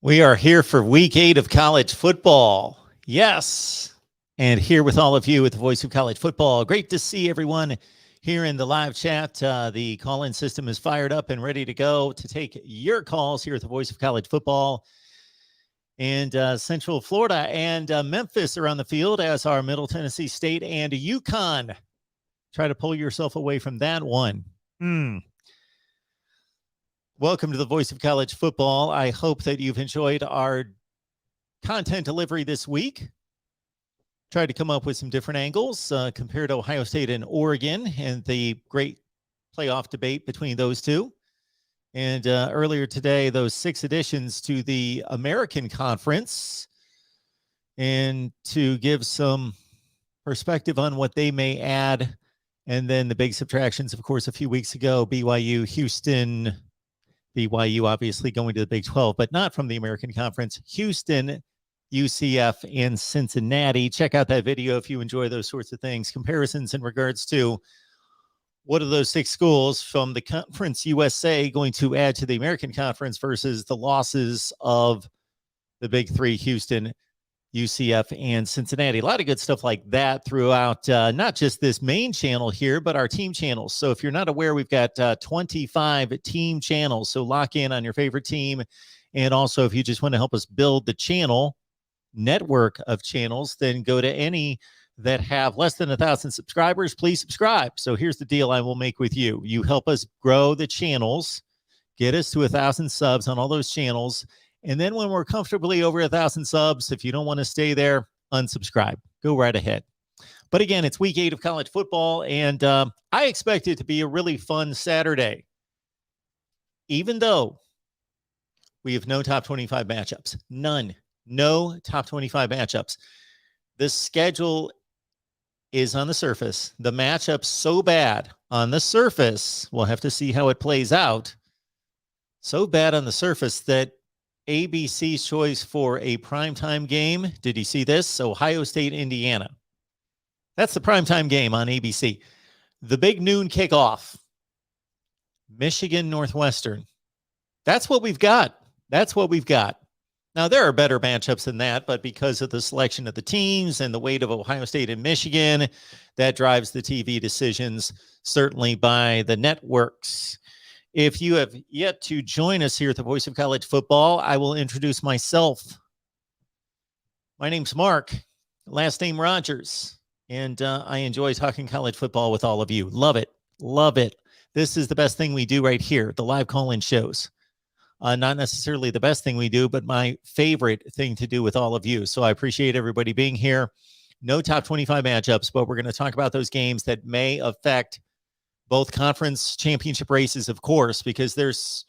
We are here for week 8 of college football. Yes. And here with all of you at the Voice of College Football. Great to see everyone here in the live chat. The call-in system is fired up and ready to go to take your calls here at the Voice of College Football. And Central Florida and Memphis are on the field, as are Middle Tennessee State and UConn. Try to pull yourself away from that one. Welcome to the Voice of College Football. I hope that you've enjoyed our content delivery this week. Tried to come up with some different angles compared to Ohio State and Oregon and the great playoff debate between those two. And earlier today, those 6 additions to the American Conference, and to give some perspective on what they may add. And then the big subtractions, of course, a few weeks ago, BYU, Houston, BYU obviously going to the Big 12, but not from the American Conference. Houston, UCF, and Cincinnati. Check out that video if you enjoy those sorts of things. Comparisons in regards to what are those 6 schools from the Conference USA going to add to the American Conference versus the losses of the Big 3, Houston, UCF, and Cincinnati. A lot of good stuff like that throughout not just this main channel here, but our team channels. So if you're not aware, we've got 25 team channels. So lock in on your favorite team. And also, if you just want to help us build the channel network of channels, then go to any that have less than 1,000 subscribers. Please subscribe. So here's the deal I will make with you. You help us grow the channels, get us to 1,000 subs on all those channels. And then when we're comfortably over 1,000 subs, if you don't want to stay there, unsubscribe. Go right ahead. But again, it's week 8 of college football, and I expect it to be a really fun Saturday, even though we have no top 25 matchups. None. No top 25 matchups. The schedule is on the surface. The matchup's so bad on the surface, we'll have to see how it plays out. So bad on the surface that ABC's choice for a primetime game. Did you see this? Ohio State, Indiana. That's the primetime game on ABC. The big noon kickoff. Michigan, Northwestern. That's what we've got. That's what we've got. Now, there are better matchups than that, but because of the selection of the teams and the weight of Ohio State and Michigan, that drives the TV decisions, certainly by the networks. If you have yet to join us here at the Voice of College Football, I will introduce myself. My name's Mark, last name Rogers, and I enjoy talking college football with all of you. Love it. Love it. This is the best thing we do right here, the live call-in shows. Not necessarily the best thing we do, but my favorite thing to do with all of you. So I appreciate everybody being here. No top 25 matchups, but we're going to talk about those games that may affect both conference championship races, of course, because there's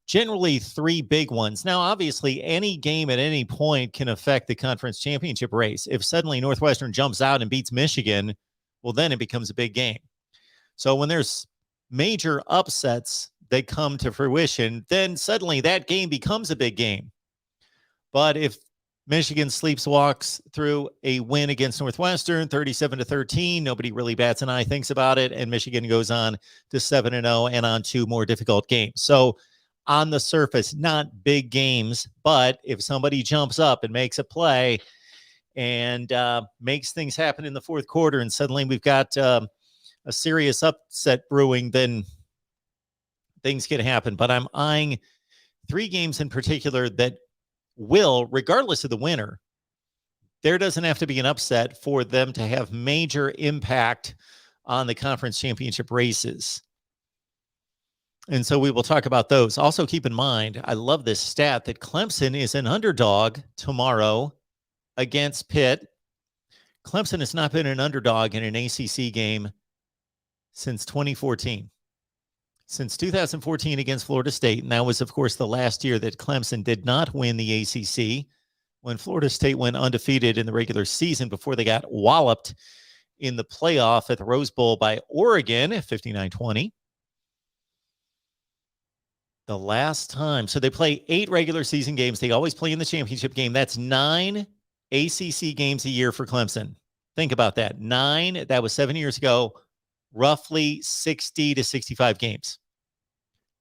generally 3 big ones. Now, obviously, any game at any point can affect the conference championship race. If suddenly Northwestern jumps out and beats Michigan, well, then it becomes a big game. So when there's major upsets that come to fruition, then suddenly that game becomes a big game. But if Michigan sleepwalks through a win against Northwestern, 37-13, nobody really bats an eye, thinks about it, and Michigan goes on to 7-0 and on 2 more difficult games. So on the surface, not big games, but if somebody jumps up and makes a play and makes things happen in the fourth quarter, and suddenly we've got a serious upset brewing, then things can happen. But I'm eyeing 3 games in particular that will, regardless of the winner, there doesn't have to be an upset for them to have major impact on the conference championship races. And so we will talk about those. Also, keep in mind, I love this stat that Clemson is an underdog tomorrow against Pitt. Clemson has not been an underdog in an ACC game since 2014. Since 2014 against Florida State, and that was, of course, the last year that Clemson did not win the ACC, when Florida State went undefeated in the regular season before they got walloped in the playoff at the Rose Bowl by Oregon, 59-20. The last time, so they play 8 regular season games. They always play in the championship game. That's 9 ACC games a year for Clemson. Think about that. 9, that was 7 years ago. Roughly 60 to 65 games.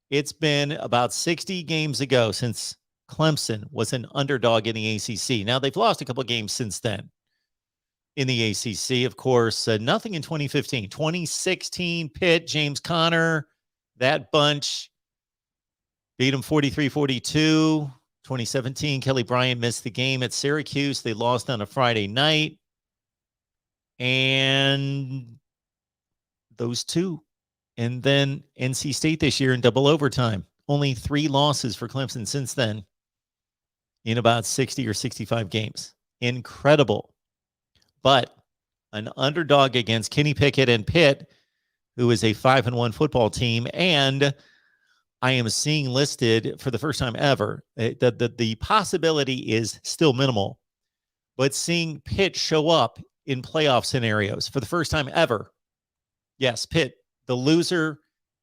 It's been about 60 games ago since Clemson was an underdog in the ACC. Now, they've lost a couple of games since then in the ACC. Of course, nothing in 2015. 2016, Pitt, James Conner, that bunch beat them 43-42. 2017, Kelly Bryant missed the game at Syracuse. They lost on a Friday night. And those two. And then NC State this year in double overtime. Only 3 losses for Clemson since then in about 60 or 65 games. Incredible. But an underdog against Kenny Pickett and Pitt, who is a 5-1 football team. And I am seeing listed for the first time ever, the possibility is still minimal, but seeing Pitt show up in playoff scenarios for the first time ever. Yes, Pitt, the loser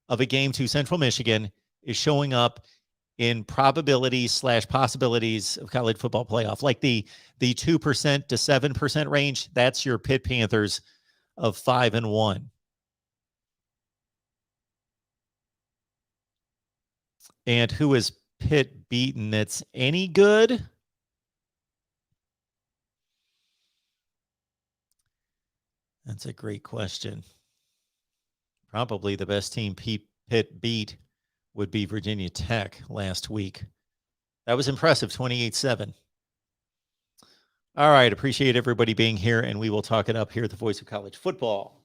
of a game to Central Michigan, is showing up in probabilities/possibilities of college football playoff, like the 2% to 7% range. That's your Pitt Panthers of 5-1. And who is Pitt beaten that's any good? That's a great question. Probably the best team Pitt beat would be Virginia Tech last week. That was impressive, 28-7. All right, appreciate everybody being here, and we will talk it up here at the Voice of College Football.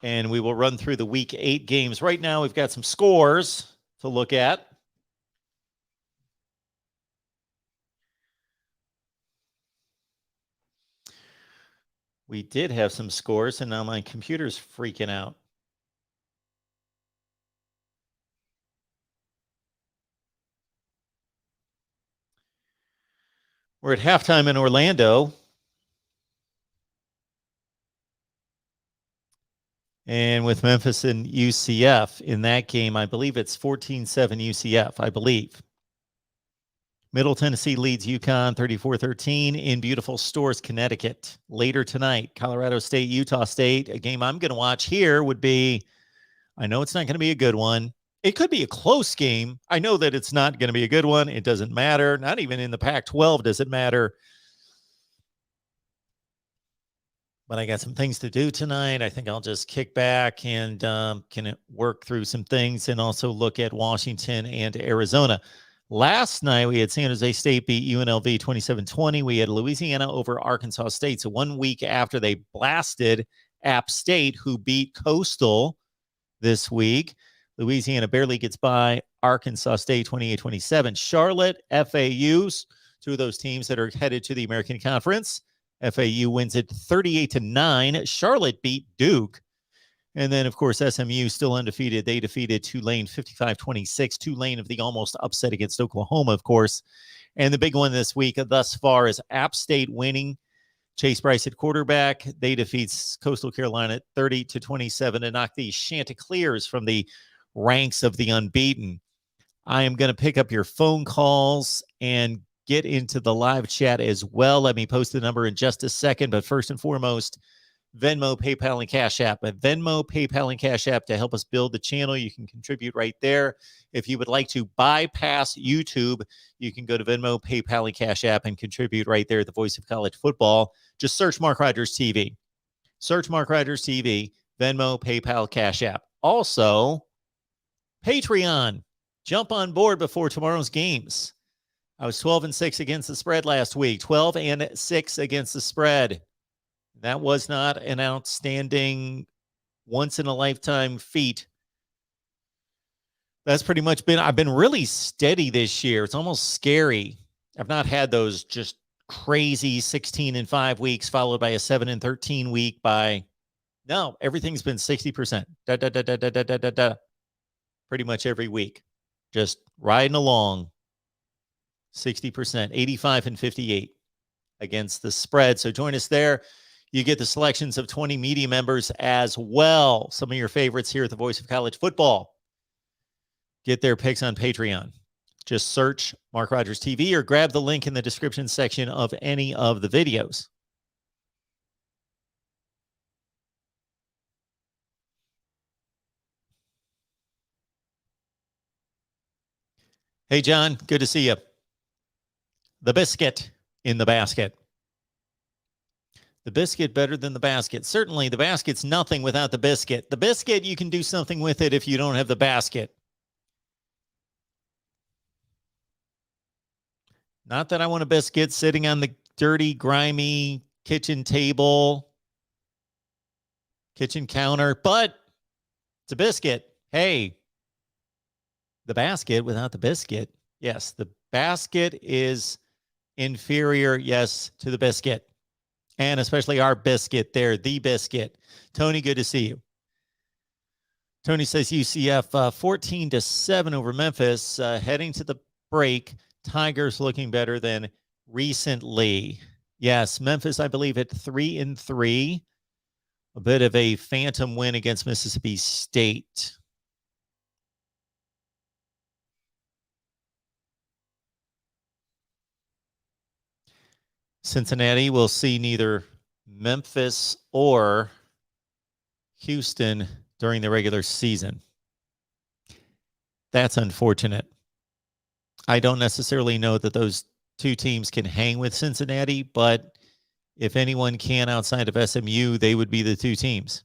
And we will run through the Week 8 games. Right now, we've got some scores to look at. We did have some scores, and now my computer's freaking out. We're at halftime in Orlando. And with Memphis and UCF in that game, I believe it's 14-7 UCF, I believe. Middle Tennessee leads UConn 34-13 in beautiful Stores, Connecticut. Later tonight, Colorado State, Utah State. A game I'm going to watch here would be, I know it's not going to be a good one. It could be a close game. I know that it's not going to be a good one. It doesn't matter. Not even in the Pac-12 does it matter. But I got some things to do tonight. I think I'll just kick back and can work through some things and also look at Washington and Arizona. Last night, we had San Jose State beat UNLV 27-20. We had Louisiana over Arkansas State. So 1 week after they blasted App State, who beat Coastal this week, Louisiana barely gets by Arkansas State 28-27. Charlotte, FAU, 2 of those teams that are headed to the American Conference. FAU wins it 38-9. Charlotte beat Duke. And then, of course, SMU still undefeated. They defeated Tulane 55-26. Tulane of the almost upset against Oklahoma, of course. And the big one this week thus far is App State winning. Chase Bryce at quarterback. They defeat Coastal Carolina 30-27 to knock the Chanticleers from the ranks of the unbeaten. I am going to pick up your phone calls and get into the live chat as well. Let me post the number in just a second. But first and foremost, Venmo, PayPal, and Cash App. A Venmo, PayPal, and Cash App to help us build the channel. You can contribute right there. If you would like to bypass YouTube, you can go to Venmo, PayPal, and Cash App and contribute right there at the Voice of College Football. Just search Mark Rogers TV. Search Mark Rogers TV, Venmo, PayPal, Cash App. Also, Patreon. Jump on board before tomorrow's games. I was 12-6 against the spread last week. 12-6 against the spread. That was not an outstanding once-in-a-lifetime feat. That's pretty much I've been really steady this year. It's almost scary. I've not had those just crazy 16-5 weeks followed by a 7-13 week no, everything's been 60%. Pretty much every week. Just riding along. 60%, 85-58 against the spread. So join us there. You get the selections of 20 media members as well. Some of your favorites here at the Voice of College Football. Get their picks on Patreon. Just search Mark Rogers TV or grab the link in the description section of any of the videos. Hey, John, good to see you. The biscuit in the basket. The biscuit better than the basket. Certainly, the basket's nothing without the biscuit. The biscuit, you can do something with it if you don't have the basket. Not that I want a biscuit sitting on the dirty, grimy kitchen table, kitchen counter, but it's a biscuit. Hey, the basket without the biscuit. Yes, the basket is inferior, yes, to the biscuit. And especially our biscuit there, the biscuit. Tony, good to see you. Tony says UCF 14-7 over Memphis, heading to the break. Tigers looking better than recently. Yes, Memphis, I believe, at 3-3. A bit of a phantom win against Mississippi State. Cincinnati will see neither Memphis or Houston during the regular season. That's unfortunate. I don't necessarily know that those two teams can hang with Cincinnati, but if anyone can outside of SMU, they would be the two teams.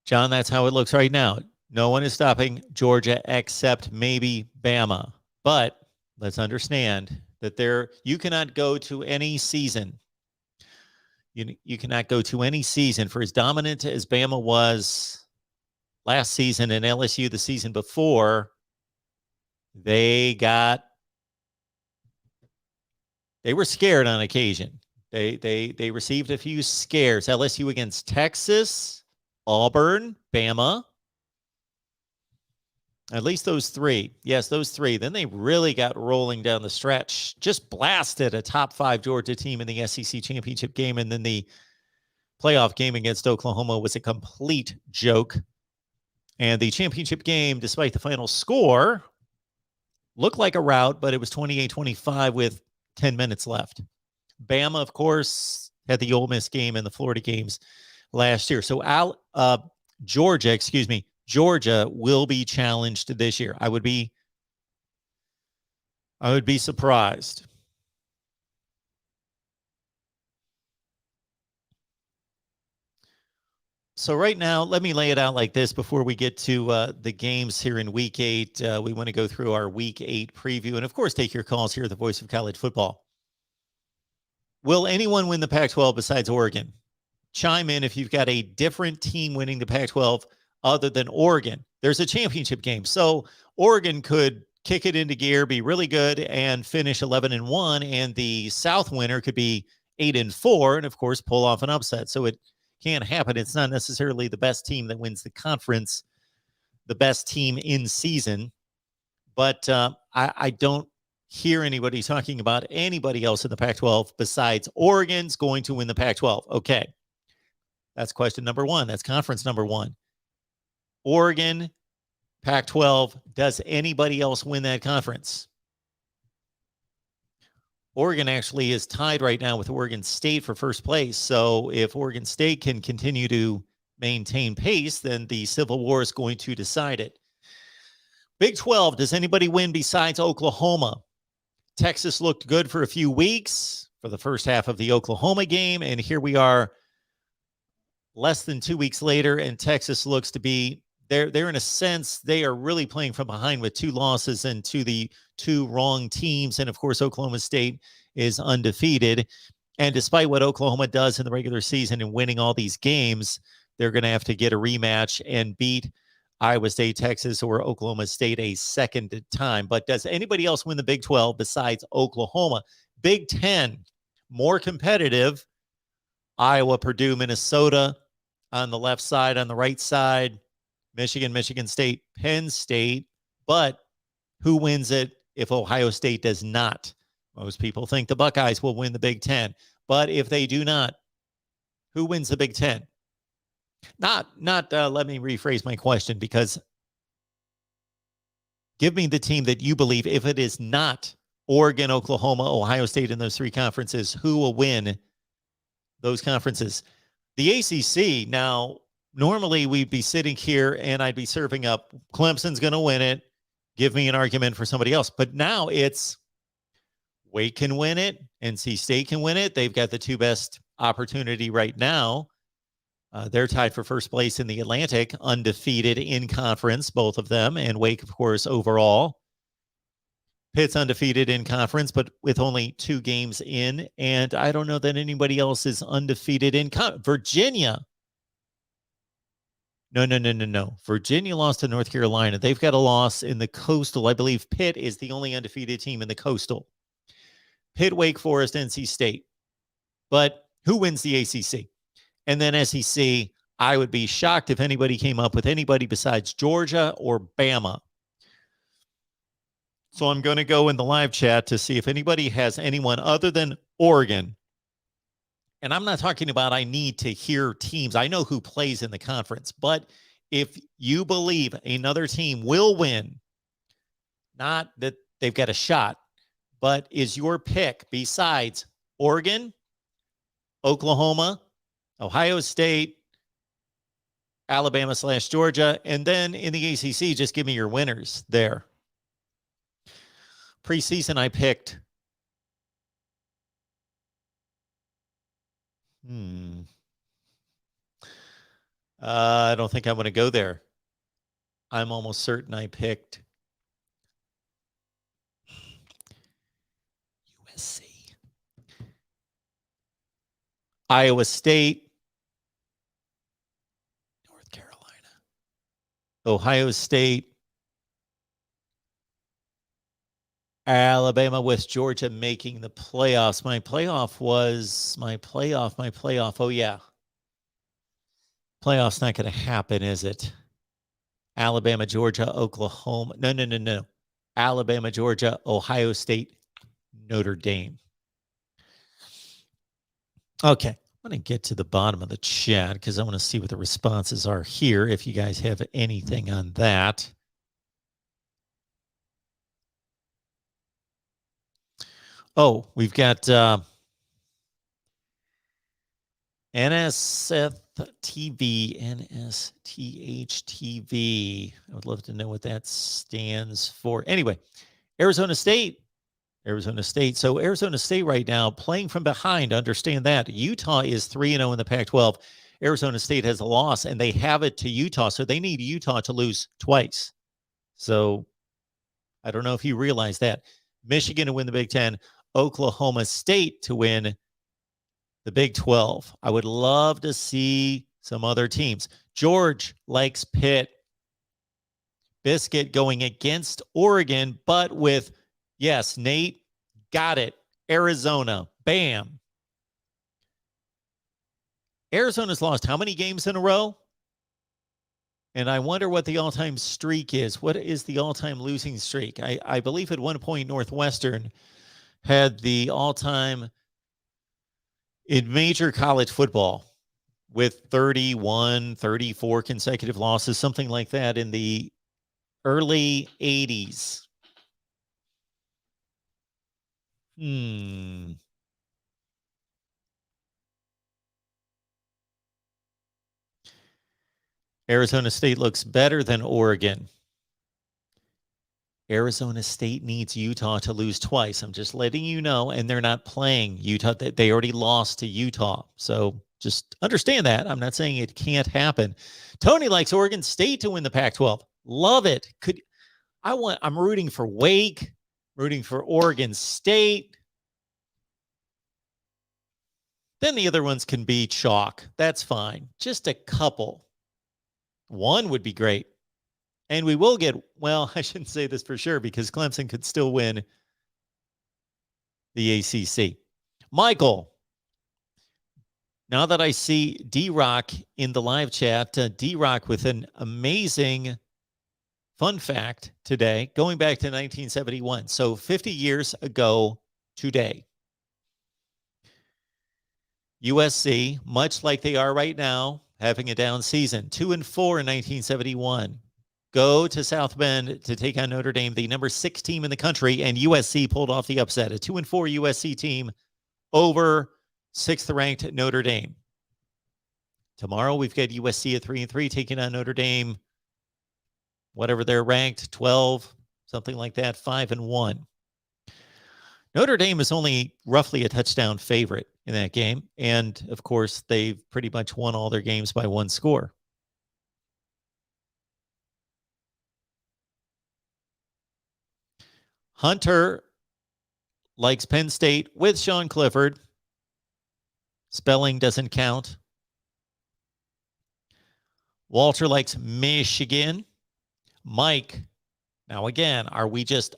John, that's how it looks right now. No one is stopping Georgia except maybe Bama. But let's understand that you cannot go to any season. You cannot go to any season for as dominant as Bama was last season and LSU the season before. They were scared on occasion. They received a few scares. LSU against Texas, Auburn, Bama. At least those three. Yes, those three. Then they really got rolling down the stretch. Just blasted a top 5 Georgia team in the SEC championship game. And then the playoff game against Oklahoma was a complete joke. And the championship game, despite the final score, looked like a rout, but it was 28-25 with 10 minutes left. Bama, of course, had the Ole Miss game and the Florida games last year. So Georgia will be challenged this year. I would be surprised. So right now, let me lay it out like this before we get to the games here in Week 8. We want to go through our Week 8 preview and, of course, take your calls here at the Voice of College Football. Will anyone win the Pac-12 besides Oregon? Chime in if you've got a different team winning the Pac-12 other than Oregon. There's a championship game. So Oregon could kick it into gear, be really good, and finish 11-1, and the South winner could be 8-4, and, of course, pull off an upset. So it can't happen. It's not necessarily the best team that wins the conference, the best team in season. But I don't hear anybody talking about anybody else in the Pac-12 besides Oregon's going to win the Pac-12. Okay. That's question number 1. That's conference number 1. Oregon, Pac-12. Does anybody else win that conference? Oregon actually is tied right now with Oregon State for first place. So if Oregon State can continue to maintain pace, then the Civil War is going to decide it. Big 12, does anybody win besides Oklahoma? Texas looked good for a few weeks for the first half of the Oklahoma game, and here we are less than 2 weeks later, and Texas looks to be, they're in a sense, they are really playing from behind with 2 losses and to the 2 wrong teams. And of course, Oklahoma State is undefeated. And despite what Oklahoma does in the regular season and winning all these games, they're going to have to get a rematch and beat Iowa State, Texas, or Oklahoma State a second time. But does anybody else win the Big 12 besides Oklahoma? Big 10, more competitive. Iowa, Purdue, Minnesota on the left side. On the right side, Michigan, Michigan State, Penn State. But who wins it if Ohio State does not? Most people think the Buckeyes will win the Big 10. But if they do not, who wins the Big 10? Let me rephrase my question, because give me the team that you believe, if it is not Oregon, Oklahoma, Ohio State in those 3 conferences, who will win those conferences? The ACC, now, normally we'd be sitting here and I'd be serving up Clemson's going to win it. Give me an argument for somebody else. But now it's Wake can win it. NC State can win it. They've got the two best opportunity right now. They're tied for first place in the Atlantic, undefeated in conference, both of them. And Wake, of course, overall. Pitt's undefeated in conference, but with only 2 games in. And I don't know that anybody else is undefeated in Virginia. No. Virginia lost to North Carolina. They've got a loss in the Coastal. I believe Pitt is the only undefeated team in the Coastal. Pitt, Wake Forest, NC State. But who wins the ACC? And then SEC, I would be shocked if anybody came up with anybody besides Georgia or Bama. So I'm going to go in the live chat to see if anybody has anyone other than Oregon. And I'm not talking about I need to hear teams. I know who plays in the conference. But if you believe another team will win, not that they've got a shot, but is your pick besides Oregon, Oklahoma, Ohio State, Alabama/Georgia, and then in the ACC, just give me your winners there. Preseason, I picked. I don't think I'm going to go there. I'm almost certain I picked USC. Iowa State. North Carolina. Ohio State. Alabama with Georgia making the playoffs. My playoff. Oh, yeah. Playoff's not going to happen, is it? Alabama, Georgia, Oklahoma. No. Alabama, Georgia, Ohio State, Notre Dame. Okay. I'm going to get to the bottom of the chat because I want to see what the responses are here. If you guys have anything on that. Oh, we've got NSTHTV. I would love to know what that stands for. Anyway, Arizona State. So Arizona State right now playing from behind. Understand that. Utah is 3-0 in the Pac-12. Arizona State has a loss, and they have it to Utah, so they need Utah to lose twice. So I don't know if you realize that. Michigan to win the Big Ten. Oklahoma State to win the Big 12. I would love to see some other teams. George likes Pitt. Biscuit going against Oregon, but with, yes, Nate, got it. Arizona, bam. Arizona's lost how many games in a row? And I wonder what the all-time streak is. What is the all-time losing streak? I believe at one point Northwestern had the all-time in major college football with 31, 34 consecutive losses, something like that in the early 80s. Arizona State looks better than Oregon. Arizona State needs Utah to lose twice. I'm just letting you know, and they're not playing Utah. They already lost to Utah. So just understand that. I'm not saying it can't happen. Tony likes Oregon State to win the Pac-12. Love it. I'm rooting for Wake, rooting for Oregon State. Then the other ones can be chalk. That's fine. Just a couple. One would be great. And we will get, well, I shouldn't say this for sure because Clemson could still win the ACC. Michael, now that I see D-Rock in the live chat, D-Rock with an amazing fun fact today, going back to 1971. So 50 years ago today, USC, much like they are right now, having a down season, 2-4 in 1971. Go to South Bend to take on Notre Dame, the number 6 team in the country, and USC pulled off the upset. A 2-4 USC team over 6th-ranked Notre Dame. Tomorrow we've got USC at 3-3 taking on Notre Dame, whatever they're ranked, 12, something like that, 5-1. Notre Dame is only roughly a touchdown favorite in that game. And, of course, they've pretty much won all their games by one score. Hunter likes Penn State with Sean Clifford. Spelling doesn't count. Walter likes Michigan. Mike, now again, are we just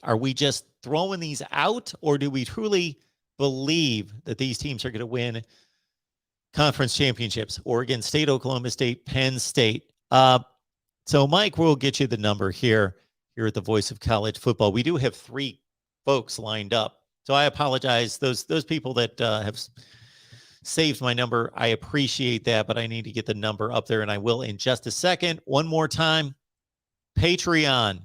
throwing these out, or do we truly believe that these teams are going to win conference championships? Oregon State, Oklahoma State, Penn State. So Mike, we'll get you the number here at the Voice of College Football. We do have 3 folks lined up. So I apologize. Those people that have saved my number, I appreciate that, but I need to get the number up there, and I will in just a second. One more time, Patreon.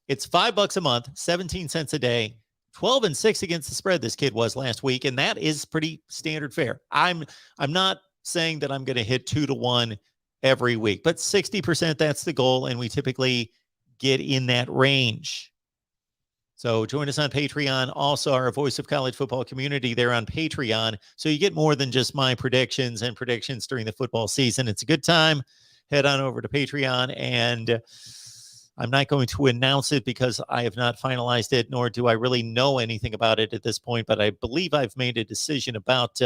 It's $5 a month, 17 cents a day, 12-6 against the spread this kid was last week, and that is pretty standard fare. I'm not saying that I'm going to hit 2-1 every week, but 60%, that's the goal, and we typically get in that range. So join us on Patreon. Also, our Voice of College Football community there on Patreon. So you get more than just my predictions and predictions during the football season. It's a good time. Head on over to Patreon, and I'm not going to announce it because I have not finalized it, nor do I really know anything about it at this point, but I believe I've made a decision about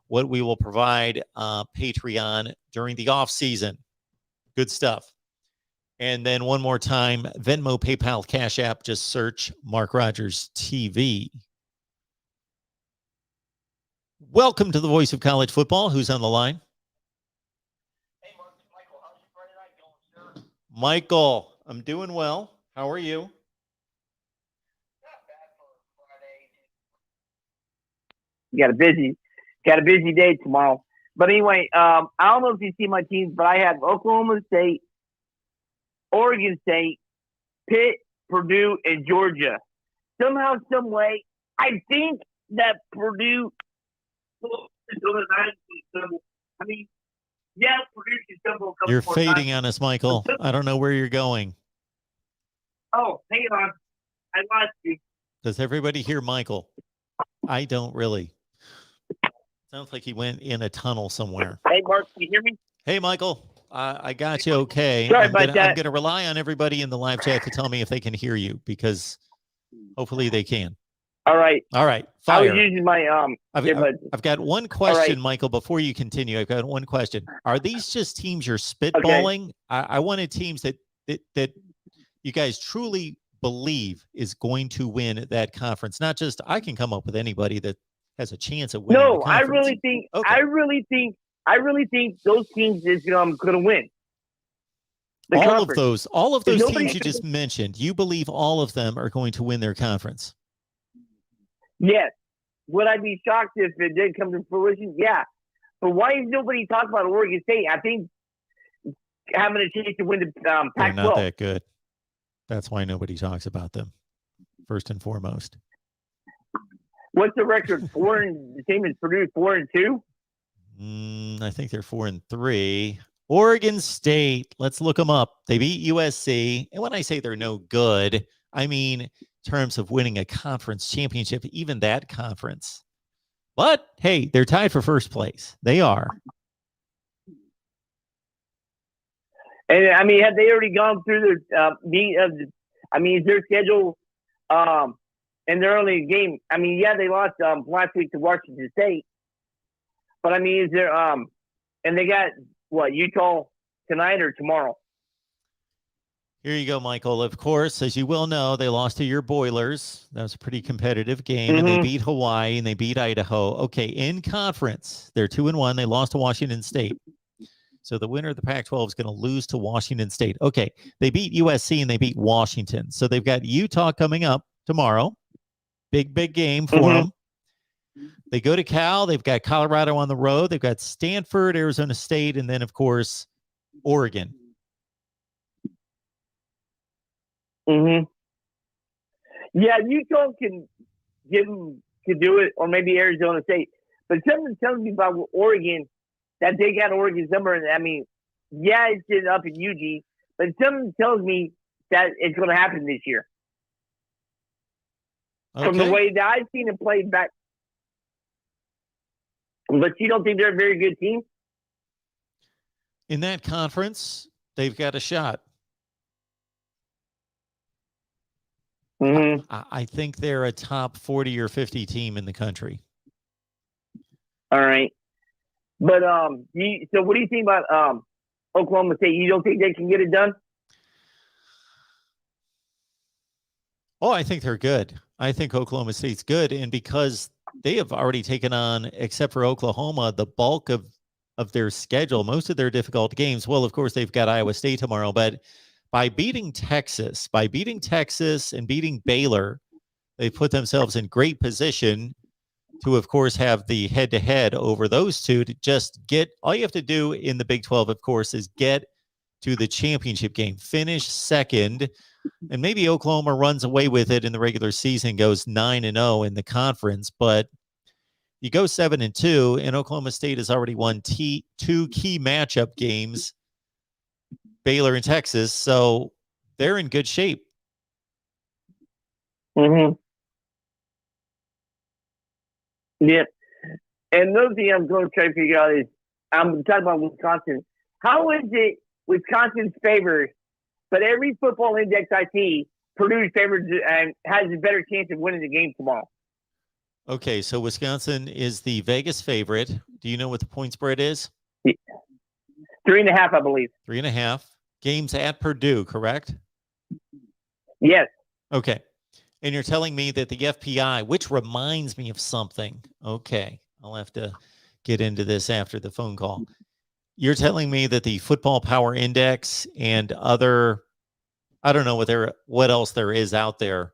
what we will provide Patreon during the off season. Good stuff. And then one more time, Venmo, PayPal, Cash App, just search Mark Rogers TV. Welcome to the Voice of College Football. Who's on the line? Hey, Mark, Michael, how's your Friday night going, sir? Michael, I'm doing well. How are you? Not bad for Friday. Got a busy day tomorrow. But anyway, I don't know if you see my teams, but I have Oklahoma State, Oregon State, Pitt, Purdue, and Georgia. Somehow, some way, I think that Purdue. I mean, yeah, Purdue can stumble. You're fading on us, Michael. I don't know where you're going. Oh, hang on. I lost you. Does everybody hear Michael? I don't really. Sounds like he went in a tunnel somewhere. Hey, Mark, can you hear me? Hey, Michael. I got you okay. Sorry I'm about that. I'm going to rely on everybody in the live chat to tell me if they can hear you, because hopefully they can. All right. All right. I Fire. was using my I've got one question, Michael, before you continue. I've got one question. Are these just teams you're spitballing? Okay. I wanted teams that you guys truly believe is going to win that conference. Not just I can come up with anybody that has a chance of winning. No, the I conference. really think I really think those teams is going to win. All of those teams you just mentioned, you believe all of them are going to win their conference? Yes. Would I be shocked if it did come to fruition? Yeah. But why is nobody talking about Oregon State? I think having a chance to win the Pac-12. They're not that good. That's why nobody talks about them, first and foremost. What's the record? The team is Purdue 4-2? I think they're 4-3. Oregon State, let's look them up. They beat USC. And when I say they're no good, I mean in terms of winning a conference championship, even that conference. But, hey, they're tied for first place. They are. And, I mean, have they already gone through their is their schedule in their early game? I mean, yeah, they lost last week to Washington State. But, I mean, is there and they got, Utah tonight or tomorrow? Here you go, Michael. Of course, as you well know, they lost to your Boilers. That was a pretty competitive game, and they beat Hawaii and they beat Idaho. Okay, in conference, they're 2-1. They lost to Washington State. So the winner of the Pac-12 is going to lose to Washington State. Okay, they beat USC and they beat Washington. So they've got Utah coming up tomorrow. Big game for them. They go to Cal. They've got Colorado on the road. They've got Stanford, Arizona State, and then, of course, Oregon. Yeah, Utah can do it, or maybe Arizona State. But something tells me about Oregon that they got Oregon's number. And I mean, yeah, it's just up in Eugene, but something tells me that it's going to happen this year. Okay. From the way that I've seen it played back. But you don't think they're a very good team? In that conference, they've got a shot. Mm-hmm. I think they're a top 40 or 50 team in the country. All right. But so what do you think about Oklahoma State? You don't think they can get it done? Oh, I think they're good. I think Oklahoma State's good. And because they have already taken on, except for Oklahoma, the bulk of their schedule, most of their difficult games. Well, of course, they've got Iowa State tomorrow, but by beating Texas and beating Baylor, they put themselves in great position to, of course, have the head-to-head over those two to just get – all you have to do in the Big 12, of course, is get to the championship game, finish second, and maybe Oklahoma runs away with it in the regular season, goes 9-0 in the conference, but you go 7-2, and Oklahoma State has already won two key matchup games, Baylor and Texas, so they're in good shape. Mm-hmm. Yeah. And another thing I'm going to try to figure out is, I'm talking about Wisconsin. How is it Wisconsin's favored, but every football index I see, Purdue's favored and has a better chance of winning the game tomorrow? Okay, so Wisconsin is the Vegas favorite. Do you know what the point spread is? 3.5, I believe. 3.5. Games at Purdue, correct? Yes. Okay. And you're telling me that the FPI, which reminds me of something. Okay. I'll have to get into this after the phone call. You're telling me that the Football Power Index and other, I don't know what else there is out there,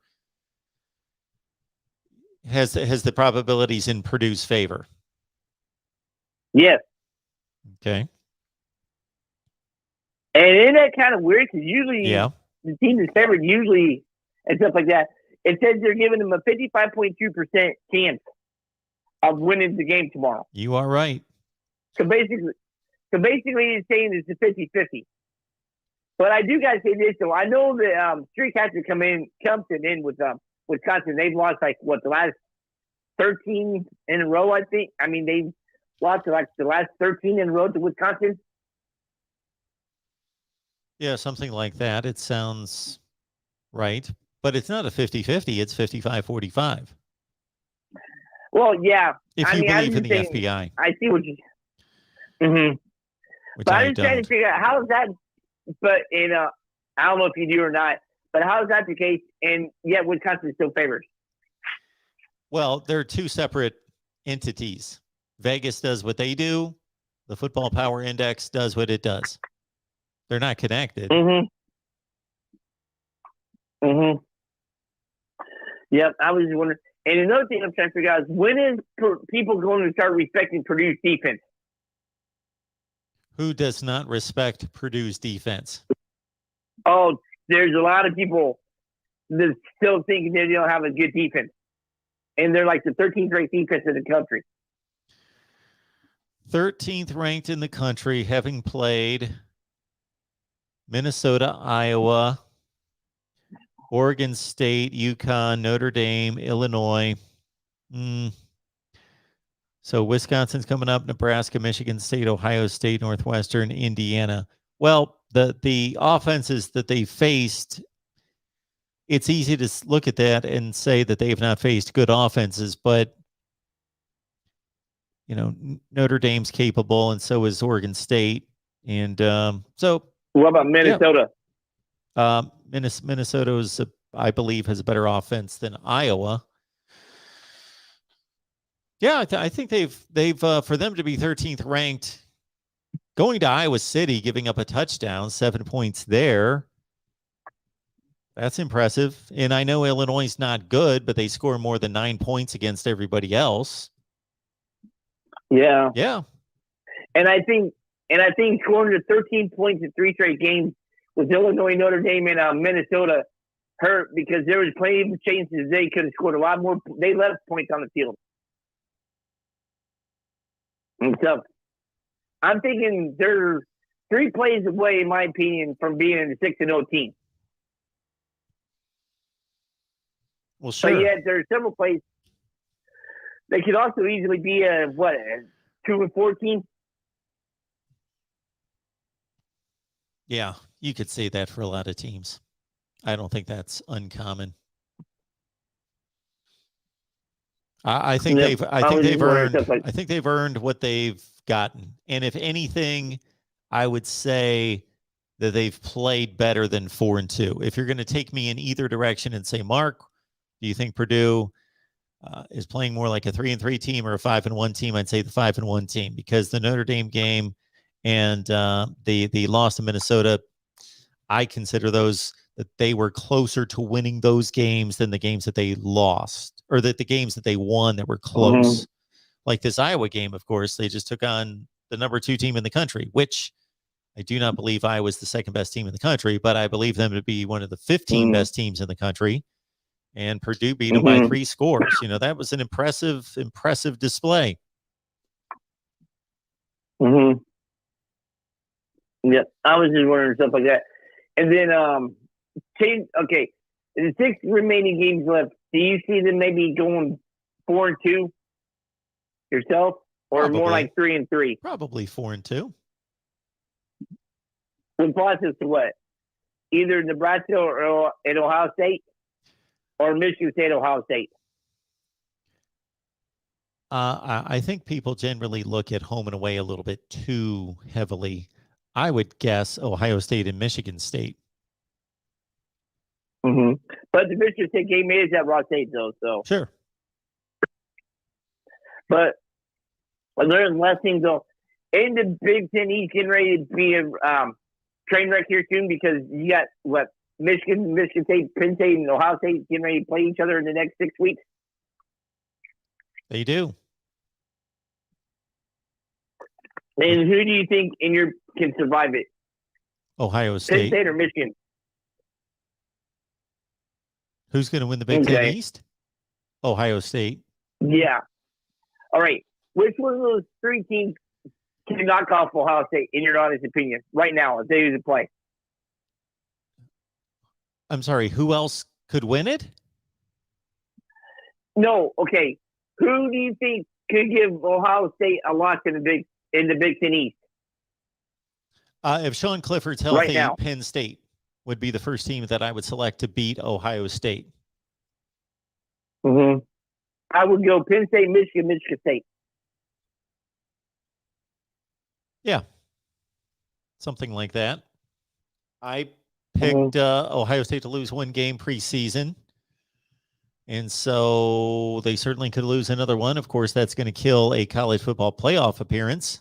has the probabilities in Purdue's favor? Yes. Okay. And isn't that kind of weird? Because usually the team that's favored usually and stuff like that, it says they're giving them a 55.2% chance of winning the game tomorrow. You are right. So basically it's saying it's a 50-50. But I do got to say this, though. I know that Street Cats come in with Wisconsin. They've lost, the last 13 in a row, I think. I mean, they've lost, the last 13 in a row to Wisconsin. Yeah, something like that. It sounds right. But it's not a 50-50. It's 55-45. Well, yeah. If you believe in the FPI. I see what you... Mm-hmm. But I'm just trying to figure out how is that... But, I don't know if you do or not, but how is that the case? And yet Wisconsin still favors. Well, they're two separate entities. Vegas does what they do. The Football Power Index does what it does. They're not connected. Mm-hmm. Mm-hmm. Yep, I was just wondering. And another thing I'm trying to figure out is, when is people going to start respecting Purdue's defense? Who does not respect Purdue's defense? Oh, there's a lot of people that still think they don't have a good defense. And they're like the 13th ranked defense in the country. 13th ranked in the country, having played Minnesota, Iowa, Oregon State, UConn, Notre Dame, Illinois. So Wisconsin's coming up, Nebraska, Michigan State, Ohio State, Northwestern, Indiana. Well, the offenses that they faced, it's easy to look at that and say that they have not faced good offenses, but Notre Dame's capable, and so is Oregon State. And so what about Minnesota? Yeah. Minnesota is, I believe, has a better offense than Iowa. Yeah, I think they've for them to be 13th ranked, going to Iowa City, giving up a touchdown, 7 points there. That's impressive. And I know Illinois is not good, but they score more than 9 points against everybody else. Yeah. Yeah. And I think scoring to 13 points in 3 straight games with Illinois, Notre Dame, and Minnesota hurt, because there was plenty of chances they could have scored a lot more. They left points on the field. And so, I'm thinking they're 3 plays away, in my opinion, from being in the 6-0 team. Well, sure. But yet there are several plays. They could also easily be a 2-4 team. Yeah, you could say that for a lot of teams. I don't think that's uncommon. I think they've earned what they've gotten. And if anything, I would say that they've played better than 4-2. If you're going to take me in either direction and say, Mark, do you think Purdue is playing more like a 3-3 team or a 5-1 team? I'd say the 5-1 team, because the Notre Dame game and the loss to Minnesota, I consider those that they were closer to winning those games than the games that they lost, or that the games that they won that were close. Like this Iowa game, of course, they just took on the number 2 team in the country, which I do not believe Iowa's the second best team in the country, but I believe them to be one of the 15 best teams in the country. And Purdue beat them by 3 scores. You know, that was an impressive display. Yeah, I was just wondering stuff like that. And then, okay, the 6 remaining games left, do you see them maybe going 4-2 yourself, or Probably. more like 3-3? Probably 4-2. With process to what? Either Nebraska or at Ohio State, or Michigan State, Ohio State. I think people generally look at home and away a little bit too heavily. I would guess Ohio State and Michigan State. But the Michigan State game is at Ross State, though. So sure. But there's less things though. In the Big Ten East getting ready to be a train wreck here soon, because you got Michigan State, Penn State, and Ohio State getting ready to play each other in the next 6 weeks. They do. And who do you think can survive it? Ohio State. Penn State or Michigan? Who's going to win the Big Ten East? Ohio State. Yeah. All right. Which one of those 3 teams can knock off Ohio State, in your honest opinion, right now, if they do play? I'm sorry, who else could win it? No, okay. Who do you think could give Ohio State a loss in the Big Ten East? If Sean Clifford's healthy, right now, Penn State would be the first team that I would select to beat Ohio State. I would go Penn State, Michigan State. Yeah, something like that. I picked Ohio State to lose 1 game preseason, and so they certainly could lose another one. Of course, that's going to kill a college football playoff appearance,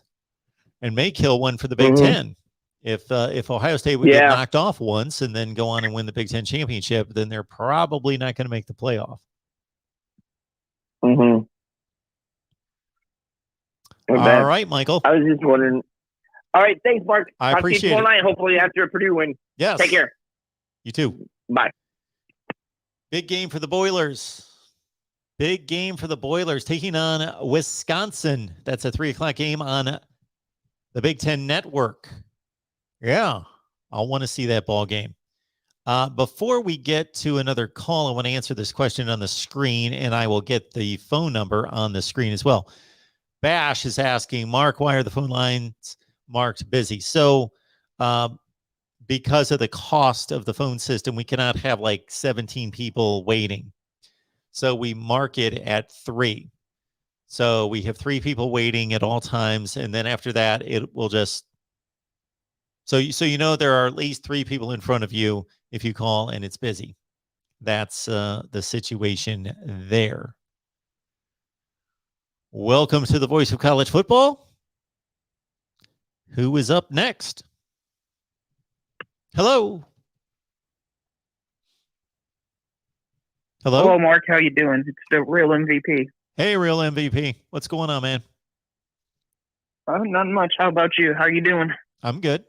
and may kill one for the Big Ten. If Ohio State would get knocked off once and then go on and win the Big Ten championship, then they're probably not going to make the playoff. All right, Michael. I was just wondering. All right, thanks, Mark. I appreciate it. Night, hopefully after a Purdue win. Yes. Take care. You too. Bye. Big game for the Boilers. Big game for the Boilers taking on Wisconsin. That's a 3:00 game on the Big Ten Network. Yeah, I'll want to see that ball game. Before we get to another call, I want to answer this question on the screen, and I will get the phone number on the screen as well. Bash is asking, Mark, why are the phone lines marked busy? So because of the cost of the phone system, we cannot have like 17 people waiting. So we mark it at 3. So we have 3 people waiting at all times. And then after that, it will just, so you know there are at least 3 people in front of you if you call and it's busy. That's the situation there. Welcome to the Voice of College Football. Who is up next? Hello. Hello, Mark. How you doing? It's the real MVP. Hey, real MVP. What's going on, man? Not much. How about you? How you doing? I'm good.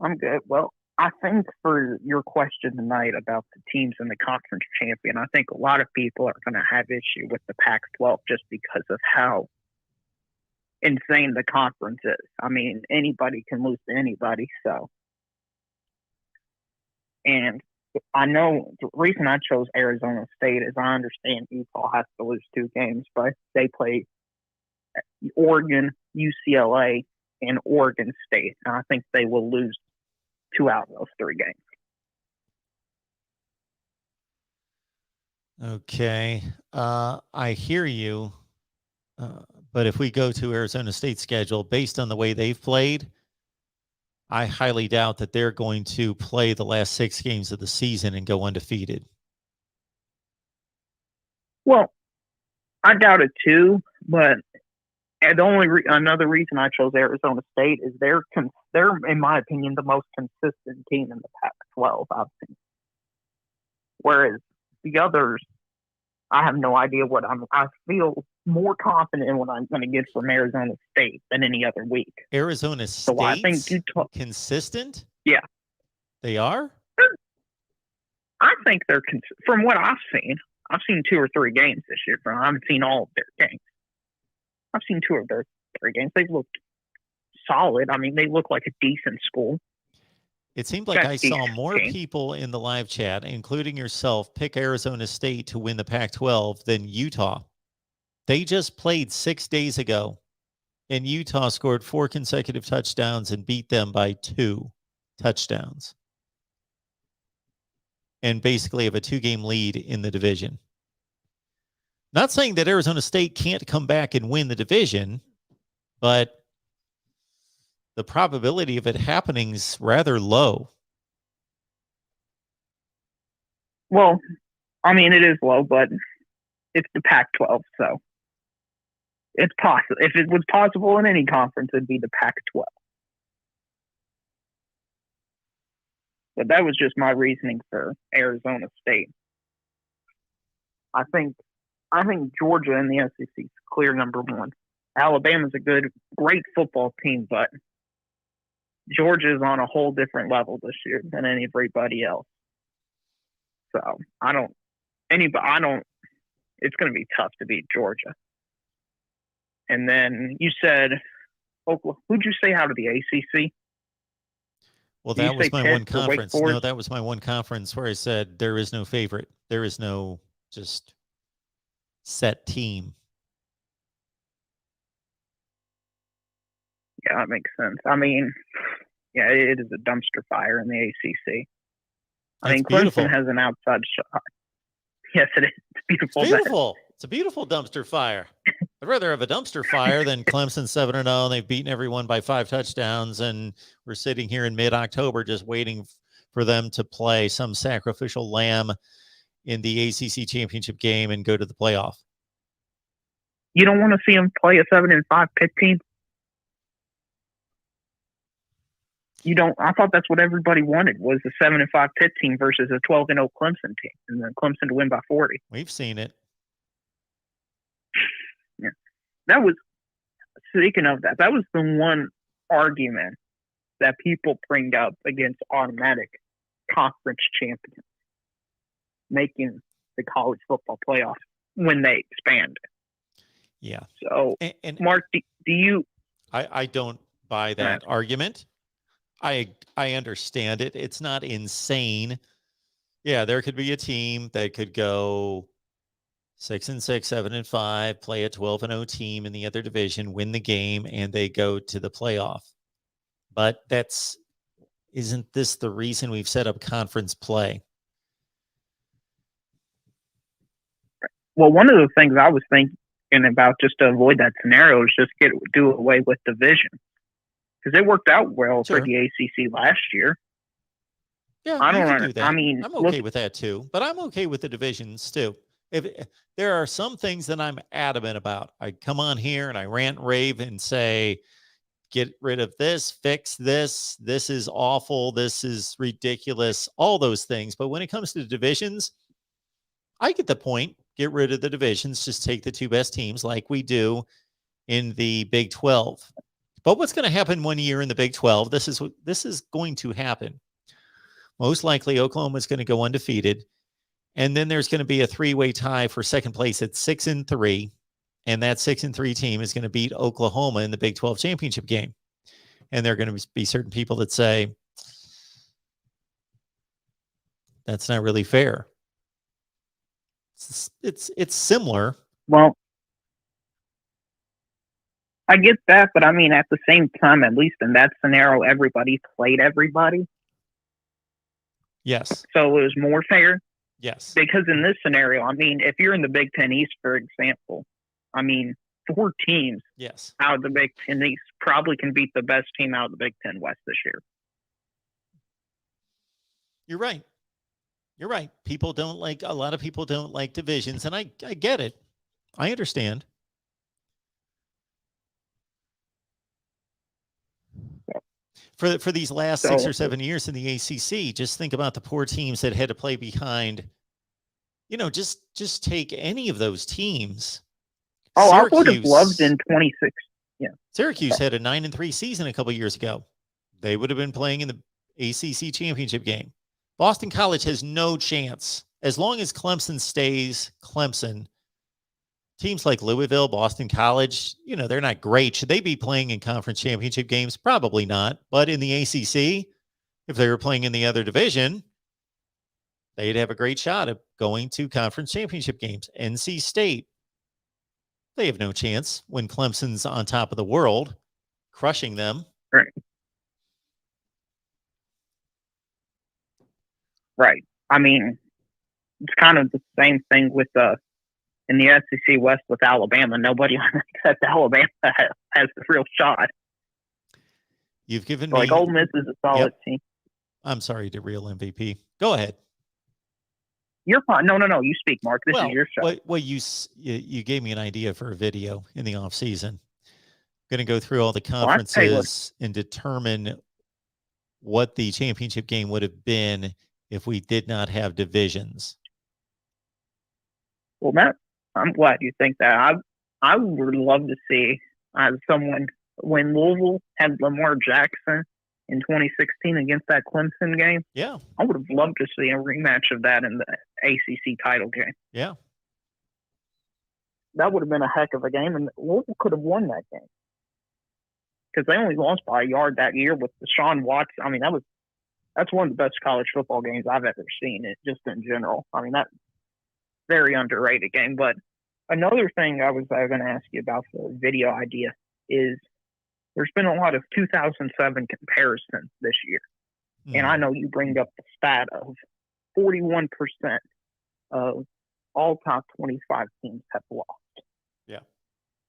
I'm good. Well, I think for your question tonight about the teams in the conference champion, I think a lot of people are going to have issue with the Pac-12 just because of how insane the conference is. I mean, anybody can lose to anybody. So, and I know the reason I chose Arizona State is I understand Utah has to lose 2 games, but they play Oregon, UCLA, and Oregon State. And I think they will lose 2 out of those 3 games. Okay. I hear you. But if we go to Arizona State's schedule, based on the way they've played, I highly doubt that they're going to play the last 6 games of the season and go undefeated. Well, I doubt it too, but another reason I chose Arizona State is they're in my opinion the most consistent team in the Pac-12 I've seen. Whereas the others, I have no idea I feel more confident in what I'm going to get from Arizona State than any other week. Arizona State's so I think Utah, consistent? Yeah. They are? I think they're from what I've seen 2 or 3 games this year. I haven't seen all of their games. I've seen 2 of their 3 games. They looked solid. I mean, they look like a decent school. It seemed like I saw more people in the live chat, including yourself, pick Arizona State to win the Pac-12 than Utah. They just played 6 days ago, and Utah scored 4 consecutive touchdowns and beat them by 2 touchdowns. And basically have a 2-game lead in the division. Not saying that Arizona State can't come back and win the division, but the probability of it happening is rather low. Well, I mean, it is low, but it's the Pac-12, so it's possible. If it was possible in any conference, it'd be the Pac-12. But that was just my reasoning for Arizona State. I think Georgia in the SEC is clear number 1. Alabama's a great football team, but Georgia's on a whole different level this year than everybody else. So it's going to be tough to beat Georgia. And then you said, Oklahoma, who'd you say out of the ACC? Well, that was my one conference. No, that was my one conference where I said there is no favorite. There is no just set team. Yeah, that makes sense. I mean, yeah, it is a dumpster fire in the ACC. I mean, Clemson has an outside shot. Yes, it is. It's beautiful. It's beautiful. It's a beautiful dumpster fire. I'd rather have a dumpster fire than Clemson 7-0, and they've beaten everyone by 5 touchdowns, and we're sitting here in mid-October just waiting for them to play some sacrificial lamb in the ACC championship game and go to the playoff. You don't want to see them play a 7-5 Pitt team? You don't. I thought that's what everybody wanted, was a 7-5 Pitt team versus a 12-0 Clemson team, and then Clemson to win by 40. We've seen it. Yeah, that was. Speaking of that, that was the one argument that people bring up against automatic conference champions making the college football playoff when they expand. Yeah. So, and Mark, do you? I don't buy that argument. I understand it. It's not insane. Yeah, there could be a team that could go 6-6, 7-5, play a 12-0 team in the other division, win the game, and they go to the playoff. But isn't this the reason we've set up conference play? Well, one of the things I was thinking about just to avoid that scenario is just do away with division. Because it worked out well for the ACC last year. Yeah, I don't know. Do that. I mean, I'm okay with that too, but I'm okay with the divisions too. If there are some things that I'm adamant about, I come on here and I rant, rave, and say, get rid of this, fix this. This is awful. This is ridiculous. All those things. But when it comes to divisions, I get the point. Get rid of the divisions. Just take the 2 best teams like we do in the Big 12. But what's going to happen 1 year in the Big 12? This is going to happen. Most likely, Oklahoma is going to go undefeated, and then there's going to be a 3-way tie for second place at 6-3. And that 6-3 team is going to beat Oklahoma in the Big 12 championship game. And there are going to be certain people that say, that's not really fair. It's similar. Well, I get that, but I mean, at the same time, at least in that scenario, everybody played everybody. Yes. So it was more fair. Yes. Because in this scenario, I mean, if you're in the Big Ten East, for example, I mean, 4 teams Yes. out of the Big Ten East probably can beat the best team out of the Big Ten West this year. You're right. You're right. A lot of people don't like divisions, and I get it. I understand. For these last 6 or 7 years in the ACC, just think about the poor teams that had to play behind. Just take any of those teams. Oh, Syracuse, I would have loved in 26. Yeah, Syracuse had a 9-3 season a couple years ago. They would have been playing in the ACC championship game. Boston College has no chance as long as Clemson stays Clemson. Teams like Louisville, Boston College, they're not great. Should they be playing in conference championship games? Probably not. But in the ACC, if they were playing in the other division, they'd have a great shot at going to conference championship games. NC State, they have no chance when Clemson's on top of the world, crushing them. Right. I mean, it's kind of the same thing with in the SEC West with Alabama. Nobody except Alabama has the real shot. You've given me like Ole Miss is a solid team. I'm sorry to reel MVP. Go ahead. You're fine. No. You speak, Mark. This is your show. Well, you gave me an idea for a video in the off season. Going to go through all the conferences and determine what the championship game would have been if we did not have divisions. Well, Matt, I'm glad you think that. I would love to see someone when Louisville had Lamar Jackson in 2016 against that Clemson game. Yeah. I would have loved to see a rematch of that in the ACC title game. Yeah. That would have been a heck of a game, and Louisville could have won that game. Because they only lost by a yard that year with Deshaun Watson. I mean, that's one of the best college football games I've ever seen, just in general. I mean, that very underrated game. But another thing I was going to ask you about the video idea is there's been a lot of 2007 comparisons this year. And I know you bring up the stat of 41% of all top 25 teams have lost. Yeah.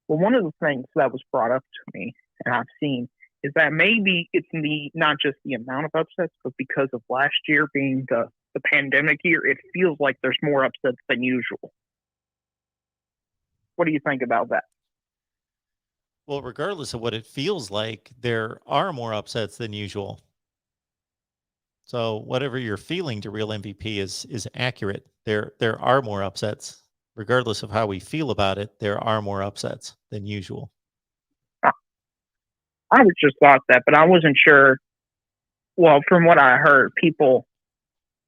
Well, one of the things that was brought up to me, and I've seen, is that maybe it's not just the amount of upsets, but because of last year being the pandemic year, it feels like there's more upsets than usual. What do you think about that? Well, regardless of what it feels like, there are more upsets than usual. So whatever you're feeling to real MVP is accurate. There are more upsets. Regardless of how we feel about it, there are more upsets than usual. I just thought that, but I wasn't sure. Well, from what I heard, people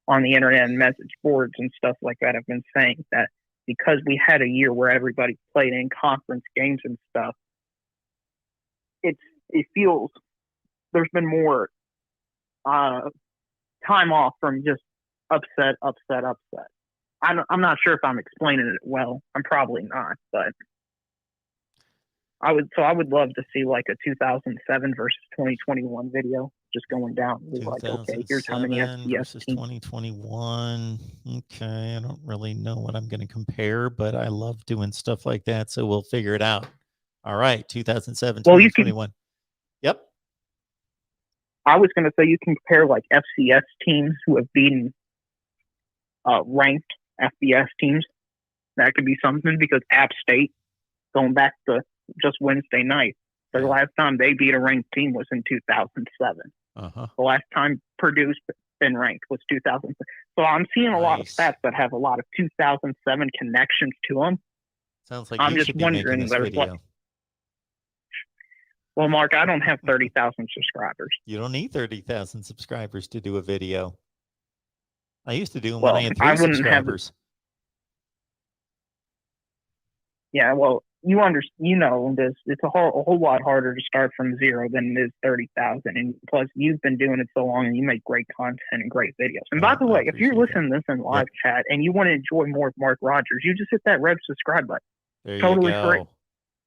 on the internet and message boards and stuff like that have been saying that because we had a year where everybody played in conference games and stuff, it feels there's been more time off from just upset. I'm not sure if I'm explaining it well. I'm probably not, but I would love to see like a 2007 versus 2021 video just going down. Like, okay, here's how many FCS versus teams. 2021. Okay, I don't really know what I'm going to compare, but I love doing stuff like that, so we'll figure it out. All right, 2007, well, 2021. Yep. I was going to say you can compare like FCS teams who have beaten ranked FBS teams. That could be something because App State, going back to just Wednesday night, the last time they beat a ranked team was in 2007. The last time Purdue's been ranked was 2007. So I'm seeing a lot of stats that have a lot of 2007 connections to them. Sounds like I'm you just should be wondering making this video. Well, Mark, I don't have 30,000 subscribers. You don't need 30,000 subscribers to do a video. I used to do them when I had 3 subscribers. Yeah, well, this. It's a whole lot harder to start from zero than it is 30,000. And plus, you've been doing it so long, and you make great content and great videos. And by the way, if you're listening to this in live chat and you want to enjoy more of Mark Rogers, you just hit that red subscribe button. There totally you go. free.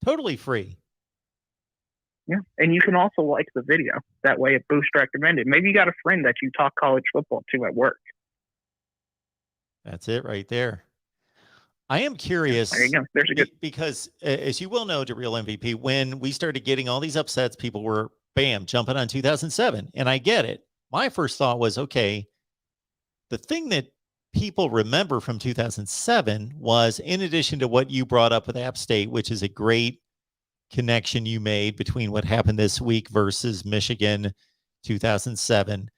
Totally free. Yeah, and you can also like the video. That way, it boosts recommended. Maybe you got a friend that you talk college football to at work. That's it right there. I am curious. There you go. There's a good, because as you well know, to Real MVP, when we started getting all these upsets, people were jumping on 2007, and I get it. My first thought was, okay, the thing that people remember from 2007 was, in addition to what you brought up with App State, which is a great connection you made between what happened this week versus Michigan 2007,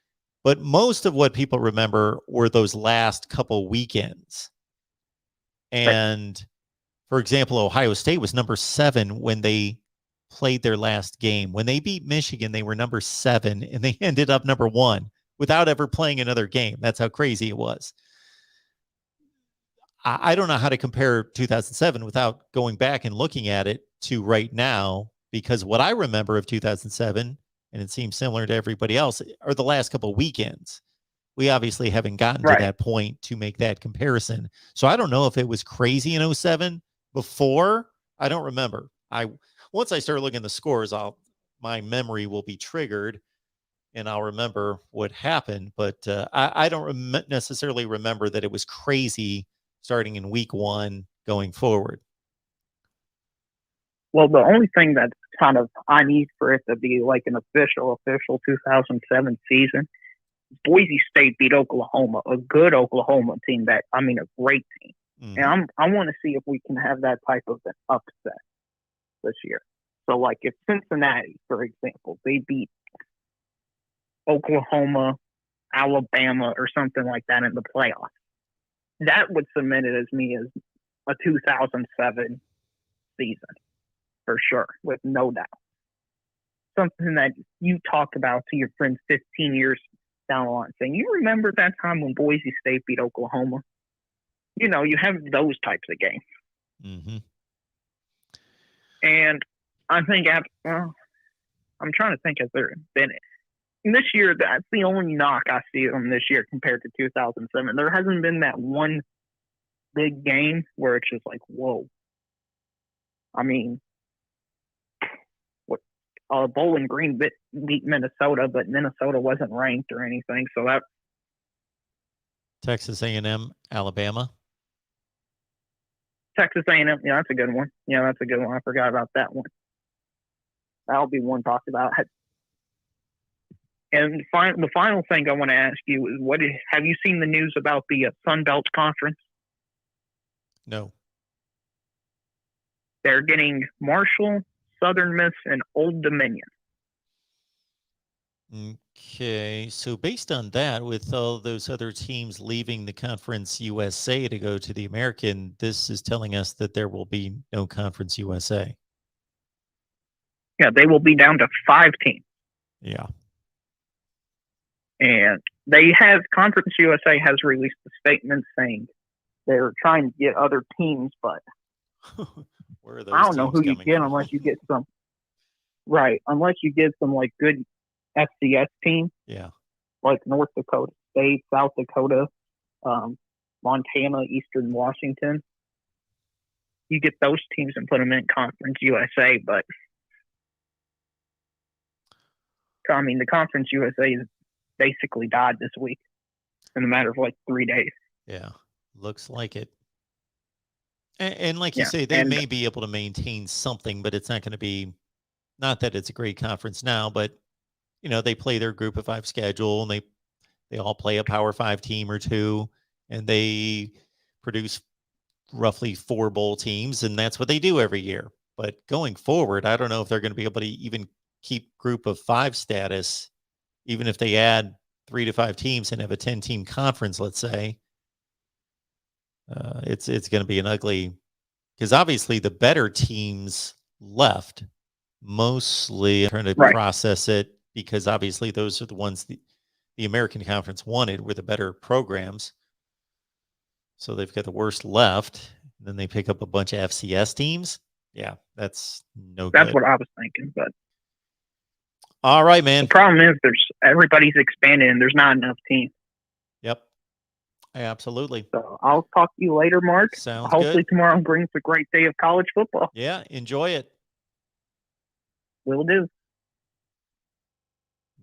but most of what people remember were those last couple weekends. And for example, Ohio State was number 7 when they played their last game. When they beat Michigan, they were number 7 and they ended up number 1 without ever playing another game. That's how crazy it was. I don't know how to compare 2007 without going back and looking at it to right now, because what I remember of 2007, and it seems similar to everybody else, are the last couple of weekends. We obviously haven't gotten to that point to make that comparison. So I don't know if it was crazy in 07 before. I don't remember. Once I start looking at the scores, my memory will be triggered and I'll remember what happened. But I don't necessarily remember that it was crazy starting in week 1 going forward. Well, the only thing that's kind of I need for it to be like an official 2007 season, Boise State beat Oklahoma, a good Oklahoma team a great team. Mm-hmm. And I want to see if we can have that type of an upset this year. So like if Cincinnati, for example, they beat Oklahoma, Alabama, or something like that in the playoffs, that would cement it as a 2007 season for sure, with no doubt. Something that you talk about to your friends 15 years down the line, saying, you remember that time when Boise State beat Oklahoma? You have those types of games. Mm-hmm. And I think, I'm trying to think, has there been this year? That's the only knock I see on this year compared to 2007. There hasn't been that one big game where it's just like, whoa. I mean, Bowling Green beat Minnesota, but Minnesota wasn't ranked or anything. So that Texas A&M, Alabama. Texas A&M, yeah, that's a good one. Yeah, that's a good one. I forgot about that one. That'll be one talked about. And the final thing I want to ask you is, have you seen the news about the Sun Belt Conference? No. They're getting Marshall, Southern Miss, and Old Dominion. Okay, so based on that, with all those other teams leaving the Conference USA to go to the American, this is telling us that there will be no Conference USA. Yeah, they will be down to 5 teams. Yeah. And Conference USA has released a statement saying they're trying to get other teams, but where are those I don't know who you get from? unless you get some. Right, unless you get some like good FCS teams. Yeah. Like North Dakota State, South Dakota, Montana, Eastern Washington. You get those teams and put them in Conference USA, but the Conference USA has basically died this week in a matter of like 3 days. Yeah, looks like it. And like you say, they may be able to maintain something, but it's not going to be, not that it's a great conference now, but they play their group of 5 schedule and they all play a Power 5 team or 2, and they produce roughly 4 bowl teams, and that's what they do every year. But going forward, I don't know if they're going to be able to even keep group of 5 status, even if they add 3 to 5 teams and have a 10-team conference, let's say. It's going to be an ugly, because obviously the better teams left. Mostly trying to process it, because obviously those are the ones the American Conference wanted, were the better programs. So they've got the worst left. Then they pick up a bunch of FCS teams. Yeah, that's no That's good. what I was thinking. But All right, the man. problem is everybody's expanding and there's not enough teams. Yep. Absolutely. So I'll talk to you later, Mark. Sounds Hopefully good. tomorrow brings a great day of college football. Yeah, enjoy it. Will do.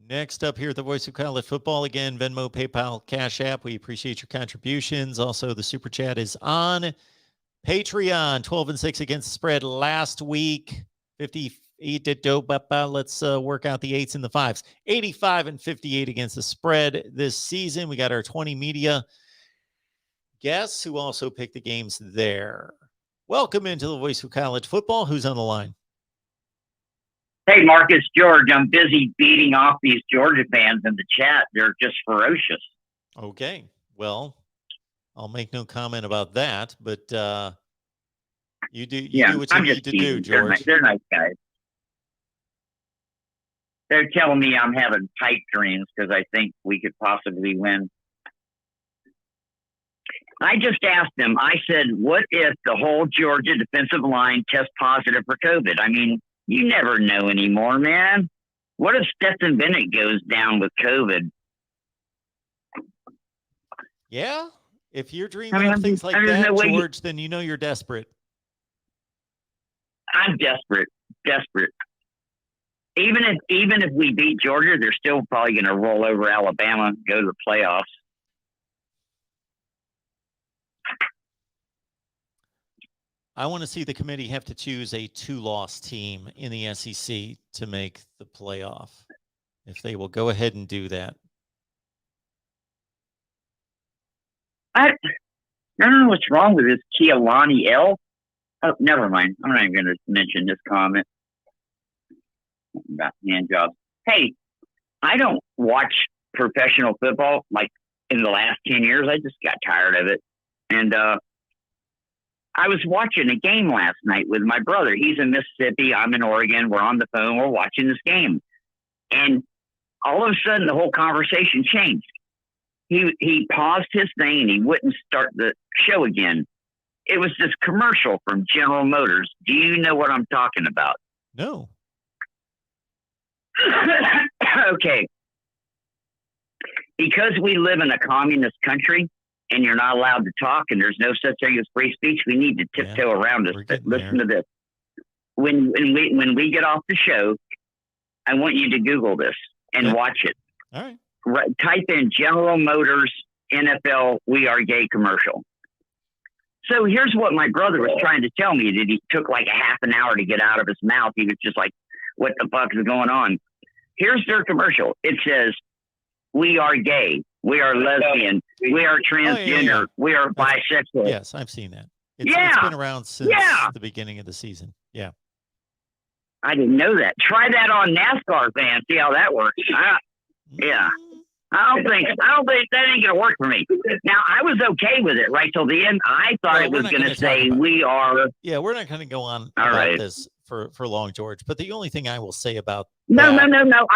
Next up here at the Voice of College Football, again, Venmo, PayPal, Cash App. We appreciate your contributions. Also, the Super Chat is on Patreon. 12-6 against the spread last week. 58 to dope. Let's work out the 8s and the 5s. 85-58 against the spread this season. We got our 20 media guests who also picked the games there. Welcome into the Voice of College Football. Who's on the line? Hey, Marcus, George, I'm busy beating off these Georgia fans in the chat. They're just ferocious. Okay. Well, I'll make no comment about that, but you do what you need to do, George. They're nice guys. They're telling me I'm having pipe dreams because I think we could possibly win. I just asked them, I said, what if the whole Georgia defensive line tests positive for COVID? I mean, you never know anymore, man. What if Stetson Bennett goes down with COVID? Yeah. If you're dreaming of things like that, George, then you know you're desperate. I'm desperate. Even if we beat Georgia, they're still probably going to roll over Alabama and go to the playoffs. I want to see the committee have to choose a 2-loss team in the SEC to make the playoff. If they will go ahead and do that. I don't know what's wrong with this Kehlani L. Oh, never mind. I'm not even going to mention this comment about hand jobs. Hey, I don't watch professional football like in the last 10 years. I just got tired of it. And I was watching a game last night with my brother. He's in Mississippi. I'm in Oregon. We're on the phone. We're watching this game. And all of a sudden, the whole conversation changed. He paused his thing and he wouldn't start the show again. It was this commercial from General Motors. Do you know what I'm talking about? No. Okay. Because we live in a communist country and you're not allowed to talk and there's no such thing as free speech, we need to tiptoe around this. Listen to this. When we get off the show, I want you to Google this and watch it. All right. Type in General Motors NFL We Are Gay commercial. So here's what my brother was trying to tell me that he took like a half an hour to get out of his mouth. He was just like, what the fuck is going on? Here's their commercial. It says, we are gay. We are lesbian. We are transgender. We are bisexual. Yes, I've seen that. It's been around since the beginning of the season. Yeah. I didn't know that. Try that on NASCAR fans. See how that works. Yeah. I don't think that ain't gonna work for me. Now I was okay with it right till the end. I thought it was gonna say we are. Yeah, we're not gonna go on about this for long, George. But the only thing I will say about No. I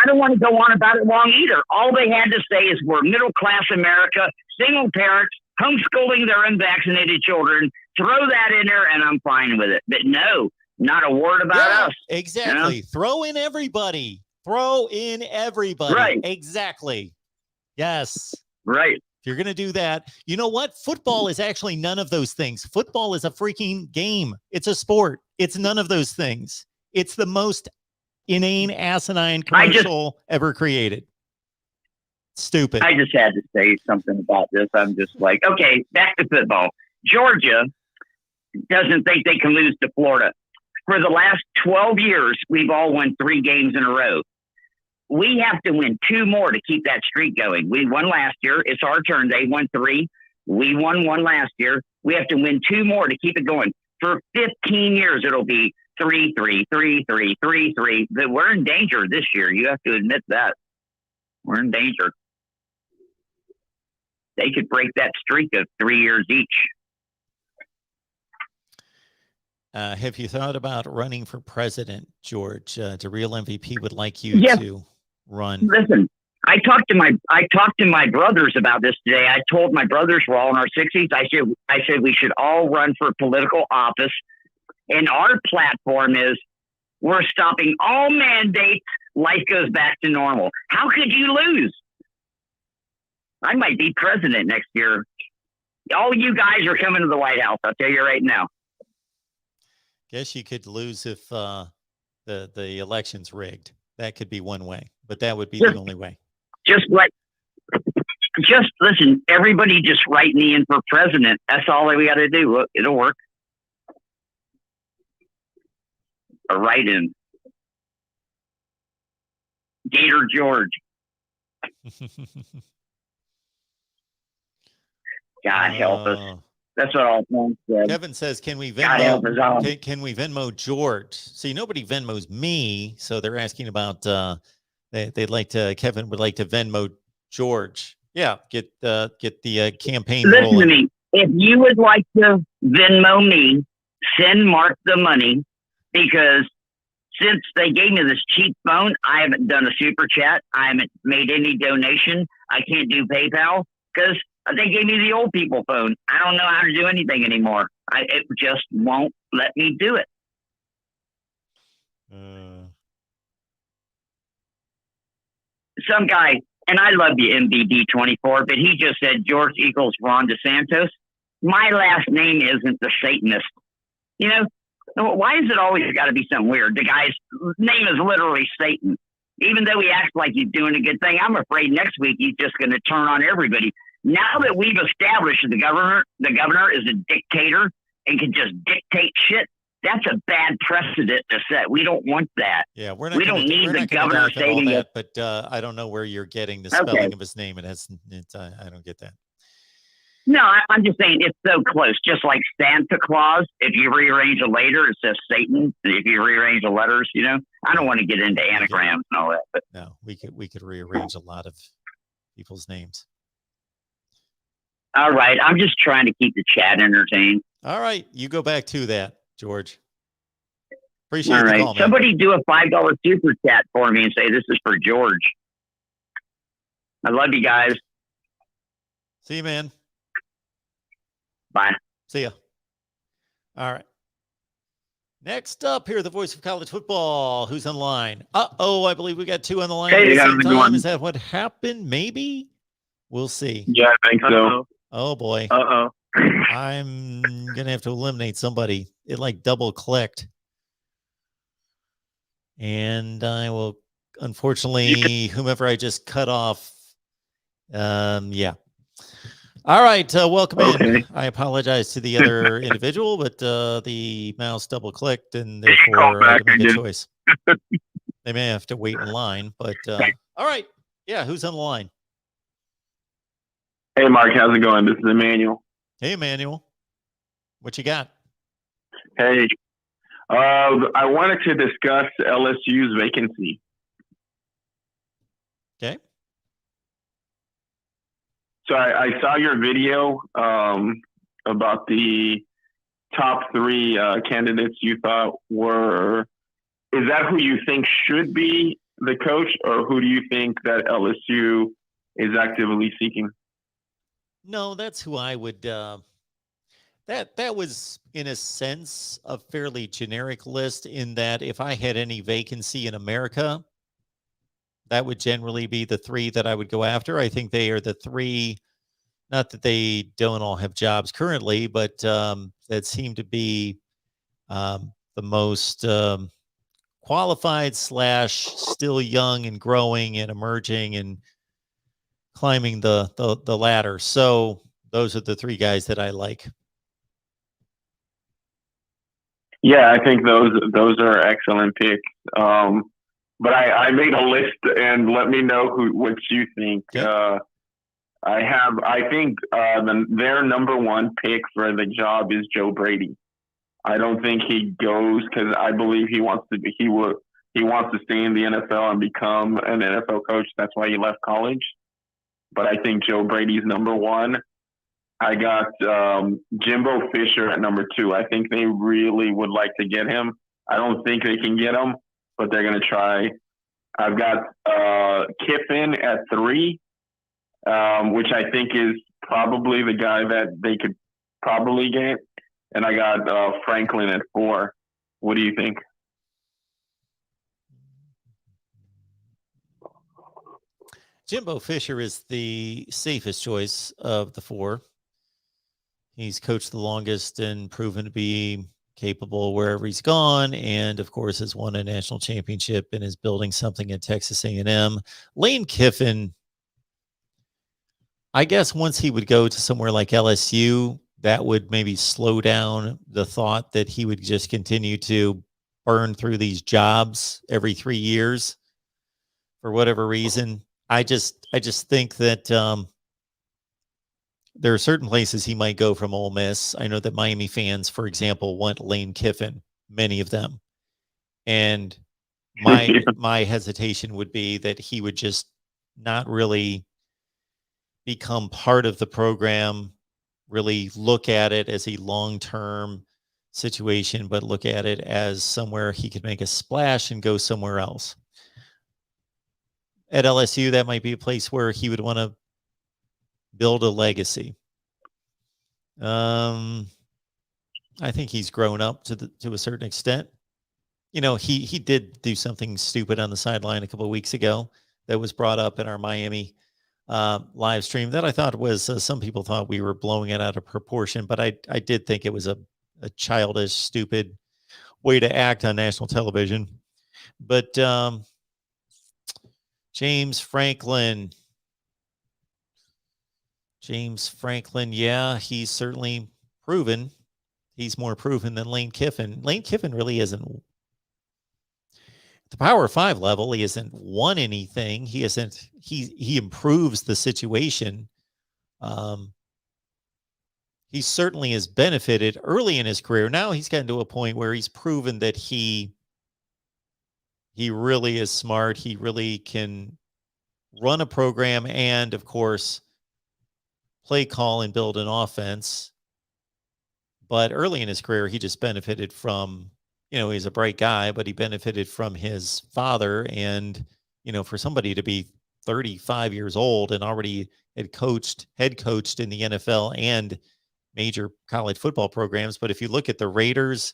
don't want to go on about it long either. All they had to say is we're middle class America, single parents, homeschooling their unvaccinated children. Throw that in there, and I'm fine with it. But no, not a word about us. Exactly. You know? Throw in everybody. Right. Exactly. Yes. Right. If you're going to do that, you know what? Football is actually none of those things. Football is a freaking game. It's a sport. It's none of those things. It's the most inane, asinine commercial ever created. Stupid. I just had to say something about this. I'm just like, okay, back to football. Georgia doesn't think they can lose to Florida. For the last 12 years, we've all won 3 games in a row. We have to win 2 more to keep that streak going. We won last year. It's our turn. They won 3. We won 1 last year. We have to win 2 more to keep it going. For 15 years, it'll be 3-3, 3-3, 3-3. But we're in danger this year. You have to admit that. We're in danger. They could break that streak of 3 years each. Have you thought about running for president, George? The real MVP would like you to run. Listen, I talked to my brothers about this today. I told my brothers we're all in our 60s. I said we should all run for political office And our platform is we're stopping all mandates. Life goes back to normal. How could you lose? I might be president next year. All you guys are coming to the White House. I'll tell you right now. Guess you could lose if the election's rigged. That could be one way, but that would be the only way. Just listen. Everybody just write me in for president. That's all we got to do. Look, it'll work. A write-in. Gator George. God help us. That's what all friends said. Kevin says, "Can we God help us all. Venmo? Can we Venmo George?" See, nobody Venmos me, so they're asking about. They'd like to. Kevin would like to Venmo George. Yeah, get the campaign Listen rolling. to me. If you would like to Venmo me, send Mark the money, because since they gave me this cheap phone, I haven't done a super chat. I haven't made any donation. I can't do PayPal because they gave me the old people phone. I don't know how to do anything anymore. It just won't let me do it. Some guy, and I love you, MBD24, but he just said George equals Ron DeSantis. My last name isn't the Satanist. You know, why is it always got to be something weird? The guy's name is literally Satan. Even though he acts like he's doing a good thing, I'm afraid next week he's just going to turn on everybody. Now that we've established the governor is a dictator and can just dictate shit, that's a bad precedent to set. We don't want that. Yeah, we don't need the governor stating that. But I don't know where you're getting the spelling of his name. I don't get that. No, I'm just saying it's so close. Just like Santa Claus, if you rearrange a letter, it says Satan. If you rearrange the letters, you know, I don't want to get into anagrams and all that. But no, we could rearrange a lot of people's names. All right, I'm just trying to keep the chat entertained. All right, you go back to that, George. Appreciate all right. the call, man. Somebody do a $5 super chat for me and say this is for George. I love you guys. See you, man. Bye. See ya. All right. Next up here, the voice of college football. Who's on the line? I believe we got two on the line Hey, at the you same got time. one. Is that what happened? Maybe. We'll see. Yeah, I think so. Oh boy. I'm gonna have to eliminate somebody. It like double clicked. And I will, unfortunately, whomever I just cut off. Yeah. All right. Welcome in. I apologize to the other individual, but the mouse double clicked and therefore I had to make a choice. They may have to wait in line, but all right. Yeah. Who's on the line? Hey, Mark, how's it going? This is Emmanuel. Hey, Emmanuel. What you got? Hey, I wanted to discuss LSU's vacancy. Okay. So I saw your video about the top three candidates you thought were. Is that who you think should be the coach, or who do you think that LSU is actively seeking? No, that's who I would. That was, in a sense, a fairly generic list. In that, if I had any vacancy in America, that would generally be the three that I would go after. I think they are the three. Not that they don't all have jobs currently, but that seem to be the most qualified / still young and growing and emerging and climbing the ladder. So those are the three guys that I like. Yeah, I think those are excellent picks. But I made a list, and let me know what you think. Okay. I think their number one pick for the job is Joe Brady. I don't think he goes because I believe he wants to stay in the NFL and become an NFL coach. That's why he left college. But I think Joe Brady's number one. I got Jimbo Fisher at number two. I think they really would like to get him. I don't think they can get him, but they're going to try. I've got Kiffin at three, which I think is probably the guy that they could probably get. And I got Franklin at four. What do you think? Jimbo Fisher is the safest choice of the four. He's coached the longest and proven to be capable wherever he's gone, and of course has won a national championship and is building something at Texas A&M. Lane Kiffin, I guess once he would go to somewhere like LSU, that would maybe slow down the thought that he would just continue to burn through these jobs every 3 years for whatever reason. I just think that there are certain places he might go from Ole Miss. I know that Miami fans, for example, want Lane Kiffin, many of them. And my hesitation would be that he would just not really become part of the program, really look at it as a long-term situation, but look at it as somewhere he could make a splash and go somewhere else. At LSU, that might be a place where he would want to build a legacy. I think he's grown up to a certain extent. You know, he did do something stupid on the sideline a couple of weeks ago that was brought up in our Miami live stream that I thought was, some people thought we were blowing it out of proportion, but I did think it was a childish, stupid way to act on national television. But James Franklin, yeah, he's certainly proven. He's more proven than Lane Kiffin. Lane Kiffin really isn't at the Power 5 level. He hasn't won anything. He improves the situation. He certainly has benefited early in his career. Now he's gotten to a point where he's proven that he really is smart. He really can run a program and, of course, play call and build an offense. But early in his career, he just benefited from, he's a bright guy, but he benefited from his father. And, for somebody to be 35 years old and already head coached in the NFL and major college football programs. But if you look at the Raiders,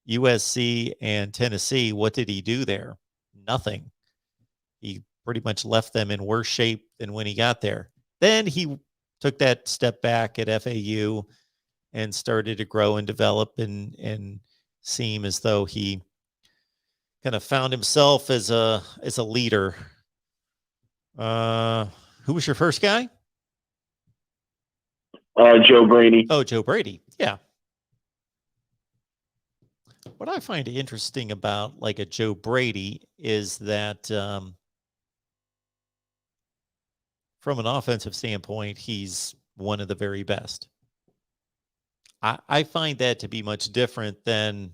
USC, and Tennessee, what did he do there? Nothing. He pretty much left them in worse shape than when he got there. Then he took that step back at FAU and started to grow and develop and seem as though he kind of found himself as a leader. Who was your first guy? Joe Brady. Oh, Joe Brady. Yeah. What I find interesting about like a Joe Brady is that from an offensive standpoint, he's one of the very best. I find that to be much different than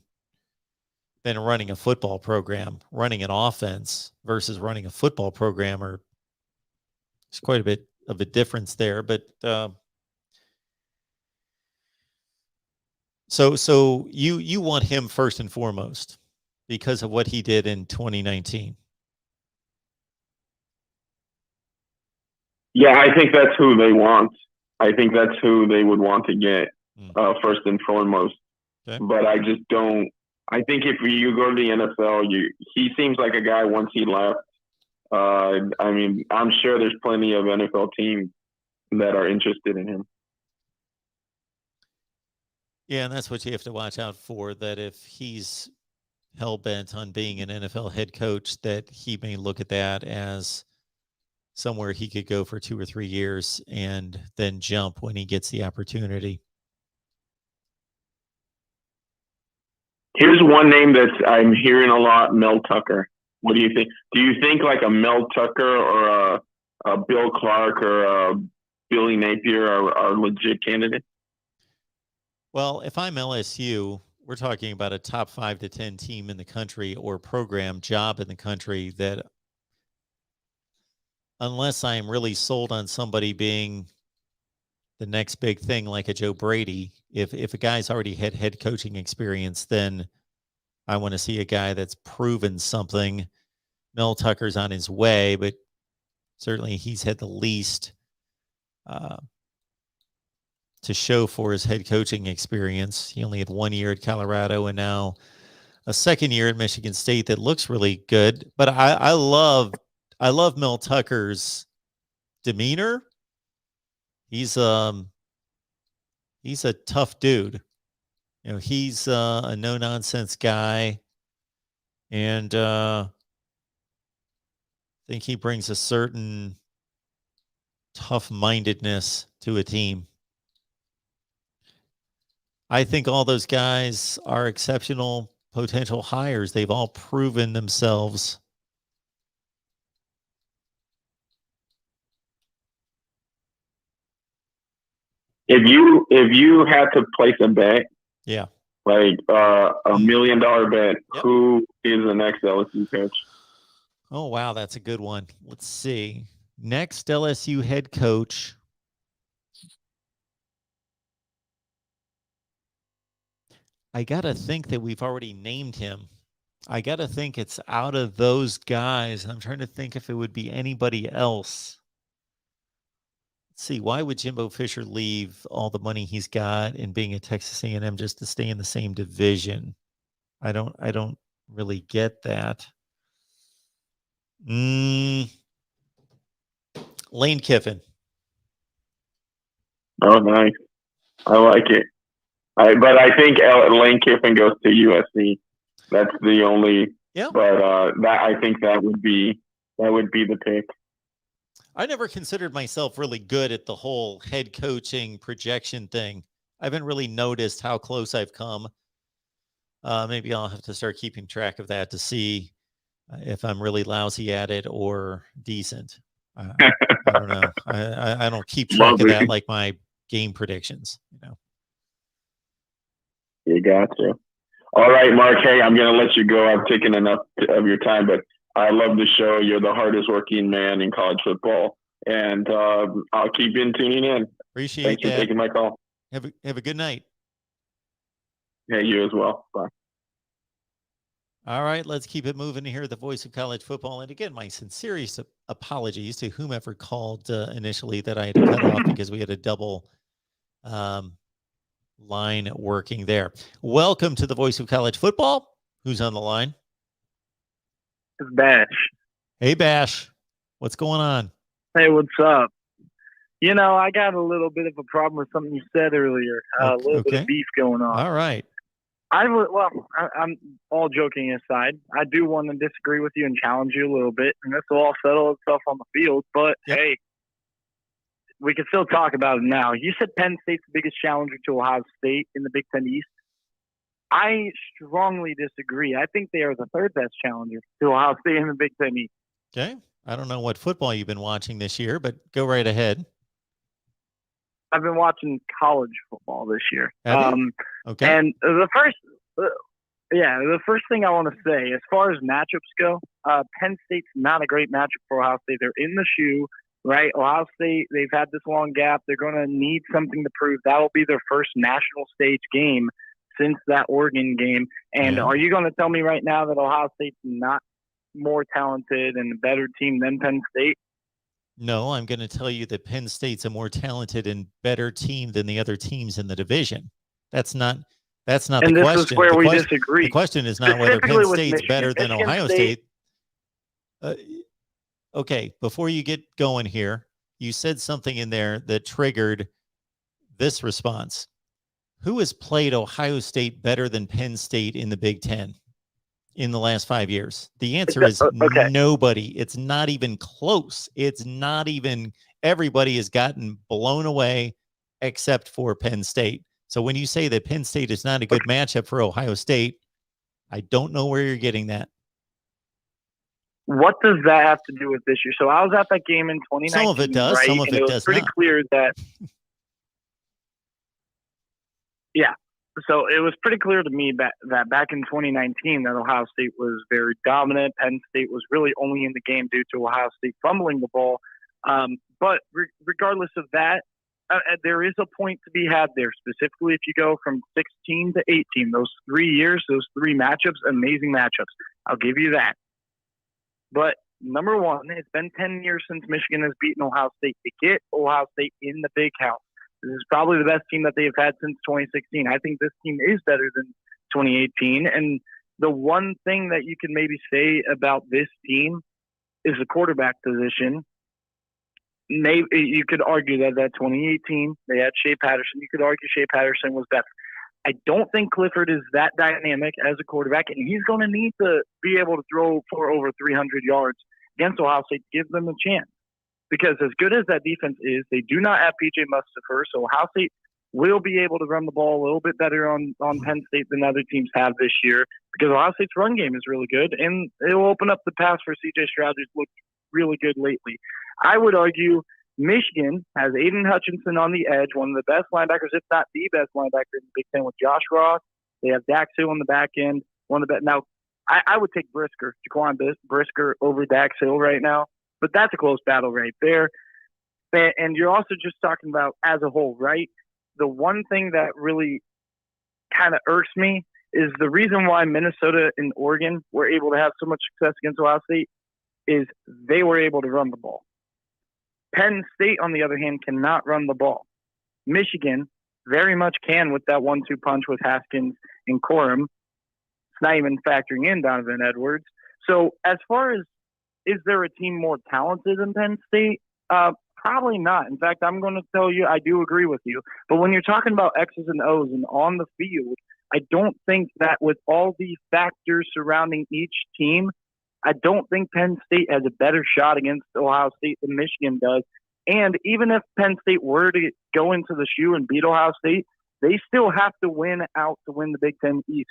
running a football program. Running an offense versus running a football program, there's quite a bit of a difference there. But so you want him first and foremost because of what he did in 2019. Yeah, I think that's who they want. I think that's who they would want to get first and foremost. Okay. But I just don't. I think if you go to the NFL, he seems like a guy once he left. I mean, I'm sure there's plenty of NFL teams that are interested in him. Yeah, and that's what you have to watch out for, that if he's hell-bent on being an NFL head coach, that he may look at that as somewhere he could go for 2 or 3 years and then jump when he gets the opportunity. Here's one name that I'm hearing a lot, Mel Tucker. What do you think? Do you think like a Mel Tucker or a Bill Clark or a Billy Napier are legit candidates? Well, if I'm LSU, we're talking about a top 5 to 10 team in the country or program job in the country that, unless I'm really sold on somebody being the next big thing like a Joe Brady, if a guy's already had head coaching experience, then I want to see a guy that's proven something. Mel Tucker's on his way, but certainly he's had the least to show for his head coaching experience. He only had 1 year at Colorado and now a second year at Michigan State that looks really good. But I love Mel Tucker's demeanor. He's a tough dude. You know, he's a no nonsense guy, and I think he brings a certain tough mindedness to a team. I think all those guys are exceptional potential hires. They've all proven themselves. If you had to place a bet, Yeah. like $1 million bet, Yep. who is the next LSU coach? Oh, wow. That's a good one. Let's see. Next LSU head coach. I got to think that we've already named him. I got to think it's out of those guys. I'm trying to think if it would be anybody else. Let's see. Why would Jimbo Fisher leave all the money he's got and being at Texas A&M just to stay in the same division? I don't really get that. Lane Kiffin. Oh, nice. I like it. But I think Lane Kiffin goes to USC. That's the only. Yeah. But I think that would be the pick. I never considered myself really good at the whole head coaching projection thing. I haven't really noticed how close I've come. Maybe I'll have to start keeping track of that to see if I'm really lousy at it or decent. I don't know. I don't keep track of that like my game predictions. You know. You got to. All right, Mark. Hey, I'm going to let you go. I've taken enough of your time, but I love the show. You're the hardest working man in college football, and I'll keep tuning in. Appreciate Thanks that. for taking my call. Have a good night. Yeah, you as well. Bye. All right, let's keep it moving here. The voice of college football. And again, my sincerest apologies to whomever called initially that I had to cut off because we had a double line working there. Welcome to the voice of college football. Who's on the line? It's Bash. Hey, Bash. What's going on? Hey, what's up? You know, I got a little bit of a problem with something you said earlier. A little bit of beef going on. All right. I'm all joking aside. I do want to disagree with you and challenge you a little bit, and this will all settle itself on the field. But hey, we can still talk about it now. You said Penn State's the biggest challenger to Ohio State in the Big Ten East. I strongly disagree. I think they are the third best challenger to Ohio State in the Big Ten East. Okay. I don't know what football you've been watching this year, but go right ahead. I've been watching college football this year. Okay. And the first thing I want to say, as far as matchups go, Penn State's not a great matchup for Ohio State. They're in the shoe, right? Ohio State, they've had this long gap. They're going to need something to prove. That will be their first national stage game since that Oregon game. And are you going to tell me right now that Ohio State's not more talented and a better team than Penn State? No, I'm going to tell you that Penn State's a more talented and better team than the other teams in the division. That's not the question. And this is where we disagree. The question is not whether Penn State's better than Ohio State. Okay, before you get going here, you said something in there that triggered this response. Who has played Ohio State better than Penn State in the Big Ten in the last 5 years? The answer is nobody. It's not even close. It's not even, everybody has gotten blown away except for Penn State. So when you say that Penn State is not a good matchup for Ohio State, I don't know where you're getting that. What does that have to do with this year? So I was at that game in 2019. Some of it does. Right? Some of it does pretty not. Clear that. Yeah. So it was pretty clear to me that back in 2019 that Ohio State was very dominant. Penn State was really only in the game due to Ohio State fumbling the ball. But regardless of that, there is a point to be had there, specifically if you go from 16 to 18. Those 3 years, those three matchups, amazing matchups. I'll give you that. But number one, it's been 10 years since Michigan has beaten Ohio State. To get Ohio State in the Big House, this is probably the best team that they've had since 2016. I think this team is better than 2018. And The one thing that you can maybe say about this team is the quarterback position. Maybe you could argue that 2018 they had Shea Patterson. You could argue Shea Patterson was better. I don't think Clifford is that dynamic as a quarterback, and he's going to need to be able to throw for over 300 yards against Ohio State to give them a chance. Because as good as that defense is, they do not have P.J. Mustipher, so Ohio State will be able to run the ball a little bit better on Penn State than other teams have this year, because Ohio State's run game is really good, and it will open up the pass for C.J. Stroud, who's looked really good lately. I would argue Michigan has Aiden Hutchinson on the edge, one of the best linebackers, if not the best linebacker in the Big Ten, with Josh Ross. They have Dax Hill on the back end, one of the best. Now, I would take Jaquan Brisker over Dax Hill right now, but that's a close battle right there. And you're also just talking about as a whole, right? The one thing that really kind of irks me is the reason why Minnesota and Oregon were able to have so much success against Ohio State is they were able to run the ball. Penn State, on the other hand, cannot run the ball. Michigan very much can with that 1-2 punch with Haskins and Corum. It's not even factoring in Donovan Edwards. So as far as is there a team more talented than Penn State? Probably not. In fact, I'm going to tell you I do agree with you. But when you're talking about X's and O's and on the field, I don't think that with all these factors surrounding each team, I don't think Penn State has a better shot against Ohio State than Michigan does. And even if Penn State were to go into the shoe and beat Ohio State, they still have to win out to win the Big Ten East.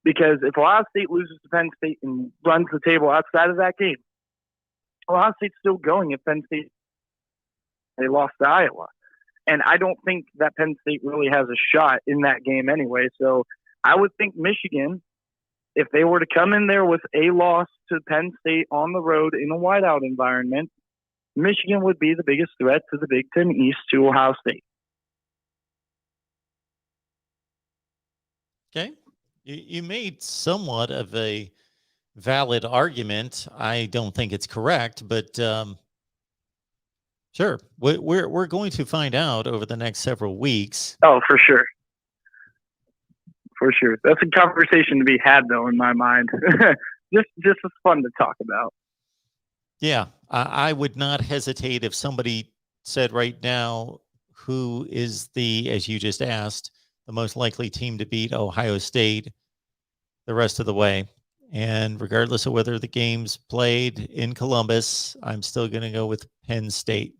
Because if Ohio State loses to Penn State and runs the table outside of that game, Ohio State's still going if Penn State they lost to Iowa. And I don't think that Penn State really has a shot in that game anyway. So I would think Michigan, if they were to come in there with a loss to Penn State on the road in a whiteout environment, Michigan would be the biggest threat to the Big Ten East to Ohio State. Okay. You made somewhat of a valid argument. I don't think it's correct, but sure. We're going to find out over the next several weeks. Oh, for sure. For sure. That's a conversation to be had, though, in my mind. just as fun to talk about. Yeah. I would not hesitate if somebody said right now, who is the, as you just asked, the most likely team to beat Ohio State the rest of the way. And regardless of whether the game's played in Columbus, I'm still going to go with Penn State.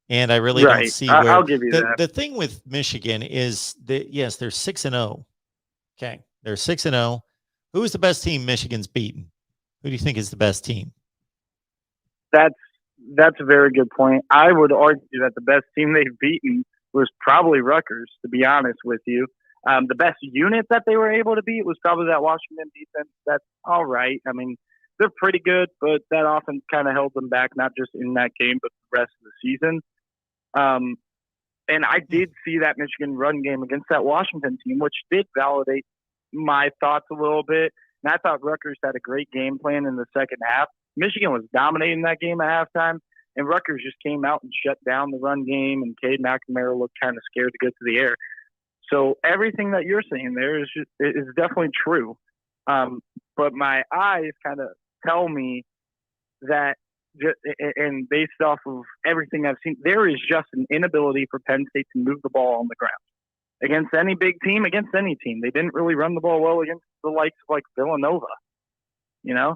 And I really don't see where I'll give you that. The thing with Michigan is that, yes, they're 6-0. Okay. They're 6-0. Who is the best team Michigan's beaten? Who do you think is the best team? That's a very good point. I would argue that the best team they've beaten was probably Rutgers, to be honest with you. The best unit that they were able to beat was probably that Washington defense. That's all right. I mean, they're pretty good, but that offense kind of held them back, not just in that game, but the rest of the season. And I did see that Michigan run game against that Washington team, which did validate my thoughts a little bit. And I thought Rutgers had a great game plan in the second half. Michigan was dominating that game at halftime, and Rutgers just came out and shut down the run game, and Cade McNamara looked kind of scared to go to the air. So everything that you're saying there is definitely true. But my eyes kind of tell me that, and based off of everything I've seen, there is just an inability for Penn State to move the ball on the ground. Against any big team, against any team. They didn't really run the ball well against the likes of like Villanova, you know?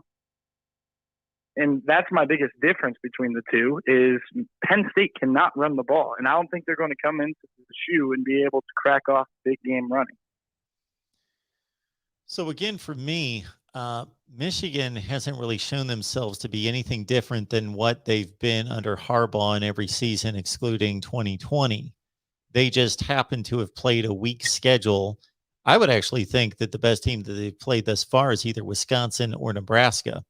And that's my biggest difference between the two is Penn State cannot run the ball. And I don't think they're going to come into the shoe and be able to crack off big game running. So again, for me, Michigan hasn't really shown themselves to be anything different than what they've been under Harbaugh in every season, excluding 2020. They just happen to have played a weak schedule. I would actually think that the best team that they've played thus far is either Wisconsin or Nebraska.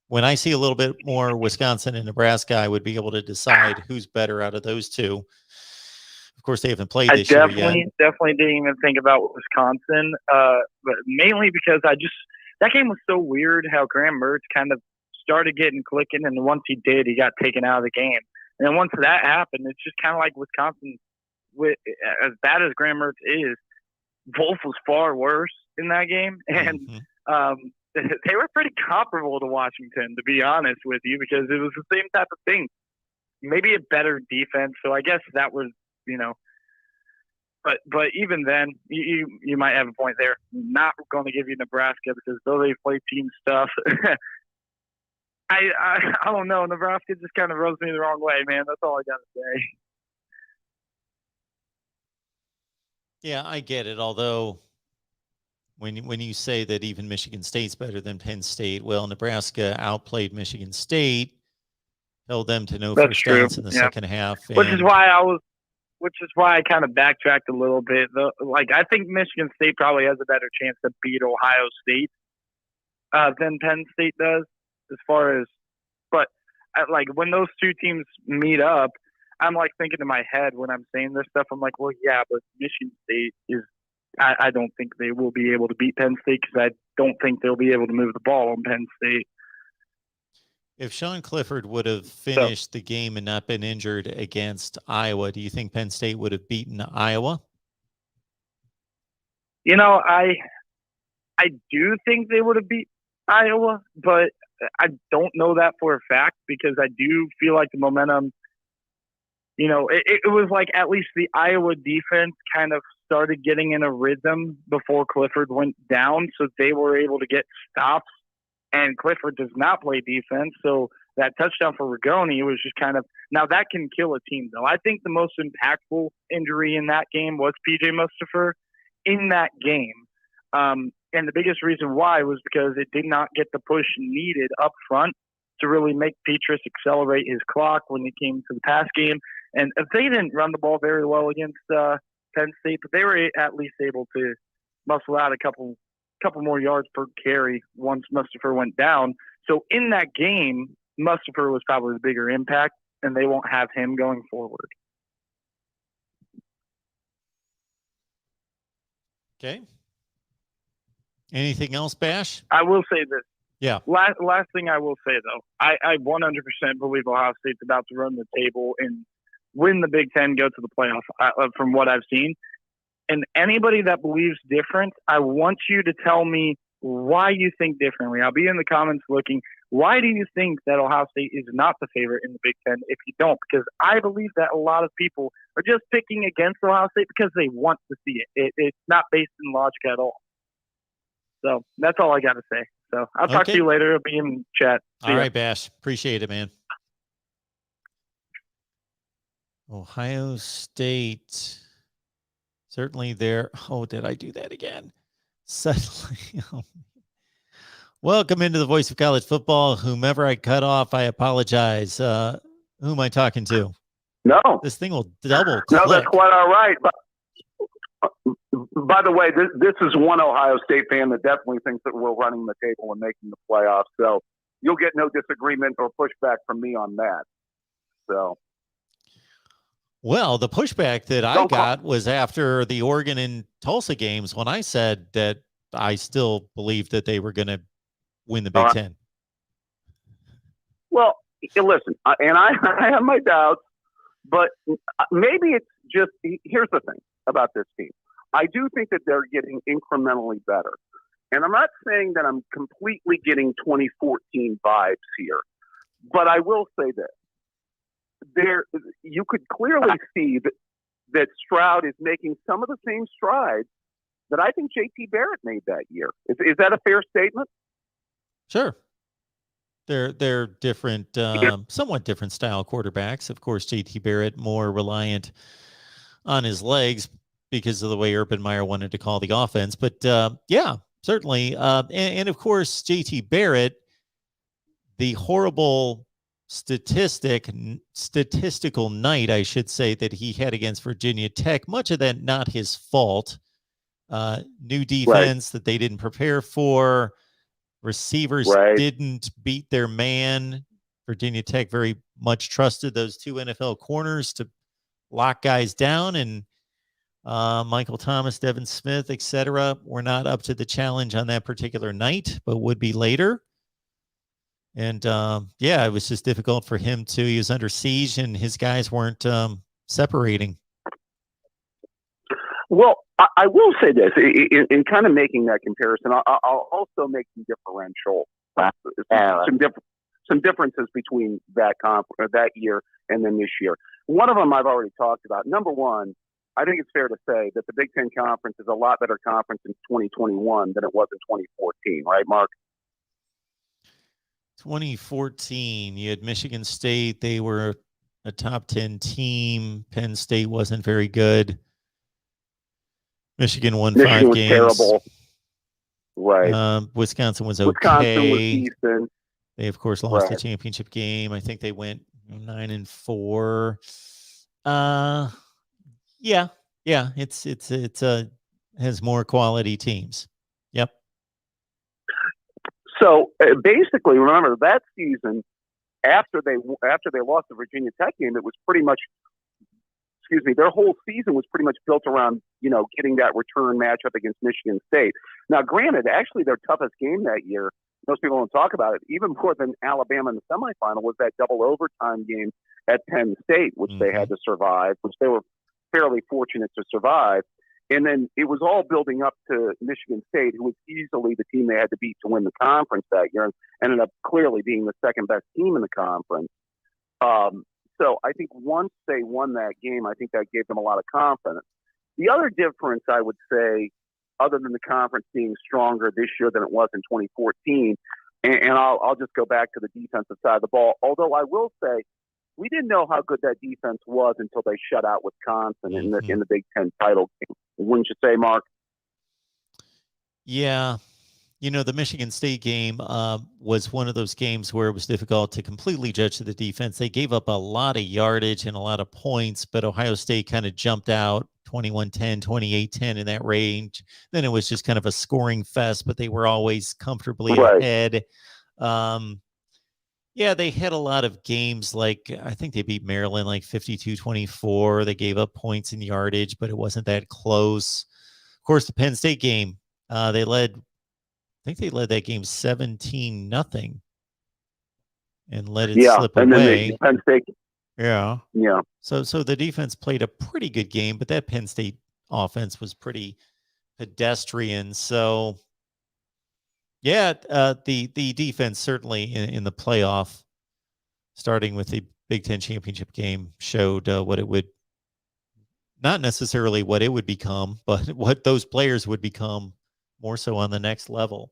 When I see a little bit more Wisconsin and Nebraska, I would be able to decide who's better out of those two. Of course, they haven't played this year yet. I definitely didn't even think about Wisconsin, but mainly because that game was so weird how Graham Mertz kind of started getting clicking, and once he did, he got taken out of the game. And then once that happened, it's just kind of like Wisconsin, as bad as Graham Mertz is, Wolf was far worse. in that game, and Mhm. they were pretty comparable to Washington, to be honest with you, because it was the same type of thing. Maybe a better defense, so I guess that was, but even then, you might have a point there. Not going to give you Nebraska because though they play team stuff, I don't know. Nebraska just kind of rubs me the wrong way, man. That's all I got to say. Yeah, I get it. Although when you say that even Michigan State's better than Penn State, well, Nebraska outplayed Michigan State, held them to no That's first true. downs in the Yeah. second half. Which is why I kind of backtracked a little bit. I think Michigan State probably has a better chance to beat Ohio State than Penn State does, as far as. But when those two teams meet up, I'm thinking in my head when I'm saying this stuff. I'm like, well, yeah, but Michigan State is. I don't think they will be able to beat Penn State because I don't think they'll be able to move the ball on Penn State. If Sean Clifford would have finished the game and not been injured against Iowa, do you think Penn State would have beaten Iowa? I do think they would have beat Iowa, but I don't know that for a fact because I do feel like the momentum, it was at least the Iowa defense kind of started getting in a rhythm before Clifford went down, so they were able to get stops. And Clifford does not play defense, so that touchdown for Rigoni was just kind of – now that can kill a team, though. I think the most impactful injury in that game was P.J. Mustipher in that game. And the biggest reason why was because it did not get the push needed up front to really make Petrus accelerate his clock when it came to the pass game. And they didn't run the ball very well against Penn State, but they were at least able to muscle out a couple more yards per carry once Mustipher went down. So in that game, Mustipher was probably the bigger impact, and they won't have him going forward. Okay. Anything else, Bash? I will say this. Yeah. Last thing I will say, though, I 100% believe Ohio State's about to run the table and win the Big Ten, go to the playoff from what I've seen. And anybody that believes different, I want you to tell me why you think differently. I'll be in the comments looking. Why do you think that Ohio State is not the favorite in the Big Ten if you don't? Because I believe that a lot of people are just picking against Ohio State because they want to see it. It's not based in logic at all. So that's all I got to say. So I'll talk to you later. I'll be in chat. All right, Bash. Appreciate it, man. Ohio State. Certainly there. Oh, did I do that again? Suddenly. Welcome into the voice of college football. Whomever I cut off, I apologize. Who am I talking to? No. This thing will double click. No, that's quite all right. But by the way, this is one Ohio State fan that definitely thinks that we're running the table and making the playoffs. So you'll get no disagreement or pushback from me on that. So. Well, the pushback that I got was after the Oregon and Tulsa games when I said that I still believed that they were going to win the Big Ten. Well, listen, and I have my doubts, but maybe it's just – here's the thing about this team. I do think that they're getting incrementally better. And I'm not saying that I'm completely getting 2014 vibes here, but I will say this. You could clearly see that Stroud is making some of the same strides that I think JT Barrett made that year. Is that a fair statement? Sure. They're different, somewhat different style quarterbacks. Of course, JT Barrett more reliant on his legs because of the way Urban Meyer wanted to call the offense. But yeah, certainly. And of course, JT Barrett, the horrible statistical night, I should say, that he had against Virginia Tech, much of that not his fault. New defense that they didn't prepare for. Receivers didn't beat their man. Virginia Tech very much trusted those two NFL corners to lock guys down, and Michael Thomas, Devin Smith, etc. were not up to the challenge on that particular night, but would be later. And yeah, it was just difficult for him to. He was under siege, and his guys weren't separating. Well, I will say this in kind of making that comparison. I'll also make some differential, some differences between that that year and then this year. One of them I've already talked about. Number one, I think it's fair to say that the Big Ten Conference is a lot better conference in 2021 than it was in 2014, right, Mark? 2014, you had Michigan State. They were a top 10 team. Penn State wasn't very good. Michigan won 5 was games. Terrible. Right. Wisconsin was okay. Wisconsin was decent. They, of course, lost the championship game. I think they went 9-4. Yeah. It's has more quality teams. Yep. So basically, remember that season after they lost the Virginia Tech game, it was pretty much, their whole season was pretty much built around getting that return matchup against Michigan State. Now, granted, actually their toughest game that year, most people don't talk about it, even more than Alabama in the semifinal, was that double overtime game at Penn State, which they had to survive, which they were fairly fortunate to survive. And then it was all building up to Michigan State, who was easily the team they had to beat to win the conference that year, and ended up clearly being the second best team in the conference. So I think once they won that game, I think that gave them a lot of confidence. The other difference I would say, other than the conference being stronger this year than it was in 2014, and I'll just go back to the defensive side of the ball, although I will say we didn't know how good that defense was until they shut out Wisconsin in the Big Ten title game. Wouldn't you say, Mark? Yeah. The Michigan State game was one of those games where it was difficult to completely judge the defense. They gave up a lot of yardage and a lot of points, but Ohio State kind of jumped out 21-10, 28-10 in that range. Then it was just kind of a scoring fest, but they were always comfortably ahead. Yeah, they had a lot of games like I think they beat Maryland like 52-24. They gave up points and yardage, but it wasn't that close. Of course, the Penn State game, they led that game 17-0 and let it slip and away. Then Penn State. Yeah. Yeah. So the defense played a pretty good game, but that Penn State offense was pretty pedestrian. So yeah, the defense certainly in the playoff, starting with the Big Ten championship game, showed what it would, not necessarily what it would become, but what those players would become more so on the next level.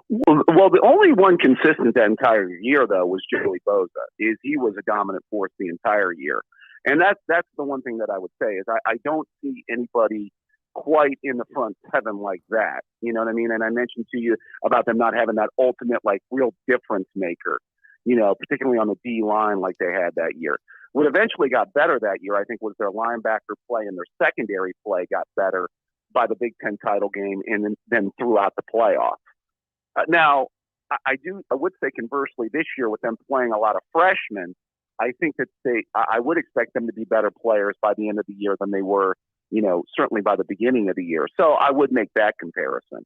Well, the only one consistent that entire year, though, was Joey Bosa. He was a dominant force the entire year. And that's the one thing that I would say is I don't see anybody quite in the front seven like that. You know what I mean? And I mentioned to you about them not having that ultimate, real difference maker, particularly on the D line like they had that year. What eventually got better that year, I think, was their linebacker play, and their secondary play got better by the Big Ten title game and then throughout the playoffs. Now, I would say conversely this year with them playing a lot of freshmen, I think that I would expect them to be better players by the end of the year than they were, certainly by the beginning of the year. So I would make that comparison.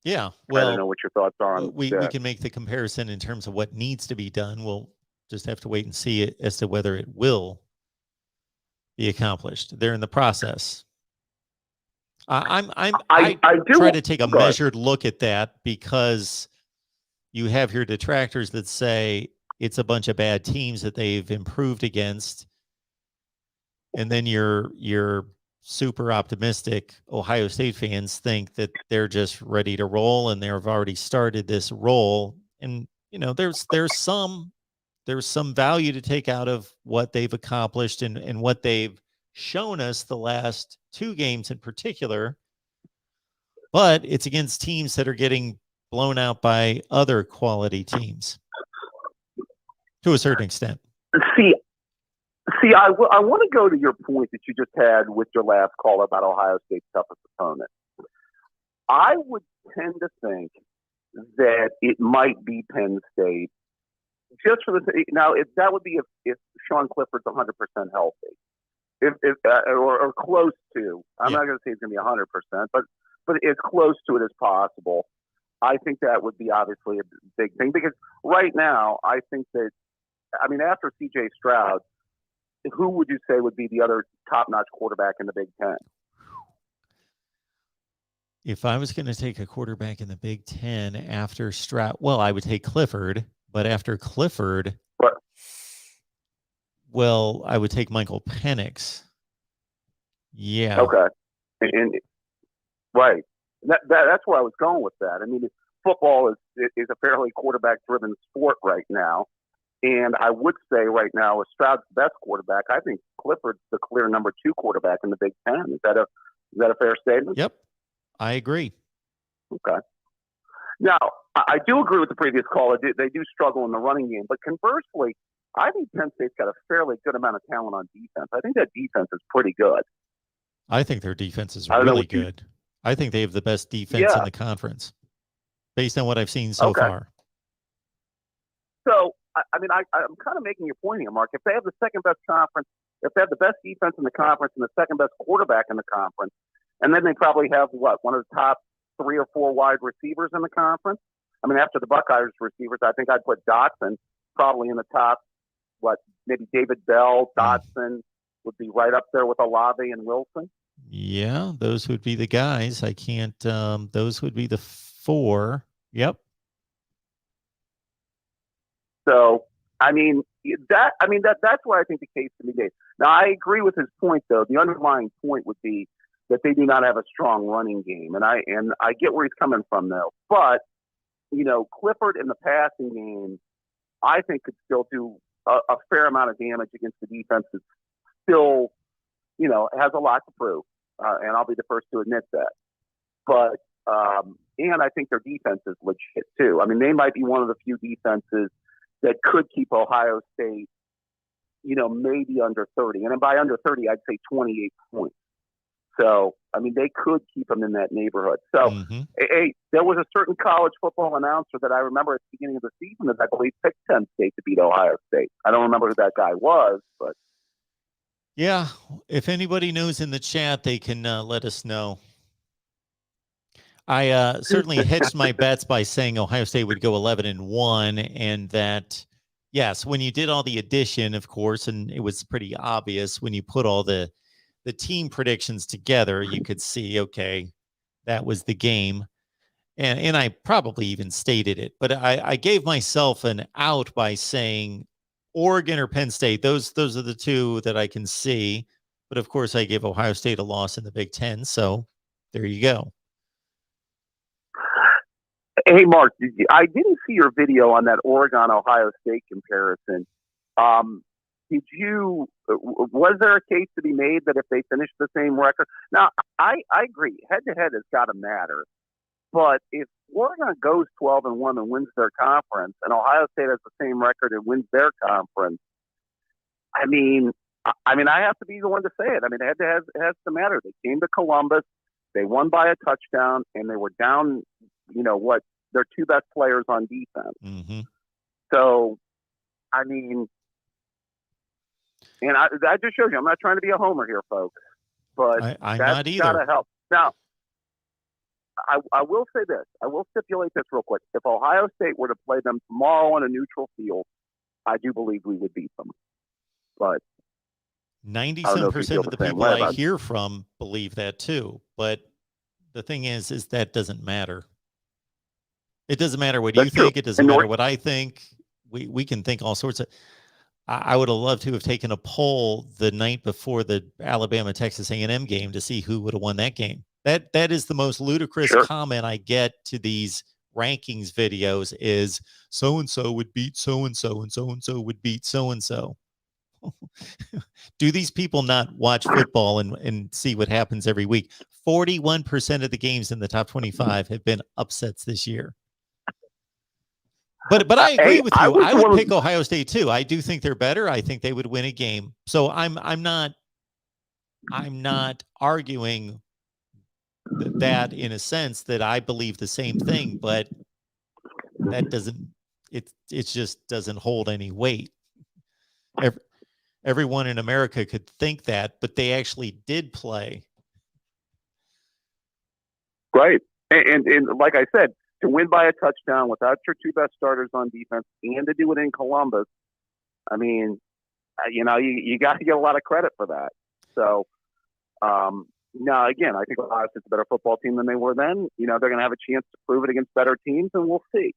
Yeah. Well, I don't know what your thoughts are on we can make the comparison in terms of what needs to be done. We'll just have to wait and see it as to whether it will be accomplished. They're in the process. I try to take a measured look at that because you have your detractors that say it's a bunch of bad teams that they've improved against. And then your super optimistic Ohio State fans think that they're just ready to roll and they've already started this roll. And, there's some value to take out of what they've accomplished and what they've shown us the last 2 games in particular, but it's against teams that are getting blown out by other quality teams to a certain extent. See, I want to go to your point that you just had with your last call about Ohio State's toughest opponent. I would tend to think that it might be Penn State, just for that would be if Sean Clifford's 100% healthy. Or close to. I'm not going to say it's going to be 100%, but as close to it as possible. I think that would be obviously a big thing because right now I think that, after C.J. Stroud, who would you say would be the other top-notch quarterback in the Big Ten? If I was going to take a quarterback in the Big Ten after well, I would take Clifford, but after Clifford, What? well, I would take Michael Penix. Yeah. Okay. And right. That's where I was going with that. I mean, football is a fairly quarterback-driven sport right now. And I would say right now, Stroud's the best quarterback. I think Clifford's the clear number 2 quarterback in the Big Ten. Is that a fair statement? Yep. I agree. Okay. Now, I do agree with the previous caller. They do struggle in the running game. But conversely, I think Penn State's got a fairly good amount of talent on defense. I think that defense is pretty good. I think their defense is really good. I think they have the best defense in the conference, based on what I've seen so far. So, I mean, I'm kind of making your point here, Mark. If they have the second best conference, if they have the best defense in the conference and the second best quarterback in the conference, and then they probably have, one of the top 3 or 4 wide receivers in the conference? I mean, after the Buckeyes receivers, I think I'd put Dotson probably in the top, maybe David Bell, Dotson would be right up there with Olave and Wilson. Yeah, those would be the guys. I can't, those would be the 4. Yep. So, that's why I think the case can be made. Now, I agree with his point, though. The underlying point would be that they do not have a strong running game. And I get where he's coming from, though. But, Clifford in the passing game, I think could still do a fair amount of damage against the defense that still, has a lot to prove. And I'll be the first to admit that. But, and I think their defense is legit, too. I mean, they might be one of the few defenses that could keep Ohio State, maybe under 30. And by under 30, I'd say 28 points. So, I mean, they could keep them in that neighborhood. So, there was a certain college football announcer that I remember at the beginning of the season that I believe picked Penn State to beat Ohio State. I don't remember who that guy was, but. Yeah, if anybody knows in the chat, they can let us know. I certainly hedged my bets by saying Ohio State would go 11-1, and that, yes, when you did all the addition, of course, and it was pretty obvious when you put all the team predictions together, you could see, okay, that was the game. And I probably even stated it, but I gave myself an out by saying Oregon or Penn State. Those are the 2 that I can see. But of course, I gave Ohio State a loss in the Big Ten. So there you go. Hey, Mark, I didn't see your video on that Oregon-Ohio State comparison. Was there a case to be made that if they finish the same record? Now, I agree. Head-to-head has got to matter. But if Oregon goes 12-1 and wins their conference, and Ohio State has the same record and wins their conference, I mean, I have to be the one to say it. I mean, head-to-head has to matter. They came to Columbus, they won by a touchdown, and they were down, their 2 best players on defense. Mm-hmm. So, I mean, and that just shows you, I'm not trying to be a homer here, folks, but I'm that's not either. Gotta help. Now, I will say this. I will stipulate this real quick. If Ohio State were to play them tomorrow on a neutral field, I do believe we would beat them. But 97% of the people I hear from believe that too. But the thing is that doesn't matter. It doesn't matter what you think. It doesn't matter what I think. We can think all sorts of. I would have loved to have taken a poll the night before the Alabama-Texas A&M game to see who would have won that game. That is the most ludicrous comment I get to these rankings videos is so-and-so would beat so-and-so and so-and-so would beat so-and-so. Do these people not watch football and see what happens every week? 41% of the games in the top 25 have been upsets this year. But I agree with you. I would pick Ohio State too. I do think they're better. I think they would win a game. So I'm not arguing that in a sense that I believe the same thing, but that it just doesn't hold any weight. Everyone in America could think that, but they actually did play. Right. And like I said, to win by a touchdown without your 2 best starters on defense and to do it in Columbus, I mean, you got to get a lot of credit for that. So, no, again, I think Ohio State's a better football team than they were then. They're going to have a chance to prove it against better teams, and we'll see.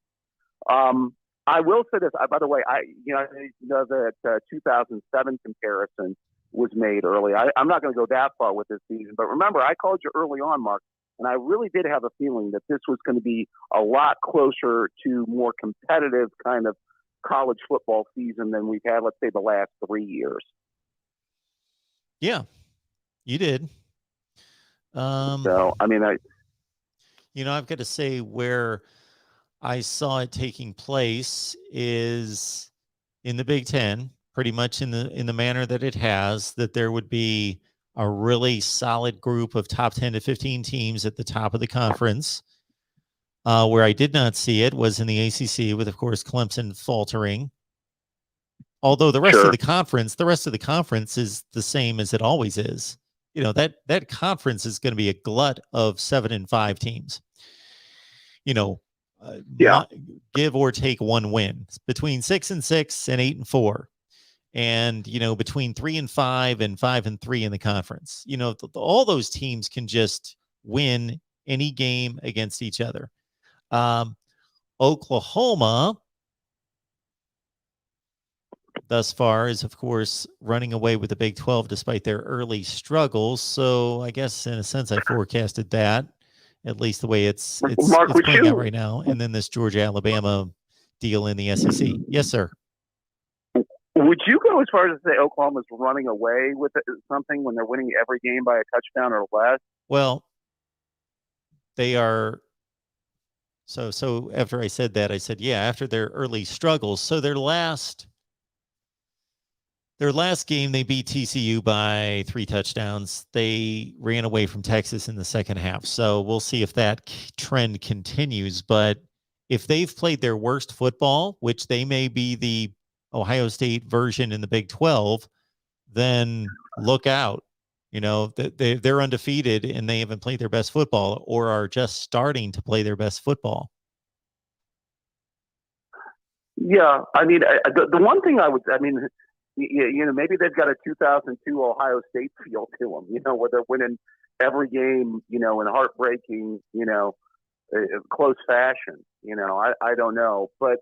I will say this. By the way, I know that 2007 comparison was made early. I'm not going to go that far with this season, but remember, I called you early on, Mark, and I really did have a feeling that this was going to be a lot closer to more competitive kind of college football season than we've had, let's say, the last 3 years. Yeah, you did. So, I mean, I've got to say where I saw it taking place is in the Big Ten, pretty much in the manner that it has, that there would be a really solid group of top 10 to 15 teams at the top of the conference. Where I did not see it was in the ACC, with, of course, Clemson faltering. Although the rest of the conference is the same as it always is. That conference is going to be a glut of 7 and 5 teams. Give or take one win. It's between 6 and 6 and 8 and 4. And, between 3 and 5 and 5 and 3 in the conference. All those teams can just win any game against each other. Oklahoma thus far is, of course, running away with the Big 12 despite their early struggles. So I guess in a sense I forecasted that, at least the way it's Mark, playing out right now. And then this Georgia-Alabama deal in the SEC. Yes, sir. Would you go as far as to say Oklahoma's running away with something when they're winning every game by a touchdown or less? Well, they are. So after I said that, I said, yeah, after their early struggles. So their last game, they beat TCU by 3 touchdowns. They ran away from Texas in the second half. So we'll see if that trend continues. But if they've played their worst football, which they may be the Ohio State version in the Big 12, then look out. They're undefeated and they haven't played their best football, or are just starting to play their best football. Yeah, I mean, the one thing maybe they've got a 2002 Ohio State feel to them, where they're winning every game, in heartbreaking, close fashion. I don't know, but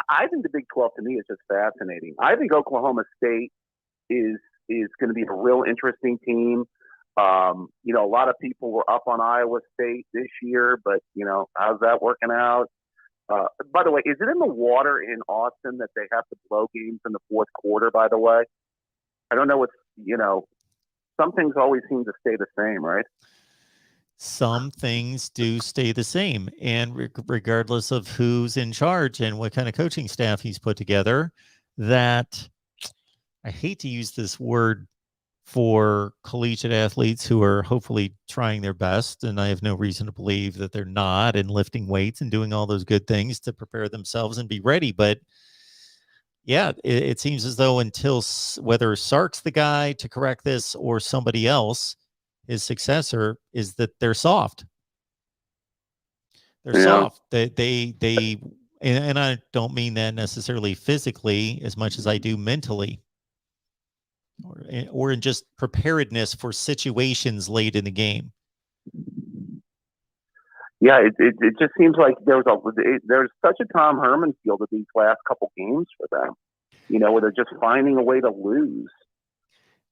I think the Big 12 to me is just fascinating. I think Oklahoma State is going to be a real interesting team. A lot of people were up on Iowa State this year, but how's that working out? By the way, is it in the water in Austin that they have to blow games in the fourth quarter? By the way, I don't know what some things always seem to stay the same, right? Some things do stay the same, and regardless of who's in charge and what kind of coaching staff he's put together, that I hate to use this word for collegiate athletes who are hopefully trying their best, and I have no reason to believe that they're not, and lifting weights and doing all those good things to prepare themselves and be ready. But yeah, it seems as though until whether Sark's the guy to correct this or somebody else, his successor, is that they're soft. They're soft. They and I don't mean that necessarily physically as much as I do mentally, or in just preparedness for situations late in the game. Yeah, it just seems like there's such a Tom Herman feel to these last couple games for them, where they're just finding a way to lose.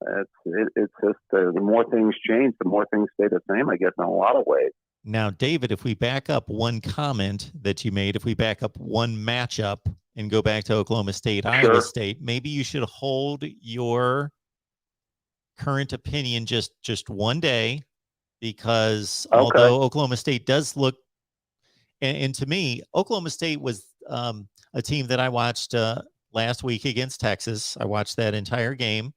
It's just the more things change, the more things stay the same, I guess, in a lot of ways. Now, David, if we back up one comment that you made, if we back up one matchup and go back to Oklahoma State, Iowa State, maybe you should hold your current opinion just one day, because although Oklahoma State does look, and to me, Oklahoma State was a team that I watched last week against Texas. I watched that entire game.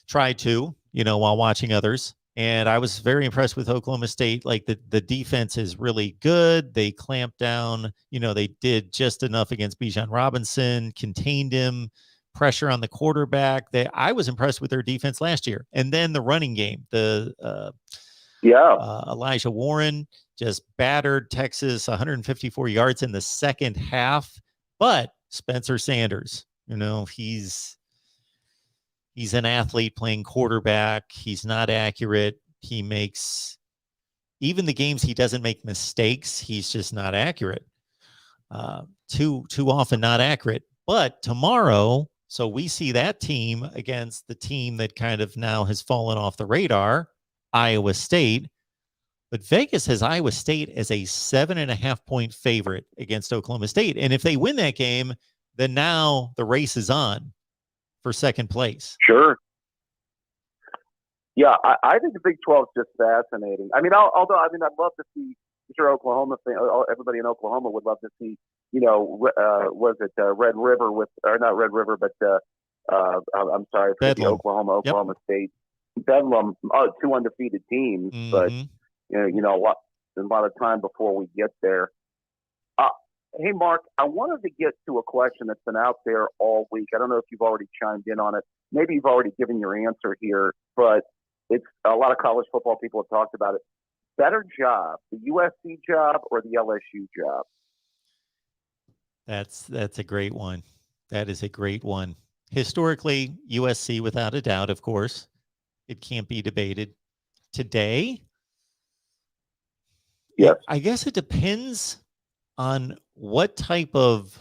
Tried to, while watching others. And I was very impressed with Oklahoma State. Like the defense is really good. They clamped down, they did just enough against Bijan Robinson, contained him, pressure on the quarterback. I was impressed with their defense last year. And then the running game, Elijah Warren just battered Texas 154 yards in the second half. But Spencer Sanders, He's an athlete playing quarterback. He's not accurate. He makes, even the games he doesn't make mistakes, he's just not accurate. Too often not accurate. But tomorrow, so we see that team against the team that kind of now has fallen off the radar, Iowa State. But Vegas has Iowa State as a 7.5-point favorite against Oklahoma State. And if they win that game, then now the race is on for second place. Sure. Yeah, I think the Big 12 is just fascinating. I mean, I'd love to see, I'm sure Oklahoma, everybody in Oklahoma would love to see, was it Red River or not Red River, but I'm sorry, for the Oklahoma State, Bedlam, two undefeated teams, but a lot of time before we get there. Hey, Mark, I wanted to get to a question that's been out there all week. I don't know if you've already chimed in on it. Maybe you've already given your answer here, but it's a lot of college football people have talked about it. Better job, the USC job or the LSU job? That's a great one. That is a great one. Historically, USC, without a doubt, of course. It can't be debated. Today, yes, I guess it depends on what type of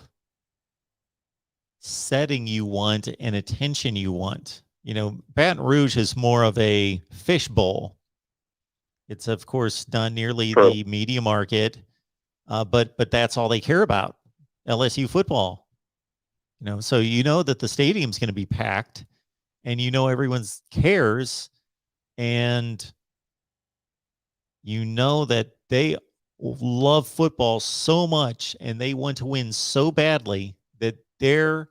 setting you want and attention you want. Baton Rouge is more of a fishbowl. It's, of course, not nearly the media market, but that's all they care about, LSU football. So that the stadium's going to be packed, and everyone cares, and that they love football so much and they want to win so badly that they're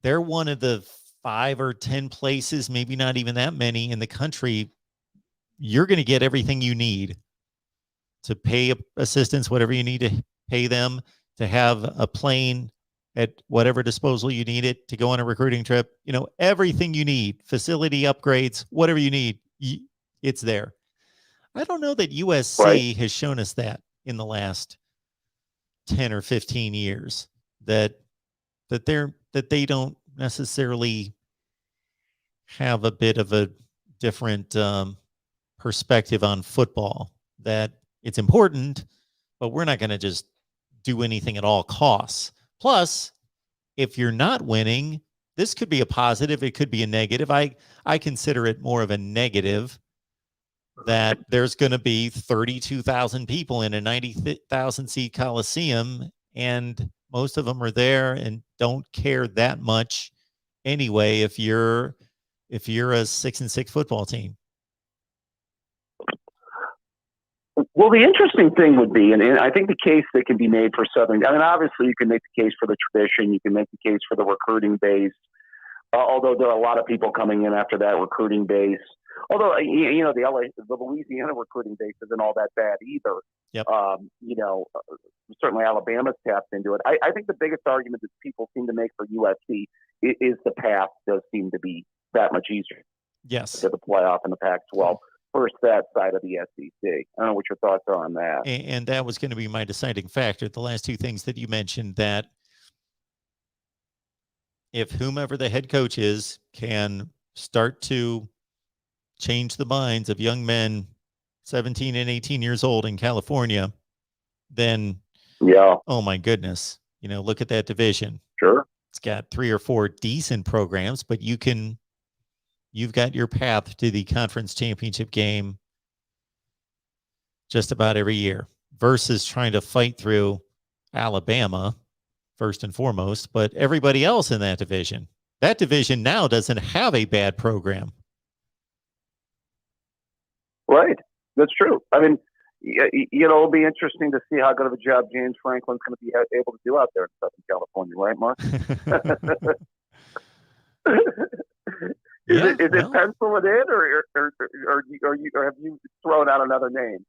one of the 5 or 10 places, maybe not even that many in the country. You're going to get everything you need to pay assistants, whatever you need to pay them, to have a plane at whatever disposal you need it, to go on a recruiting trip, everything you need, facility upgrades, whatever you need, it's there. I don't know that USC has shown us that in the last 10 or 15 years, that they don't necessarily have a bit of a different perspective on football, that it's important, but we're not going to just do anything at all costs. Plus, if you're not winning, this could be a positive. It could be a negative. I consider it more of a negative, that there's going to be 32,000 people in a 90,000 seat Coliseum, and most of them are there and don't care that much anyway if you're a 6-6 football team. Well, the interesting thing would be, and I think the case that can be made for Southern, obviously you can make the case for the tradition, you can make the case for the recruiting base, although there are a lot of people coming in after that recruiting base. Although, the Louisiana recruiting base isn't all that bad either. Yep. Certainly Alabama's tapped into it. I think the biggest argument that people seem to make for USC is the path does seem to be that much easier. Yes. To the playoff in the Pac-12 versus that side of the SEC. I don't know what your thoughts are on that. And that was going to be my deciding factor. The last two things that you mentioned, that if whomever the head coach is can start to change the minds of young men 17 and 18 years old in California, then oh my goodness, look at that division. Sure. It's got 3 or 4 decent programs, but you've got your path to the conference championship game just about every year, versus trying to fight through Alabama first and foremost, but everybody else in that division. That division now doesn't have a bad program. Right. That's true. It'll be interesting to see how good of a job James Franklin's going to be able to do out there in Southern California, right, Mark? Is it pencil it in, or have you thrown out another name?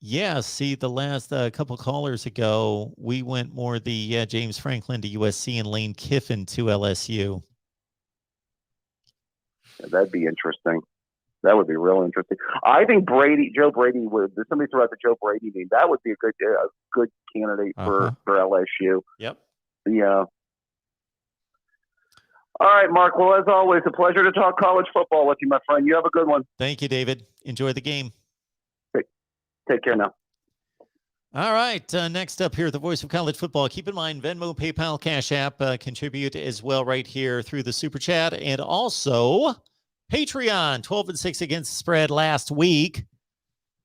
Yeah. See, the last couple callers ago, we went more the James Franklin to USC and Lane Kiffin to LSU. That'd be interesting. That would be real interesting. I think Joe Brady would. Somebody threw out the Joe Brady name. That would be a good candidate for LSU. Yep. Yeah. All right, Mark. Well, as always, a pleasure to talk college football with you, my friend. You have a good one. Thank you, David. Enjoy the game. Take care now. All right. Next up here, the voice of college football. Keep in mind, Venmo, PayPal, Cash App contribute as well right here through the Super Chat. And also Patreon, 12-6 against the spread last week.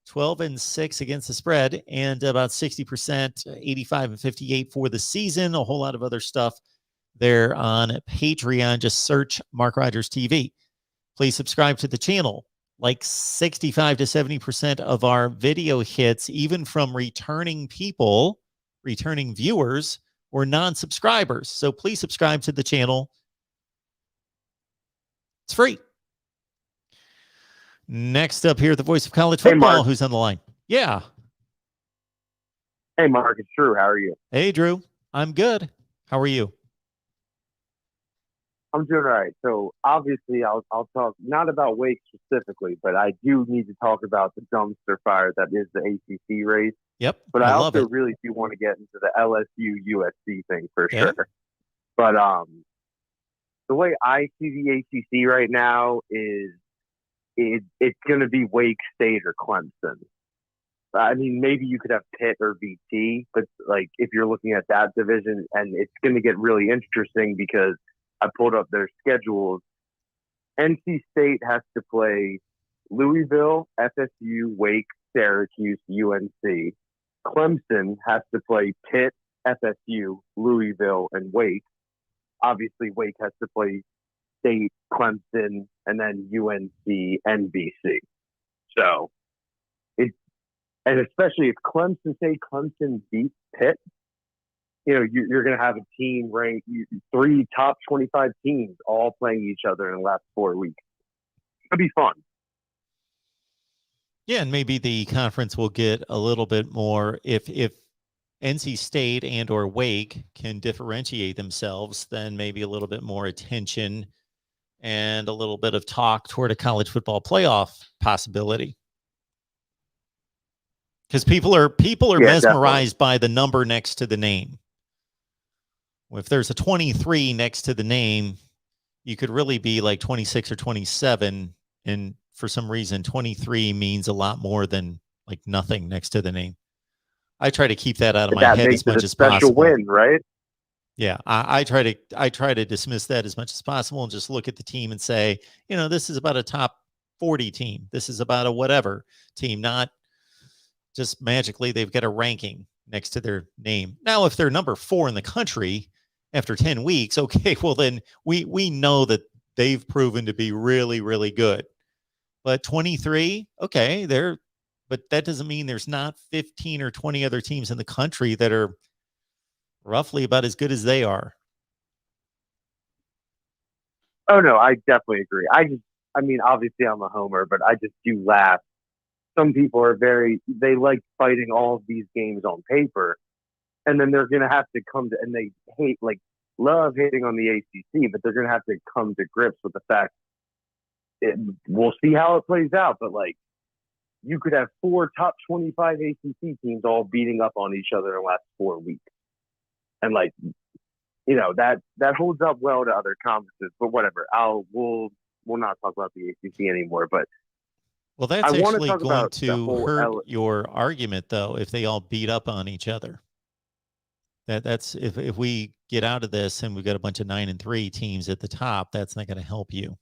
12-6 against the spread, and about 60%, 85-58 for the season. A whole lot of other stuff there on Patreon. Just search Mark Rogers TV. Please subscribe to the channel. Like 65 to 70% of our video hits, even from returning people, returning viewers, or non-subscribers. So please subscribe to the channel. It's free. Next up here, the voice of college football. Who's on the line? Yeah. Hey, Mark. It's Drew. How are you? Hey, Drew. I'm good. How are you? I'm doing all right. So obviously, I'll talk not about Wake specifically, but I do need to talk about the dumpster fire that is the ACC race. Yep. But I also really do want to get into the LSU USC thing for sure. But the way I see the ACC right now is it's going to be Wake State or Clemson. I mean, maybe you could have Pitt or VT, but like if you're looking at that division, and it's going to get really interesting because I pulled up their schedules. NC State has to play Louisville, FSU, Wake, Syracuse, UNC. Clemson has to play Pitt, FSU, Louisville, and Wake. Obviously, Wake has to play State, Clemson, and then UNC, NBC. So, and especially if Clemson beats Pitt, you know, you're going to have a team ranked 3 top 25 teams all playing each other in the last 4 weeks. It'll be fun. Yeah, and maybe the conference will get a little bit more if NC State and or Wake can differentiate themselves, then maybe a little bit more attention and a little bit of talk toward a college football playoff possibility. Because people are mesmerized by the number next to the name. If there's a 23 next to the name, you could really be like 26 or 27. And for some reason, 23 means a lot more than like nothing next to the name. I try to keep that out of my head as much as possible. Special win, right? Yeah, I try to dismiss that as much as possible and just look at the team and say, you know, this is about a top 40 team. This is about a whatever team, not just magically they've got a ranking next to their name. Now, if they're number 4 in the country after 10 weeks, okay, well then we know that they've proven to be really, really good. But 23, okay, but that doesn't mean there's not 15 or 20 other teams in the country that are roughly about as good as they are. Oh no, I definitely agree. I mean, obviously I'm a homer, but I just do laugh. Some people are they like fighting all of these games on paper, and then they're going to have to and they love hating on the ACC, but they're going to have to come to grips with the fact we'll see how it plays out. But like, you could have 4 top 25 ACC teams all beating up on each other in the last 4 weeks. And like, you know, that holds up well to other conferences, but whatever. We'll not talk about the ACC anymore, but well, that's actually going to hurt your argument, though, if they all beat up on each other. That's if we get out of this and we've got a bunch of 9-3 teams at the top, that's not going to help you.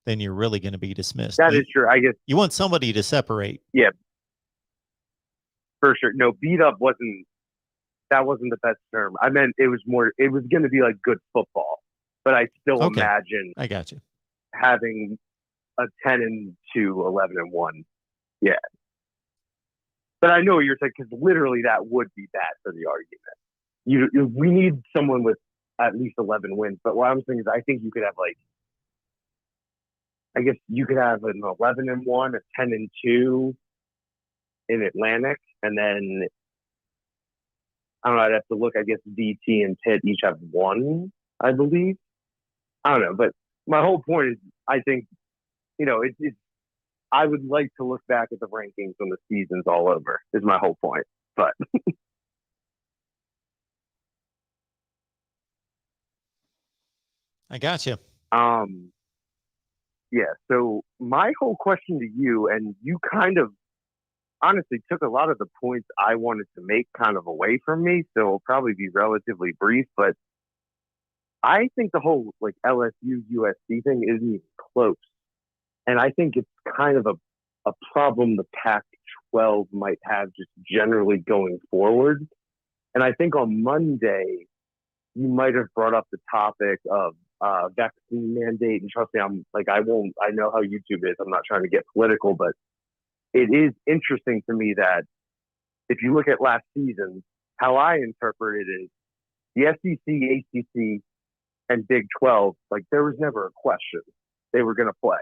Then you're really going to be dismissed. That is true. I guess you want somebody to separate. Yeah, for sure. No, beat up wasn't the best term. I meant it was going to be like good football, but I still imagine. I got you. Having a 10-2, 11-1. Yeah. But I know what you're saying, because literally that would be bad for the argument. We need someone with at least 11 wins. But what I'm saying is I think you could have you could have an 11-1, a 10-2 in Atlantic, and then I don't know, I'd have to look. I guess VT and Pitt each have 1, I believe. I don't know, but my whole point is I think, you know, I would like to look back at the rankings when the season's all over, is my whole point. But I got you. Yeah. So my whole question to you, and you kind of honestly took a lot of the points I wanted to make kind of away from me, so it'll probably be relatively brief. But I think the whole like LSU USC thing isn't even close, and I think it's kind of a problem the Pac-12 might have just generally going forward. And I think on Monday you might have brought up the topic of vaccine mandate. And trust me, I know how YouTube is. I'm not trying to get political, but it is interesting to me that if you look at last season, how I interpret it is the SEC, ACC, and Big 12, like there was never a question they were going to play.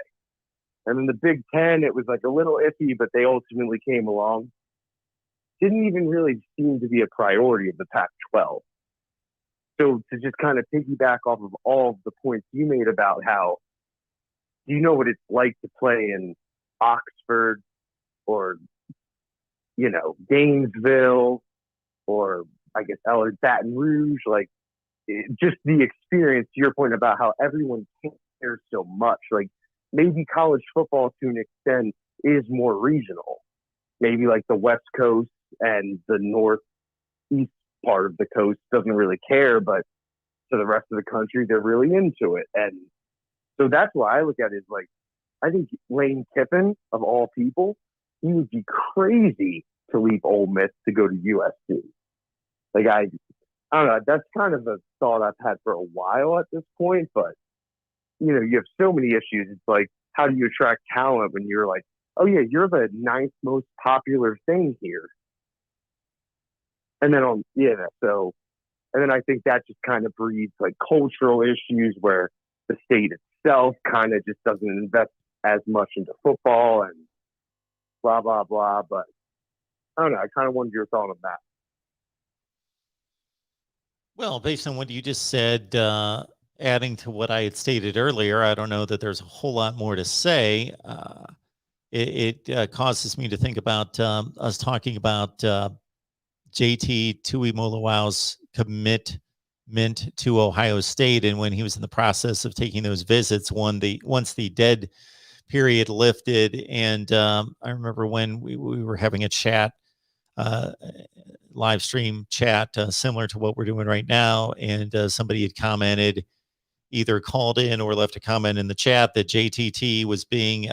And then the Big 10, it was like a little iffy, but they ultimately came along. Didn't even really seem to be a priority of the Pac-12. So to just kind of piggyback off of all of the points you made about how, do you know what it's like to play in Oxford or, you know, Gainesville or I guess Baton Rouge, like just the experience, to your point about how everyone cares so much. Like maybe college football to an extent is more regional. Maybe like the West Coast and the Northeast part of the coast doesn't really care, but to the rest of the country, they're really into it. And so that's why I look at it as like, I think Lane Kiffin, of all people, he would be crazy to leave Ole Miss to go to USC. Like, I don't know. That's kind of a thought I've had for a while at this point, but, you know, you have so many issues. It's like, how do you attract talent when you're like, oh, yeah, you're the 9th most popular thing here? And then, and then I think that just kind of breeds like cultural issues where the state itself kind of just doesn't invest as much into football and blah, blah, blah. But I don't know. I kind of wanted your thought on that. Well, based on what you just said, adding to what I had stated earlier, I don't know that there's a whole lot more to say. It causes me to think about us talking about JT Tuimoloau's commitment to Ohio State, and when he was in the process of taking those visits, once the dead period lifted, and I remember when we were having a chat, live stream chat, similar to what we're doing right now, and somebody had commented, either called in or left a comment in the chat, that JTT was being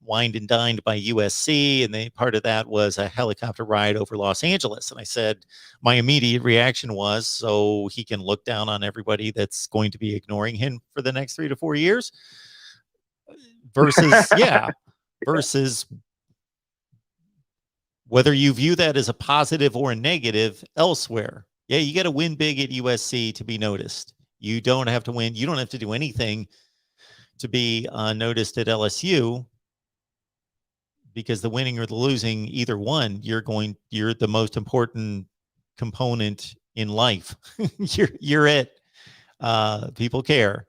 wined and dined by USC, and part of that was a helicopter ride over Los Angeles. And I said, my immediate reaction was, so he can look down on everybody that's going to be ignoring him for the next 3 to 4 years, versus versus whether you view that as a positive or a negative elsewhere. Yeah, you got to win big at USC to be noticed. You don't have to win. You don't have to do anything to be noticed at LSU, because the winning or the losing, either one, you're the most important component in life. you're it. People care.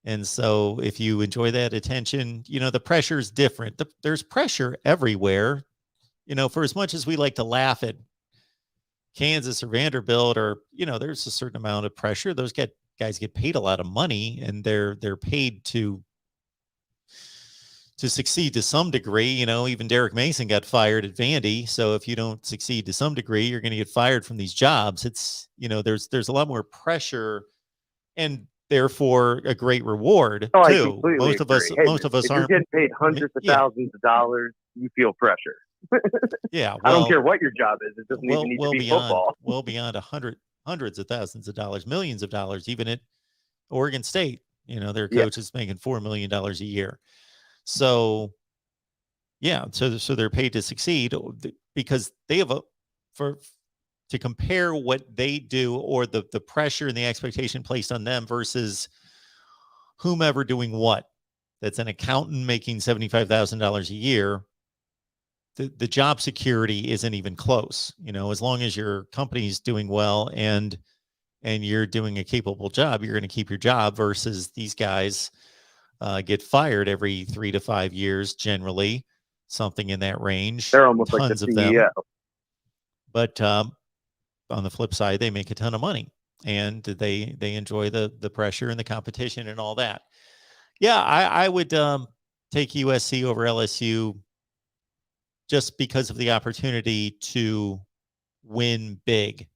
And so if you enjoy that attention, you know, the pressure is different. There's pressure everywhere. You know, for as much as we like to laugh at Kansas or Vanderbilt, or, you know, there's a certain amount of pressure. Those guys get paid a lot of money, and they're paid to succeed to some degree. You know, even Derek Mason got fired at Vandy. So if you don't succeed to some degree, you're going to get fired from these jobs. It's, you know, there's a lot more pressure, and therefore a great reward too. Most of us aren't getting paid hundreds of thousands of dollars. You feel pressure. Yeah. Well, I don't care what your job is. It doesn't even need to be football. Well beyond hundreds of thousands of dollars, millions of dollars, even at Oregon State. You know, their coach is making $4 million a year. So, yeah, so they're paid to succeed, because they have to compare what they do, or the pressure and the expectation placed on them, versus whomever doing what. That's an accountant making $75,000 a year. The job security isn't even close. You know, as long as your company's doing well and you're doing a capable job, you're going to keep your job, versus these guys get fired every 3 to 5 years, generally, something in that range. They're almost tons like the of CEO. them. But on the flip side, they make a ton of money. and they enjoy the pressure and the competition and all that. Yeah, I would take USC over LSU just because of the opportunity to win big.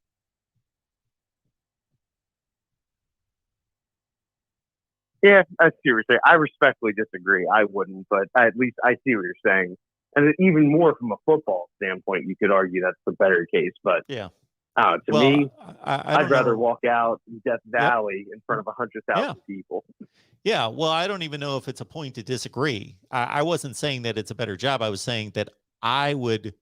Yeah, I see what you're saying. I respectfully disagree. I wouldn't, but at least I see what you're saying. And even more from a football standpoint, you could argue that's the better case. But Yeah. To Well, me, I'd rather know. walk out in Death Valley in front of 100,000 people. Yeah, well, I don't even know if it's a point to disagree. I wasn't saying that it's a better job. I was saying that I would.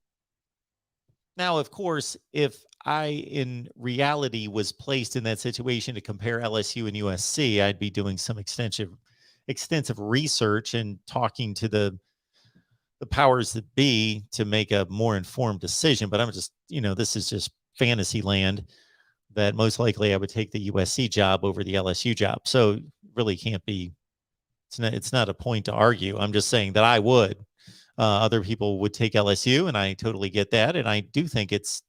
Now, of course, if I in reality was placed in that situation to compare LSU and USC, I'd be doing some extensive research and talking to the powers that be to make a more informed decision. But I'm just, this is just fantasy land that most likely I would take the USC job over the LSU job. So really can't be, it's not a point to argue. I'm just saying that I would. Other people would take LSU, and I totally get that. And I do think it's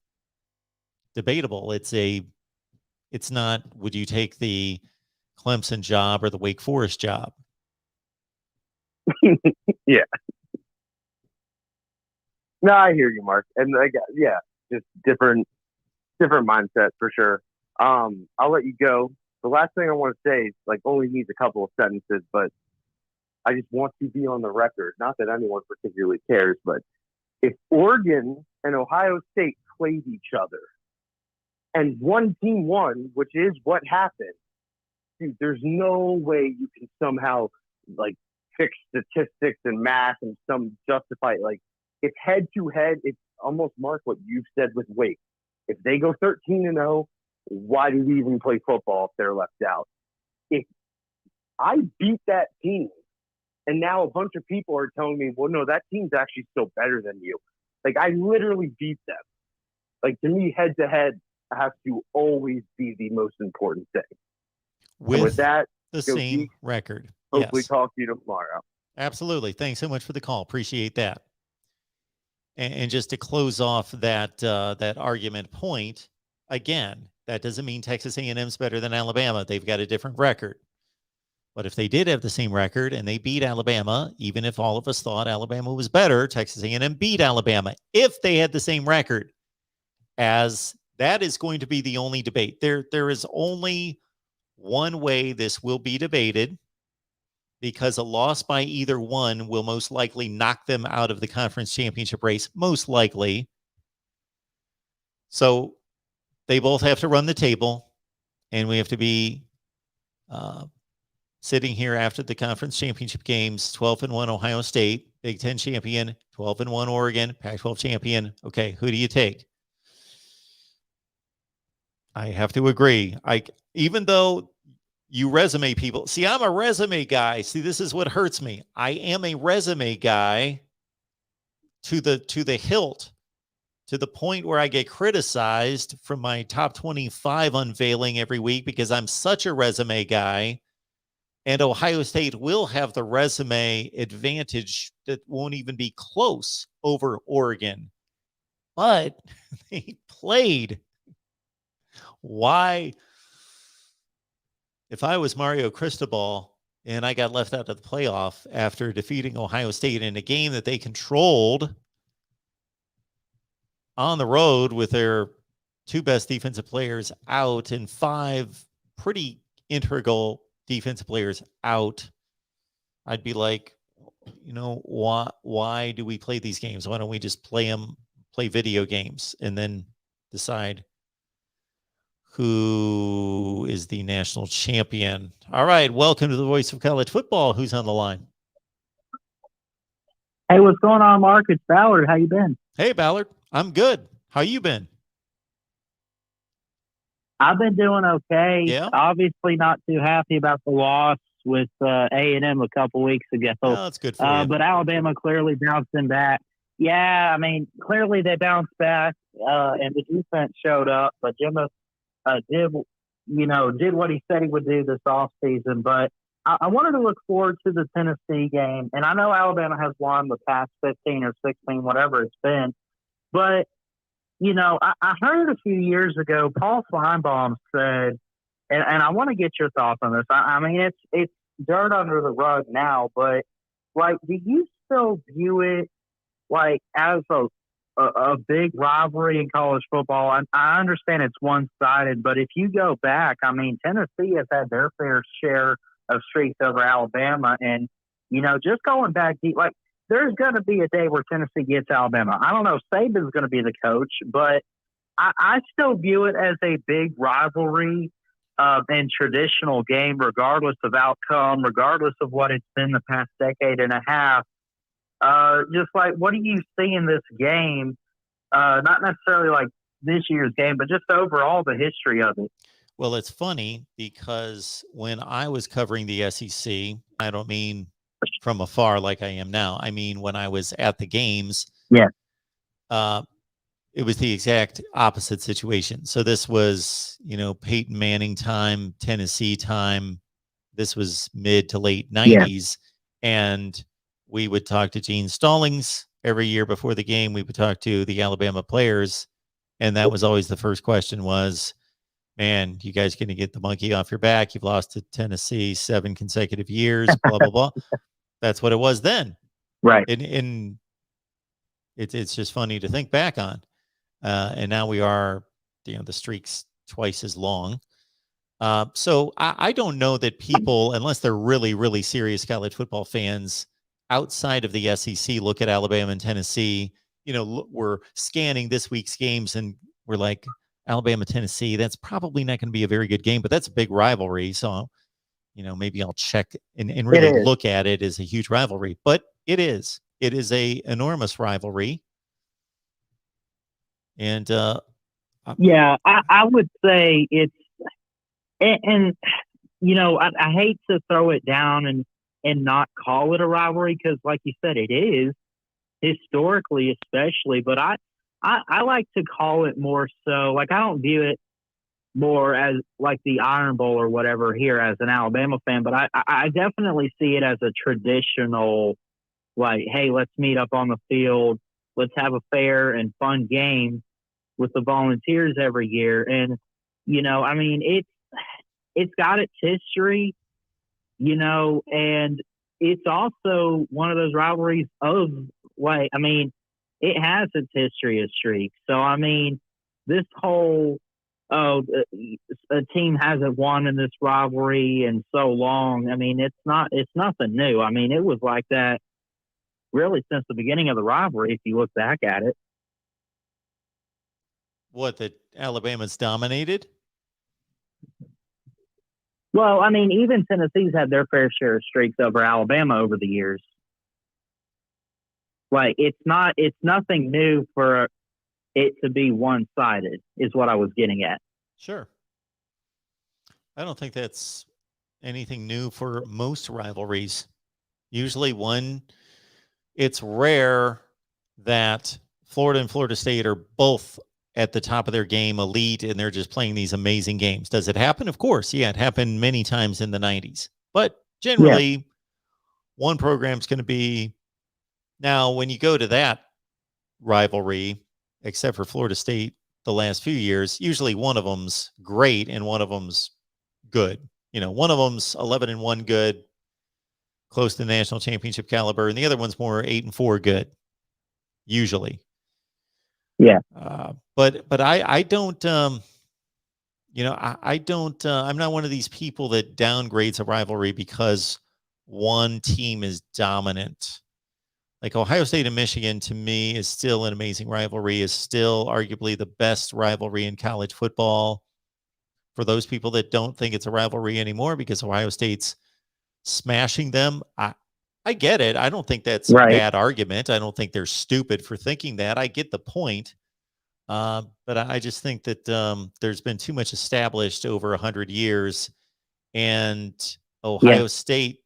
debatable. It's not, would you take the Clemson job or the Wake Forest job? Yeah. No, I hear you, Mark. And just different mindset for sure. I'll let you go. The last thing I want to say only needs a couple of sentences, but I just want to be on the record. Not that anyone particularly cares, but if Oregon and Ohio State played each other and one team won, which is what happened, dude, there's no way you can somehow fix statistics and math and justify it. If head to head, it's almost, Mark, what you've said with Wake. If they go 13-0, why do we even play football if they're left out? If I beat that team, and now a bunch of people are telling me, well, no, that team's actually still better than you. I literally beat them. To me, head to head has to always be the most important thing. With that, the same record. Hopefully talk to you tomorrow. Absolutely. Thanks so much for the call. Appreciate that. And just to close off that argument point, again, that doesn't mean Texas A&M's better than Alabama. They've got a different record. But if they did have the same record and they beat Alabama, even if all of us thought Alabama was better, Texas A&M beat Alabama. If they had the same record, as that is going to be the only debate. There is only one way this will be debated, because a loss by either one will most likely knock them out of the conference championship race, most likely. So they both have to run the table, and we have to be sitting here after the conference championship games, 12-1 Ohio State, Big Ten champion, 12-1 Oregon, Pac-12 champion. Okay, who do you take? I have to agree. Even though you resume people, see, I'm a resume guy. See, this is what hurts me. I am a resume guy to the hilt, to the point where I get criticized from my top 25 unveiling every week because I'm such a resume guy. And Ohio State will have the resume advantage that won't even be close over Oregon. But they played. Why? If I was Mario Cristobal and I got left out of the playoff after defeating Ohio State in a game that they controlled on the road with their two best defensive players out and five pretty integral defensive players out, I'd be like, why do we play these games? Why don't we just play video games and then decide who is the national champion? All right. Welcome to the Voice of College Football. Who's on the line? Hey, what's going on, Mark? It's Ballard. How you been? Hey, Ballard. I'm good. How you been? I've been doing okay. Yeah. Obviously not too happy about the loss with A&M a couple weeks ago. Oh, that's good for you. But Alabama clearly bouncing back. Yeah, I mean, clearly they bounced back, and the defense showed up. But Jimbo did what he said he would do this offseason. But I wanted to look forward to the Tennessee game. And I know Alabama has won the past 15 or 16, whatever it's been. But, I heard a few years ago, Paul Feinbaum said and I want to get your thoughts on this. I mean, it's dirt under the rug now, but like, do you still view it like as a big rivalry in college football? I understand it's one-sided, but if you go back, I mean, Tennessee has had their fair share of streaks over Alabama, and just going back deep, like, there's going to be a day where Tennessee gets Alabama. I don't know if Saban's going to be the coach, but I still view it as a big rivalry and traditional game, regardless of outcome, regardless of what it's been the past decade and a half. Just like, what do you see in this game? Not necessarily like this year's game, but just overall the history of it. Well, it's funny because when I was covering the SEC, I don't mean from afar like I am now. I mean, when I was at the games, yeah, it was the exact opposite situation. So this was, Peyton Manning time, Tennessee time. This was mid to late 90s. Yeah. And we would talk to Gene Stallings every year before the game. We would talk to the Alabama players. And that was always the first question was, man, you guys going to get the monkey off your back? You've lost to Tennessee 7 consecutive years, blah, blah, blah. That's what it was then. Right. And it's just funny to think back on. And now we are, the streak's twice as long. So I don't know that people, unless they're really, really serious college football fans outside of the SEC, look at Alabama and Tennessee. We're scanning this week's games and we're like, Alabama, Tennessee, that's probably not going to be a very good game, but that's a big rivalry. So, maybe I'll check and really look at it as a huge rivalry. But it is a enormous rivalry. And yeah, I would say it's, and I hate to throw it down and not call it a rivalry because, like you said, it is historically, especially. But I like to call it more so, like, I don't view it more as like the Iron Bowl or whatever here as an Alabama fan, but I definitely see it as a traditional, like, hey, let's meet up on the field. Let's have a fair and fun game with the Volunteers every year. And, I mean, it's got its history, and it's also one of those rivalries of, like, I mean, it has its history of streaks. So, I mean, this whole, a team hasn't won in this rivalry in so long. I mean, it's nothing new. I mean, it was like that really since the beginning of the rivalry, if you look back at it. What, that Alabama's dominated? Well, I mean, even Tennessee's had their fair share of streaks over Alabama over the years. Like, it's nothing new for it to be one-sided is what I was getting at. Sure. I don't think that's anything new for most rivalries. Usually it's rare that Florida and Florida State are both at the top of their game, elite, and they're just playing these amazing games. Does it happen? Of course. Yeah, it happened many times in the 90s. But generally, one program's going to be... Now, when you go to that rivalry, except for Florida State the last few years, usually one of them's great and one of them's good. One of them's 11-1 good, close to the national championship caliber, and the other one's more 8-4 good, usually. Yeah. But I don't, I don't, I'm not one of these people that downgrades a rivalry because one team is dominant. Like Ohio State and Michigan, to me, is still an amazing rivalry, is still arguably the best rivalry in college football. For those people that don't think it's a rivalry anymore because Ohio State's smashing them, I get it. I don't think that's a bad argument. I don't think they're stupid for thinking that. I get the point. But I just think that there's been too much established over 100 years. And Ohio State,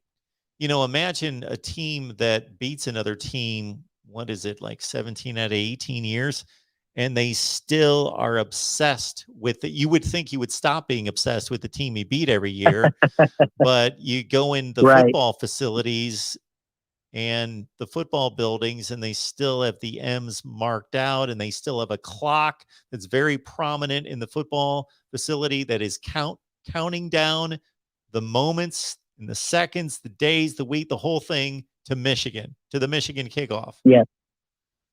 imagine a team that beats another team, what is it, like 17 out of 18 years, and they still are obsessed with it. You would think you would stop being obsessed with the team you beat every year, but you go in the football facilities and the football buildings, and they still have the M's marked out, and they still have a clock that's very prominent in the football facility that is counting down the moments and the seconds, the days, the week, the whole thing to Michigan, to the Michigan kickoff. Yeah.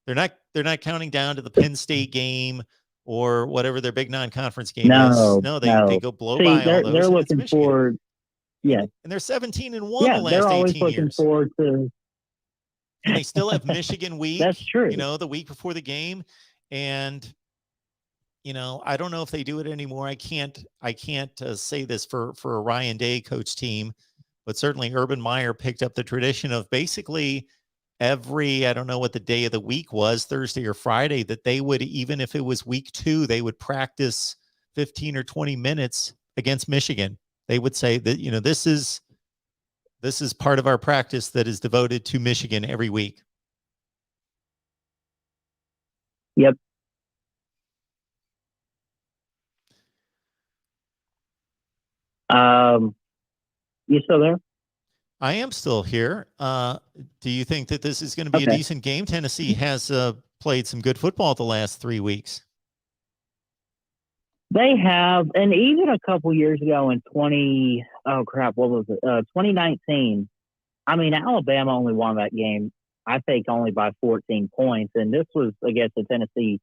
They're not counting down to the Penn State game or whatever their big non-conference game No, is. No, they go blow See, by all those. they're and it's looking Michigan. forward. Yeah. And they're 17-1 Yeah, the last they're always 18 looking years. forward to. And they still have Michigan week. That's true. You know, the week before the game. And, you know, I don't know if they do it anymore. I can't say this for a Ryan Day coach team, but certainly Urban Meyer picked up the tradition of basically every, I don't know what the day of the week was, Thursday or Friday, that they would, even if it was week 2, they would practice 15 or 20 minutes against Michigan. They would say that, you know, this is part of our practice that is devoted to Michigan every week. Yep. You still there? I am still here. Do you think that this is going to be a decent game? Tennessee has played some good football the last 3 weeks. They have, and even a couple years ago in 2019, I mean, Alabama only won that game, I think, only by 14 points. And this was against a Tennessee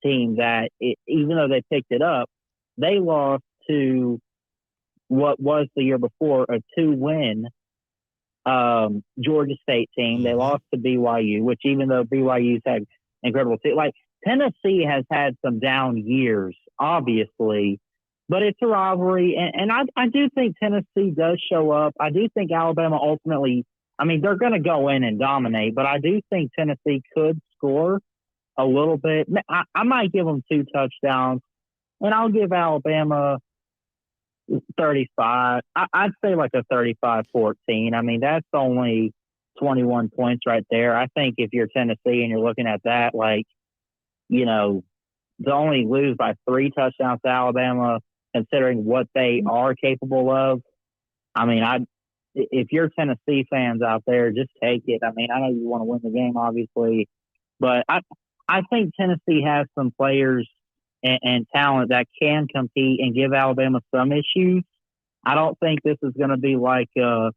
team that, even though they picked it up, they lost to what was the year before a 2-win Georgia State team. They lost to BYU, which even though BYU's had incredible team, like Tennessee has had some down years, obviously, but it's a rivalry. And I do think Tennessee does show up. I do think Alabama ultimately, I mean, they're going to go in and dominate, but I do think Tennessee could score a little bit. I might give them 2 touchdowns, and I'll give Alabama 35. I'd say like a 35-14. I mean, that's only 21 points right there. I think if you're Tennessee and you're looking at that, like, you know, to only lose by 3 touchdowns to Alabama, considering what they are capable of, I mean, if you're Tennessee fans out there, just take it. I mean, I know you want to win the game, obviously, but I think Tennessee has some players and talent that can compete and give Alabama some issues. I don't think this is going to be like, you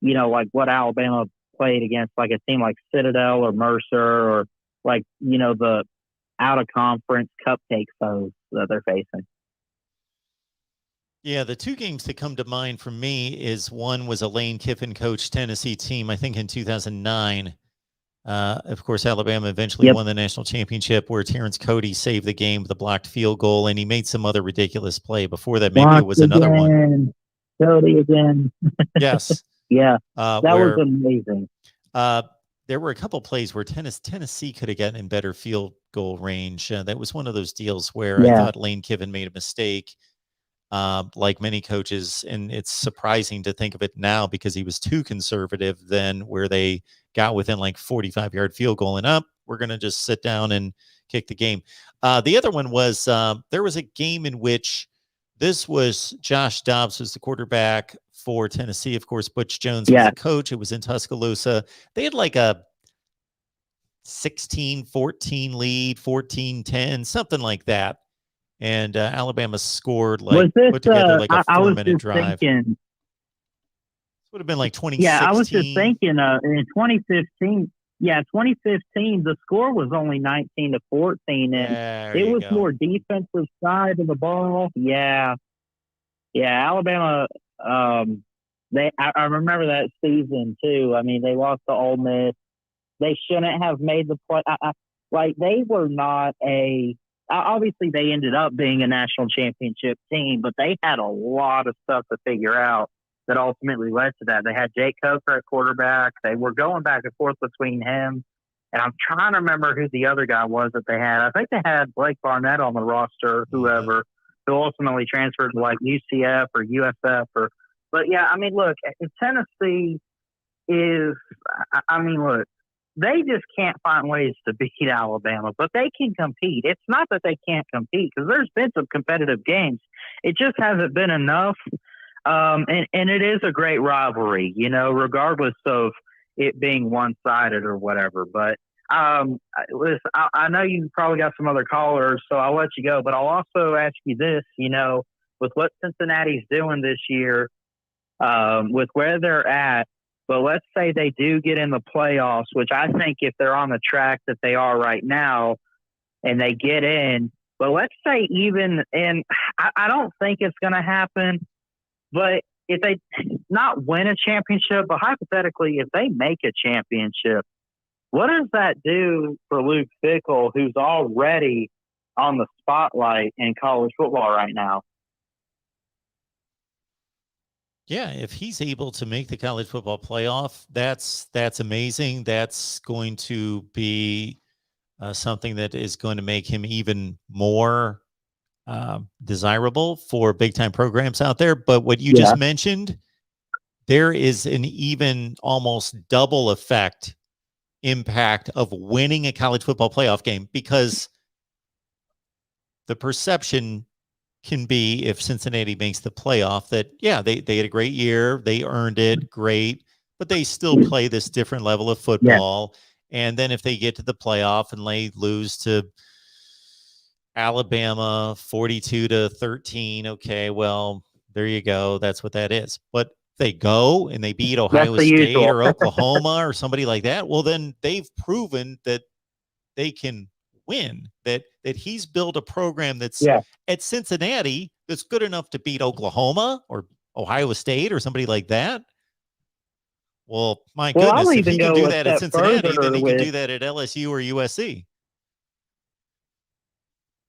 know, like what Alabama played against, like a team like Citadel or Mercer, or like, you know, the out-of-conference cupcake foes that they're facing. Yeah, the 2 games that come to mind for me is one was a Lane Kiffin coach Tennessee team, I think in 2009. Of course, Alabama eventually won the national championship, where Terrence Cody saved the game with a blocked field goal, and he made some other ridiculous play. Before that, maybe it was another one. Cody again. Yes. Yeah, that was amazing. There were a couple plays where Tennessee could have gotten in better field goal range. That was one of those deals where I thought Lane Kiffin made a mistake, like many coaches, and it's surprising to think of it now because he was too conservative then, where they got within like 45-yard field goal and up. We're going to just sit down and kick the game. The other one was there was a game in which this was Josh Dobbs was the quarterback for Tennessee. Of course, Butch Jones was the coach. It was in Tuscaloosa. They had like a 16-14 lead, 14-10, something like that. And Alabama scored, like, put together like a 4-minute drive. Thinking, this would have been like 2016. Yeah, I was just thinking in 2015. Yeah, 2015, the score was only 19-14, and it was more defensive side of the ball. Yeah, Alabama. I remember that season too. I mean, they lost to Ole Miss. They shouldn't have made the play. Like, they were not a. Obviously, they ended up being a national championship team, but they had a lot of stuff to figure out that ultimately led to that. They had Jake Coker at quarterback. They were going back and forth between him, and I'm trying to remember who the other guy was that they had. I think they had Blake Barnett on the roster, who ultimately transferred to like UCF or USF. But yeah, I mean, look, Tennessee is. I mean, look. They just can't find ways to beat Alabama, but they can compete. It's not that they can't compete, because there's been some competitive games. It just hasn't been enough. And it is a great rivalry, you know, regardless of it being one-sided or whatever. But listen, I know you probably got some other callers, so I'll let you go. But I'll also ask you this, you know, with what Cincinnati's doing this year, with where they're at. But let's say they do get in the playoffs, which I think if they're on the track that they are right now and they get in, but let's say even, and I don't think it's going to happen, but if they not win a championship, but hypothetically, if they make a championship, what does that do for Luke Fickell, who's already on the spotlight in college football right now? Yeah, if he's able to make the college football playoff, that's amazing. That's going to be something that is going to make him even more desirable for big time programs out there. But what you just mentioned, there is an even almost double effect impact of winning a college football playoff game, because the perception can be, if Cincinnati makes the playoff, that they had a great year, they earned it, great, but they still play this different level of football. And then if they get to the playoff and they lose to Alabama 42-13, okay, well, there you go, that's what that is. But they go and they beat Ohio State or Oklahoma or somebody like that, well, then they've proven that they can win, that he's built a program that's at Cincinnati that's good enough to beat Oklahoma or Ohio State or somebody like that. Well, my goodness, if he can do that at Cincinnati, then he can do that at LSU or USC.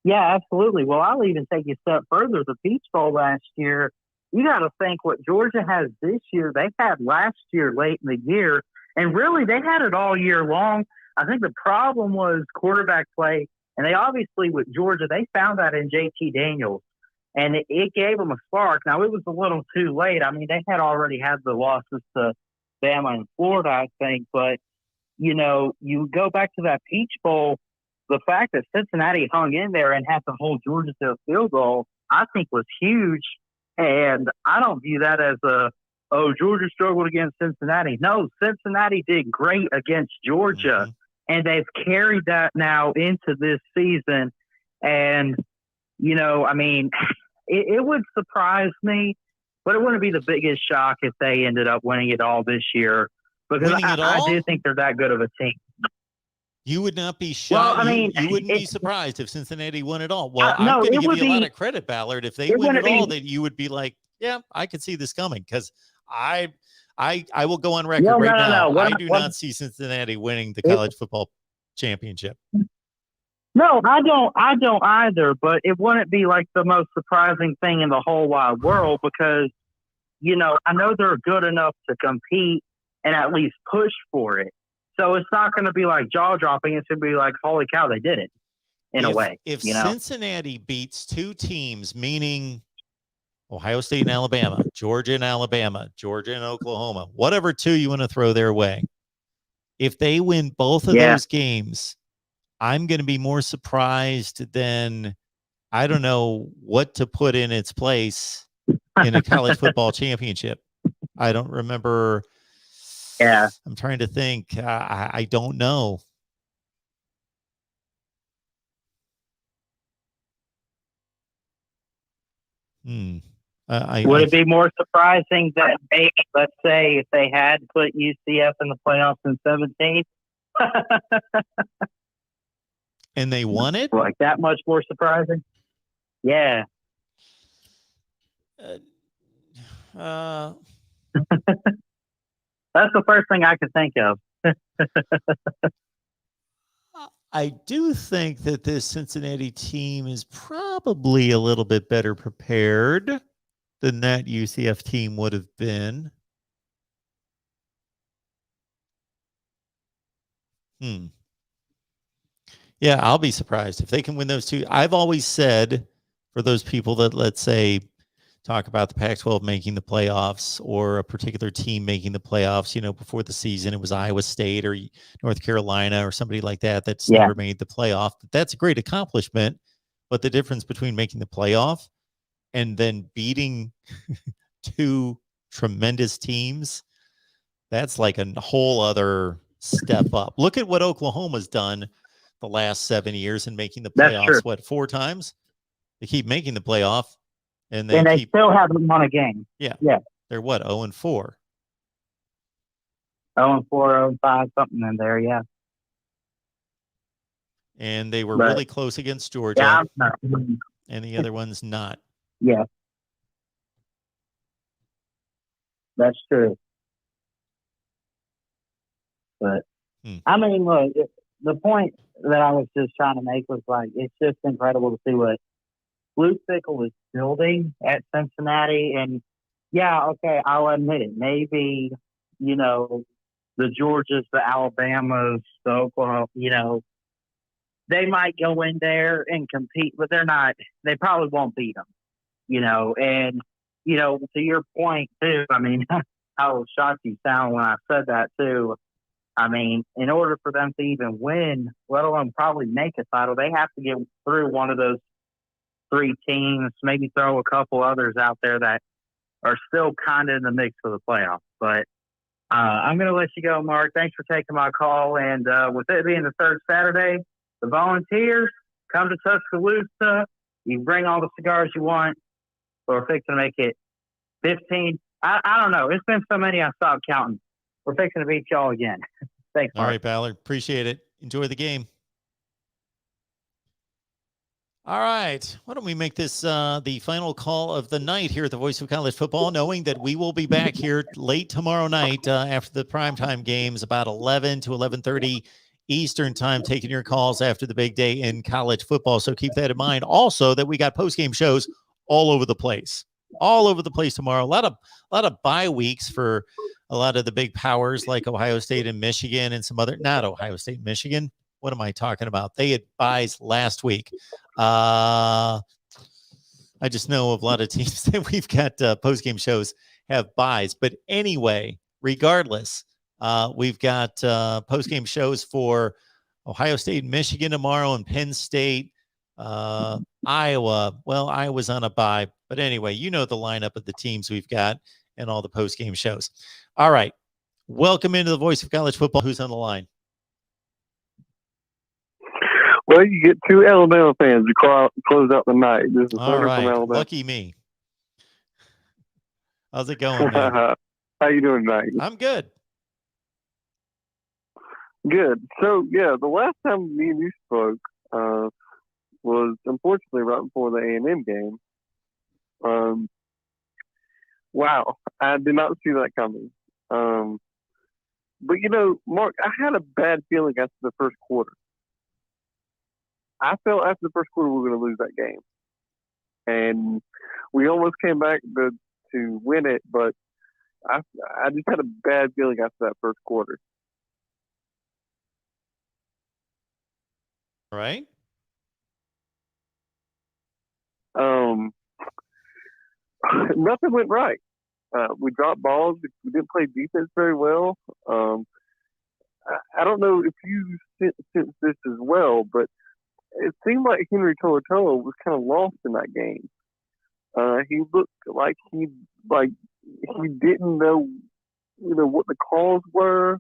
Yeah, absolutely. Well, I'll even take you a step further. The Peach Bowl last year, you got to think what Georgia has this year, they had last year late in the year, and really they had it all year long. I think the problem was quarterback play, and they obviously, with Georgia, they found that in JT Daniels, and it gave them a spark. Now, it was a little too late. I mean, they had already had the losses to Bama and Florida, I think, but, you know, you go back to that Peach Bowl, the fact that Cincinnati hung in there and had to hold Georgia to a field goal, I think was huge, and I don't view that as Georgia struggled against Cincinnati. No, Cincinnati did great against Georgia. Mm-hmm. And they've carried that now into this season. And, you know, I mean, it would surprise me, but it wouldn't be the biggest shock if they ended up winning it all this year. Because I do think they're that good of a team. You would not be shocked. Well, I mean, you wouldn't be surprised if Cincinnati won it all. Well, I'm going to give you a lot of credit, Ballard. If they win it all, that you would be like, yeah, I could see this coming, because I will go on record now. I do not see Cincinnati winning the college football championship. No, I don't either. But it wouldn't be like the most surprising thing in the whole wide world, because, you know, I know they're good enough to compete and at least push for it. So it's not going to be like jaw dropping. It's going to be like, holy cow, they did it in a way. If Cincinnati beats two teams, meaning Ohio State and Alabama, Georgia and Alabama, Georgia and Oklahoma, whatever two you want to throw their way, if they win both of those games, I'm going to be more surprised than, I don't know what to put in its place in a college football championship. I don't remember. Yeah. I'm trying to think. I don't know. Would it be more surprising that let's say, if they had put UCF in the playoffs in 2017? And they won it? Like that much more surprising? Yeah. That's the first thing I could think of. I do think that this Cincinnati team is probably a little bit better prepared than that UCF team would have been. Yeah, I'll be surprised if they can win those two. I've always said, for those people that, let's say, talk about the Pac-12 making the playoffs or a particular team making the playoffs, you know, before the season, it was Iowa State or North Carolina or somebody like that that's never made the playoff. That's a great accomplishment. But the difference between making the playoff and then beating two tremendous teams, that's like a whole other step up. Look at what Oklahoma's done the last 7 years in making the playoffs. What, 4 times? They keep making the playoff. And they still haven't won a game. Yeah. Yeah. They're what, 0-4? 0-4, 0-5, something in there, yeah. And they were really close against Georgia. Yeah, and the other one's not. Yeah. That's true. But, I mean, look, the point that I was just trying to make was, like, it's just incredible to see what Luke Fickell is building at Cincinnati. And, yeah, okay, I'll admit it. Maybe, you know, the Georgias, the Alabamas, the Oklahoma, you know, they might go in there and compete, but they probably won't beat them, you know. And, you know, to your point, too, I mean, how shocked you sound when I said that, too. I mean, in order for them to even win, let alone probably make a title, they have to get through one of those 3 teams, maybe throw a couple others out there that are still kind of in the mix for the playoffs. But I'm going to let you go, Mark. Thanks for taking my call. And with it being the third Saturday, the Volunteers come to Tuscaloosa. You can bring all the cigars you want. So we're fixing to make it 15. I don't know. It's been so many I stopped counting. We're fixing to beat y'all again. Thanks, Mark. All right, Ballard. Appreciate it. Enjoy the game. All right. Why don't we make this the final call of the night here at the Voice of College Football, knowing that we will be back here late tomorrow night after the primetime games, about 11 to 11:30 Eastern time, taking your calls after the big day in college football. So keep that in mind. Also, that we got post-game shows all over the place. All over the place tomorrow. A lot of bye weeks for a lot of the big powers like Ohio State and Michigan and some other, not Ohio State and Michigan. What am I talking about? They had byes last week. I just know of a lot of teams that we've got post-game shows have byes. But anyway, regardless, we've got post-game shows for Ohio State and Michigan tomorrow and Penn State, Iowa. Well, Iowa's on a bye. But anyway, you know the lineup of the teams we've got and all the post-game shows. All right. Welcome into the Voice of College Football. Who's on the line? Well, you get 2 Alabama fans to close out the night. This is All right. from Alabama. Lucky me. How's it going, man? How you doing tonight? I'm good. Good. So, yeah, the last time me and you spoke was unfortunately right before the A&M game. Wow, I did not see that coming. But, you know, Mark, I had a bad feeling after the first quarter. I felt after the first quarter we were going to lose that game. And we almost came back to win it, but I just had a bad feeling after that first quarter. All right. Nothing went right. We dropped balls. We didn't play defense very well. I don't know if you sense this as well, but it seemed like Henry To'oTo'o was kind of lost in that game. He looked like he didn't know, you know, what the calls were,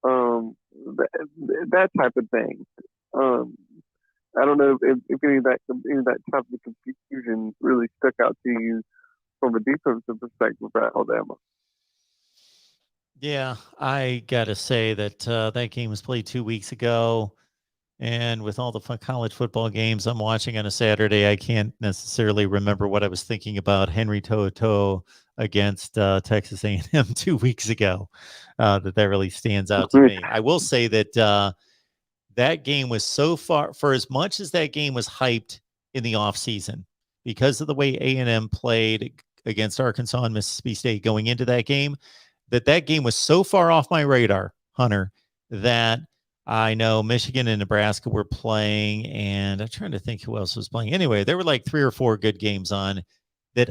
that type of thing. I don't know if any of that type of confusion really stuck out to you from a defensive perspective for Alabama. Yeah, I got to say that that game was played 2 weeks ago. And with all the college football games I'm watching on a Saturday, I can't necessarily remember what I was thinking about Henry To'oTo'o against Texas A&M 2 weeks ago. That really stands out to me. I will say that that game was so far, for as much as that game was hyped in the offseason, because of the way A&M played against Arkansas and Mississippi State going into that game was so far off my radar, Hunter, that I know Michigan and Nebraska were playing, and I'm trying to think who else was playing. Anyway, there were like 3 or 4 good games on that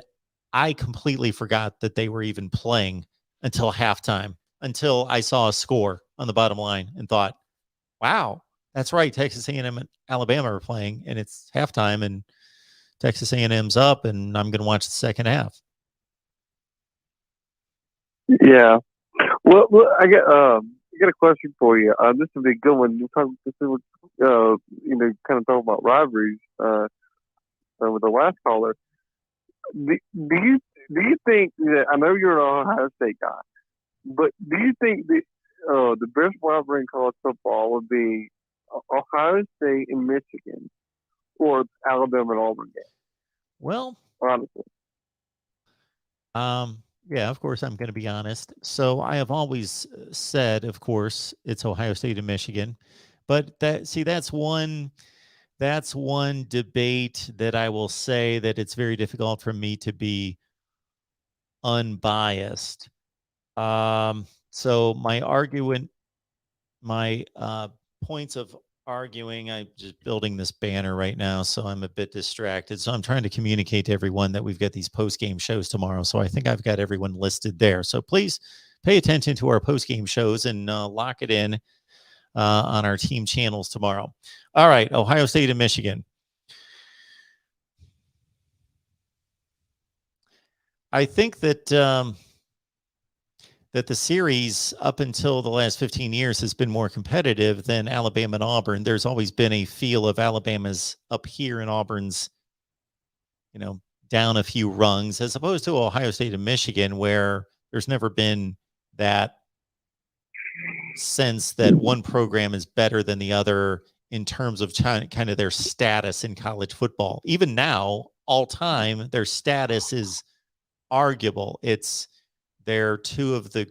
I completely forgot that they were even playing until halftime, until I saw a score on the bottom line and thought, wow, that's right. Texas A&M and Alabama are playing, and it's halftime, and Texas A&M's up, and I'm going to watch the second half. Yeah. Well, I got a question for you. This would be a good one. Kind of talking about rivalries with the last caller. do you think that, I know you're an Ohio State guy, but do you think that the best rivalry in college football would be Ohio State and Michigan, or Alabama and Auburn game? Well, Honestly, yeah, of course, I'm going to be honest. So I have always said, of course, it's Ohio State and Michigan, but that's one debate that I will say that it's very difficult for me to be unbiased. So my points of arguing, I'm just building this banner right now, so I'm a bit distracted. So I'm trying to communicate to everyone that we've got these post-game shows tomorrow. So I think I've got everyone listed there. So please pay attention to our post-game shows and lock it in on our team channels tomorrow. All right, Ohio State and Michigan. I think that that the series up until the last 15 years has been more competitive than Alabama and Auburn. There's always been a feel of Alabama's up here and Auburn's, down a few rungs, as opposed to Ohio State and Michigan, where there's never been that sense that one program is better than the other in terms of kind of their status in college football. Even now, all time, their status is arguable. They're two of the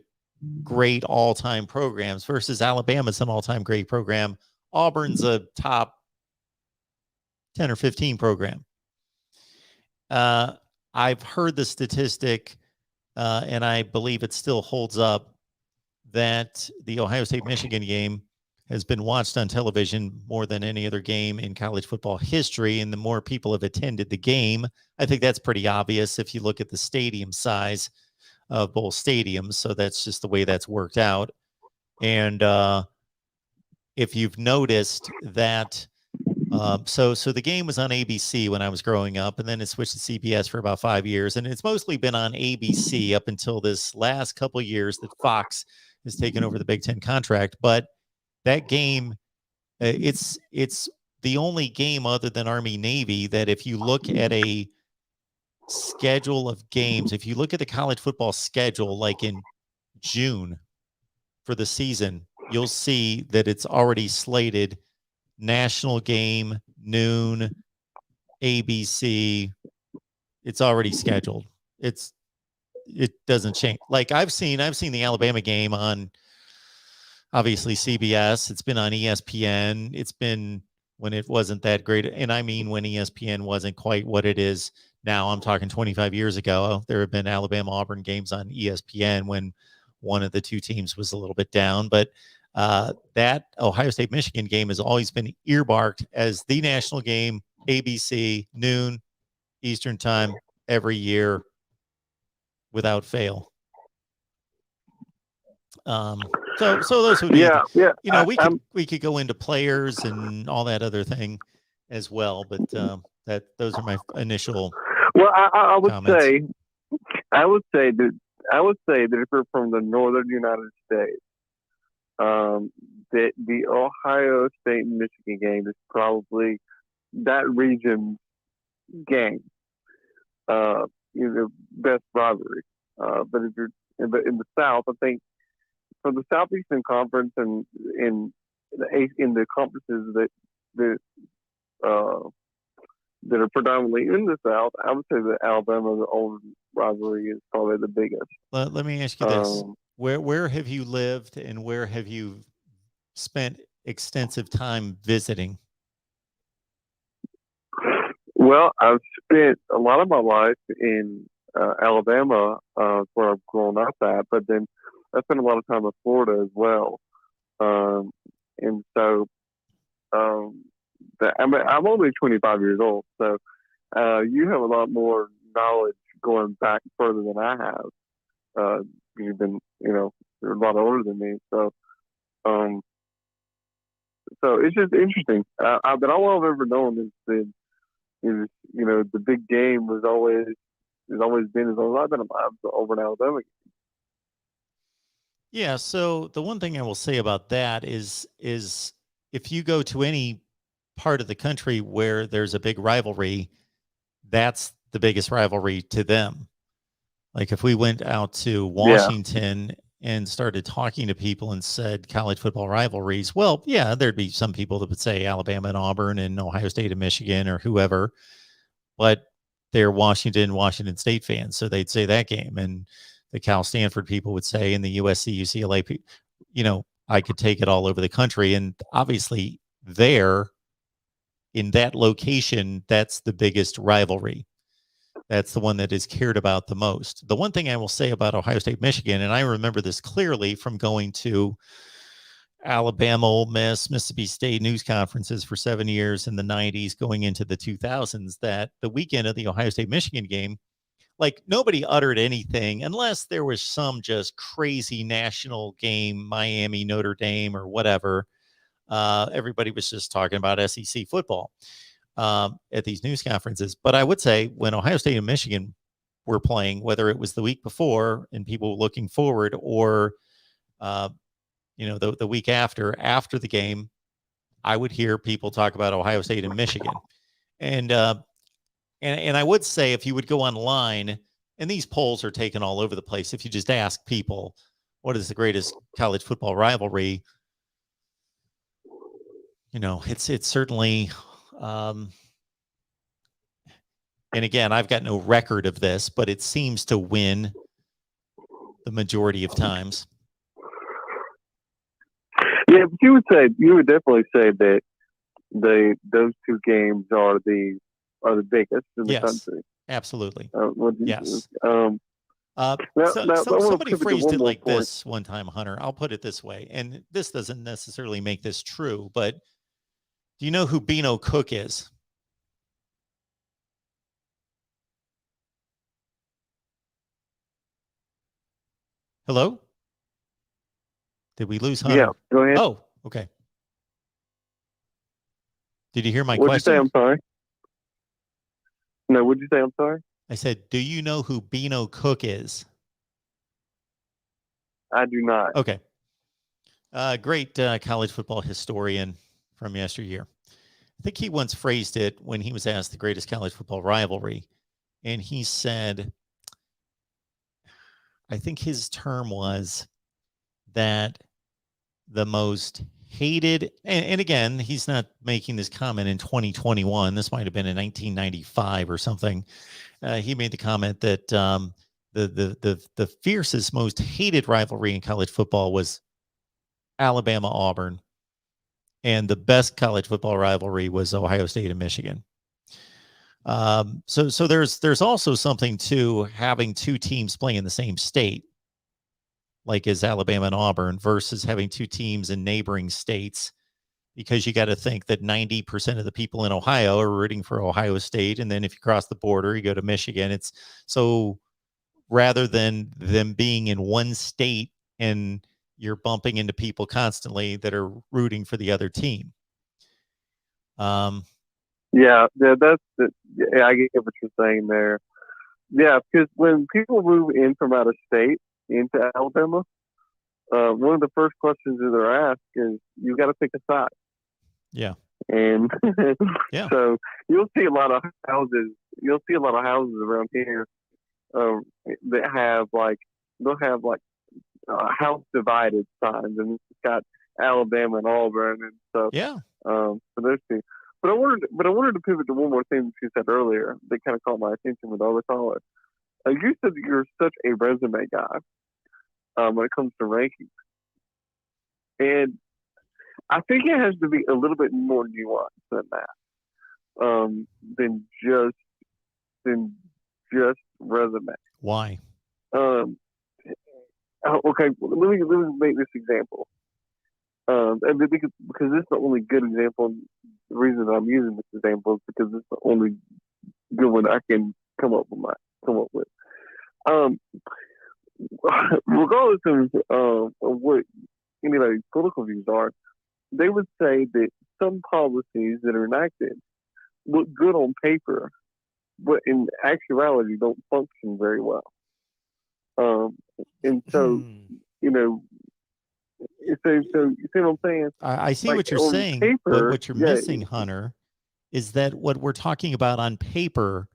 great all-time programs versus Alabama's an all-time great program. Auburn's a top 10 or 15 program. I've heard the statistic, and I believe it still holds up, that the Ohio State-Michigan game has been watched on television more than any other game in college football history, and the more people have attended the game, I think that's pretty obvious if you look at the stadium size of both stadiums. So that's just the way that's worked out. And if you've noticed that, so the game was on ABC when I was growing up, and then it switched to CBS for about 5 years, and it's mostly been on ABC up until this last couple of years that Fox has taken over the Big Ten contract. But that game, it's the only game other than Army Navy that if you look at a schedule of games, if you look at the college football schedule, like in June for the season, you'll see that it's already slated national game, noon, ABC. It's already scheduled. It doesn't change. Like I've seen the Alabama game on obviously CBS. It's been on ESPN. It's been when it wasn't that great. And I mean, when ESPN wasn't quite what it is now. I'm talking 25 years ago. There have been Alabama Auburn games on ESPN when one of the two teams was a little bit down. But that Ohio State Michigan game has always been earmarked as the national game, ABC, noon, Eastern time, every year without fail. So those would be, we could go into players and all that other thing as well, but those are my initial. Well, I would comments. say that if you're from the northern United States, that the Ohio State and Michigan game is probably that region's game, best rivalry. But if you're in the South, I think from the Southeastern Conference and in the conferences that are predominantly in the South, I would say that Alabama, the old rivalry, is probably the biggest. Let me ask you this. Where have you lived and where have you spent extensive time visiting? Well, I've spent a lot of my life in Alabama, where I've grown up at, but then I spent a lot of time in Florida as well. And so I'm only 25 years old, so you have a lot more knowledge going back further than I have. You've been, you're a lot older than me, so it's just interesting. But all I've ever known is the big game has always been, as long as I've been alive, over in Alabama. Yeah. So the one thing I will say about that is if you go to any part of the country where there's a big rivalry, that's the biggest rivalry to them. Like if we went out to Washington and started talking to people and said college football rivalries, well, yeah, there'd be some people that would say Alabama and Auburn and Ohio State and Michigan or whoever, but they're Washington State fans. So they'd say that game. And the Cal Stanford people would say, and the USC, UCLA, I could take it all over the country. And obviously there in that location, that's the biggest rivalry. That's the one that is cared about the most. The one thing I will say about Ohio State, Michigan, and I remember this clearly from going to Alabama, Ole Miss, Mississippi State news conferences for 7 years in the 90s, going into the 2000s, that the weekend of the Ohio State, Michigan game, like nobody uttered anything unless there was some just crazy national game, Miami, Notre Dame, or whatever. Everybody was just talking about SEC football at these news conferences. But I would say when Ohio State and Michigan were playing, whether it was the week before and people looking forward or, the week after the game, I would hear people talk about Ohio State and Michigan. And I would say if you would go online, and these polls are taken all over the place, if you just ask people, what is the greatest college football rivalry? It's certainly, and again, I've got no record of this, but it seems to win the majority of times. Yeah, but you would definitely say that those two games are the biggest in the country. Absolutely. Yes. Somebody phrased it like this one time, Hunter. I'll put it this way, and this doesn't necessarily make this true, but do you know who Beano Cook is? Hello? Did we lose Hunter? Yeah, go ahead. Oh, okay. Did you hear my What'd question? you say? I'm sorry. No, what'd you say? I'm sorry. I said, do you know who Beano Cook is? I do not. Okay. Great college football historian from yesteryear. I think he once phrased it when he was asked the greatest college football rivalry. And he said, I think his term was that the most hated, and again, he's not making this comment in 2021. This might have been in 1995 or something. He made the comment that the fiercest, most hated rivalry in college football was Alabama-Auburn, and the best college football rivalry was Ohio State and Michigan. So there's also something to having two teams playing in the same state, like is Alabama and Auburn, versus having two teams in neighboring states, because you got to think that 90% of the people in Ohio are rooting for Ohio State. And then if you cross the border, you go to Michigan. It's so rather than them being in one state and you're bumping into people constantly that are rooting for the other team. I get what you're saying there. Yeah, because when people move in from out of state into Alabama, one of the first questions that they're asked is, you got to pick a side. Yeah. And yeah. So you'll see a lot of houses. You'll see a lot of houses around here that have they'll have house divided signs, and it's got Alabama and Auburn and stuff. Yeah. For those two. But I wanted to pivot to one more thing that you said earlier that kind of caught my attention with other callers. You said that you're such a resume guy when it comes to rankings, and I think it has to be a little bit more nuanced than that, than just resume. Why? Okay, let me make this example. And because this is the only good example. The reason that I'm using this example is because it's the only good one I can come up with. Regardless of what anybody's political views are, they would say that some policies that are enacted look good on paper, but in actuality don't function very well. And so, so you see what I'm saying? I see what you're saying, but what you're missing, Hunter, is that what we're talking about on paper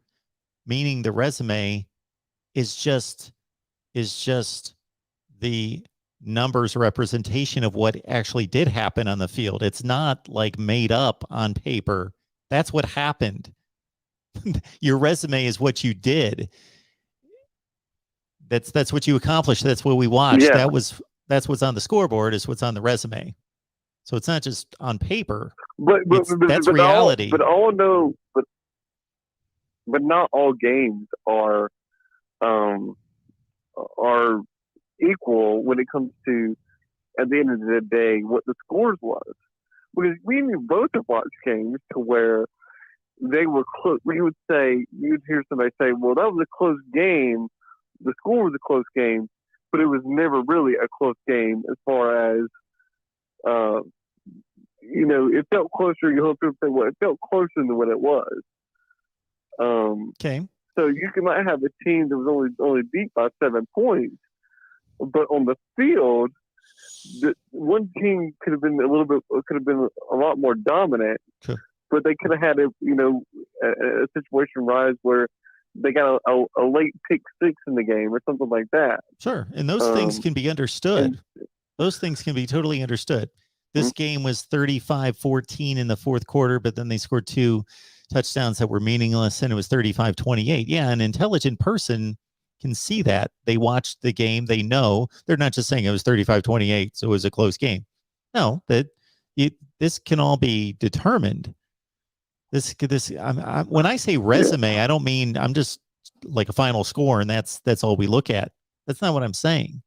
meaning the resume is just the numbers representation of what actually did happen on the field. It's not like made up on paper. That's what happened. Your resume is what you did. That's what you accomplished. That's what we watched. Yeah. That's what's on the scoreboard is what's on the resume. So it's not just on paper. But That's reality. But not all games are equal when it comes to, at the end of the day, what the scores was. Because we both have watched games to where they were close. You'd hear somebody say, "Well, that was a close game. The score was a close game, but it was never really a close game as far as." It felt closer. You hope to say, well, it felt closer than what it was. Okay. So you might have a team that was only beat by 7 points, but on the field, one team could have been a lot more dominant. Sure. But they could have had a situation rise where they got a late pick six in the game or something like that. Sure, and those things can be understood. Those things can be totally understood. This game was 35-14 in the fourth quarter, but then they scored 2 touchdowns that were meaningless, and it was 35-28. Yeah, an intelligent person can see that. They watched the game. They know. They're not just saying it was 35-28, so it was a close game. No, this can all be determined. When I say resume, I don't mean I'm just like a final score, and that's all we look at. That's not what I'm saying.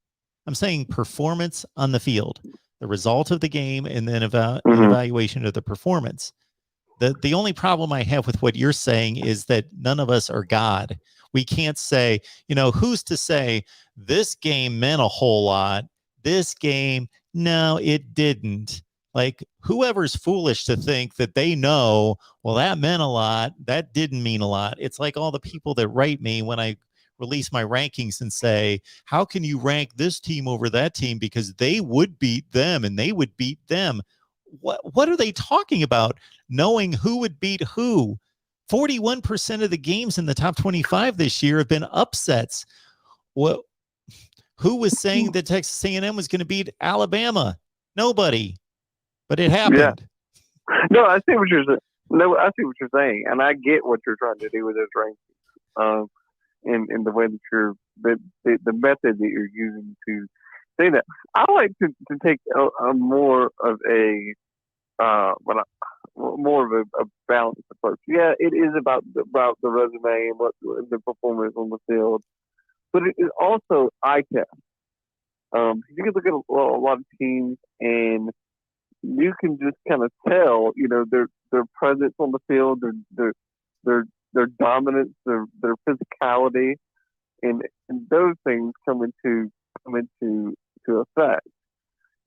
I'm saying performance on the field, the result of the game, and then an evaluation of the performance. The only problem I have with what you're saying is that none of us are God. We can't say, who's to say this game meant a whole lot. This game, no, it didn't. Like, whoever's foolish to think that they know, well, that meant a lot. That didn't mean a lot. It's like all the people that write me when I release my rankings and say, how can you rank this team over that team because they would beat them and they would beat them? What are they talking about? Knowing who would beat who? 41% of the games in the top 25 this year have been upsets. Who was saying that Texas A&M was going to beat Alabama? Nobody. But it happened. Yeah. No, I see what you're saying. No, I see what you're saying, and I get what you're trying to do with those rankings. In the way that the method that you're using to say that. I like to take a more of a balanced approach. Yeah, it is about the resume and what the performance on the field, but it is also eye test. You can look at a lot of teams and you can just kind of tell, their presence on the field, their dominance, their physicality, and those things come into effect.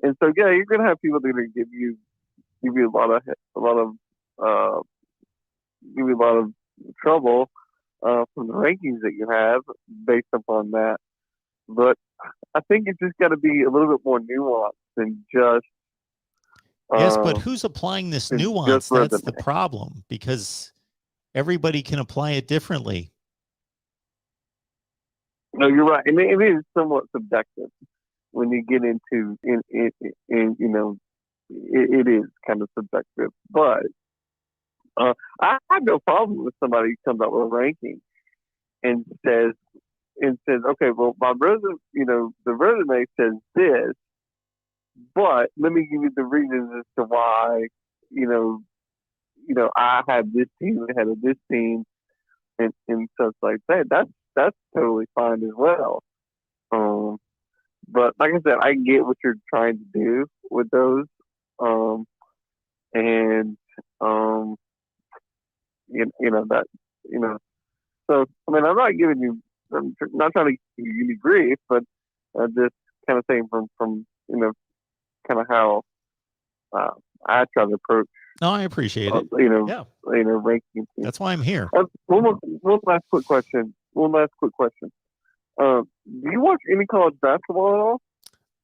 And so, yeah, you're going to have people that are going to give you a lot of trouble from the rankings that you have based upon that. But I think it's just got to be a little bit more nuanced than just. Yes, but who's applying this nuance? That's the problem, because everybody can apply it differently. No, you're right. And it is somewhat subjective when you get into it, it is kind of subjective. But I have no problem with somebody who comes out with a ranking and says, okay, well, my resume, the resume says this, but let me give you the reasons as to why, I had this team ahead of this team and stuff like that. That's totally fine as well. But like I said, I get what you're trying to do with those. So, I mean, I'm not trying to give you any grief, but just kind of saying from kind of how I try to approach. No, I appreciate it. Ranking. That's why I'm here. One last quick question. Do you watch any college basketball at all?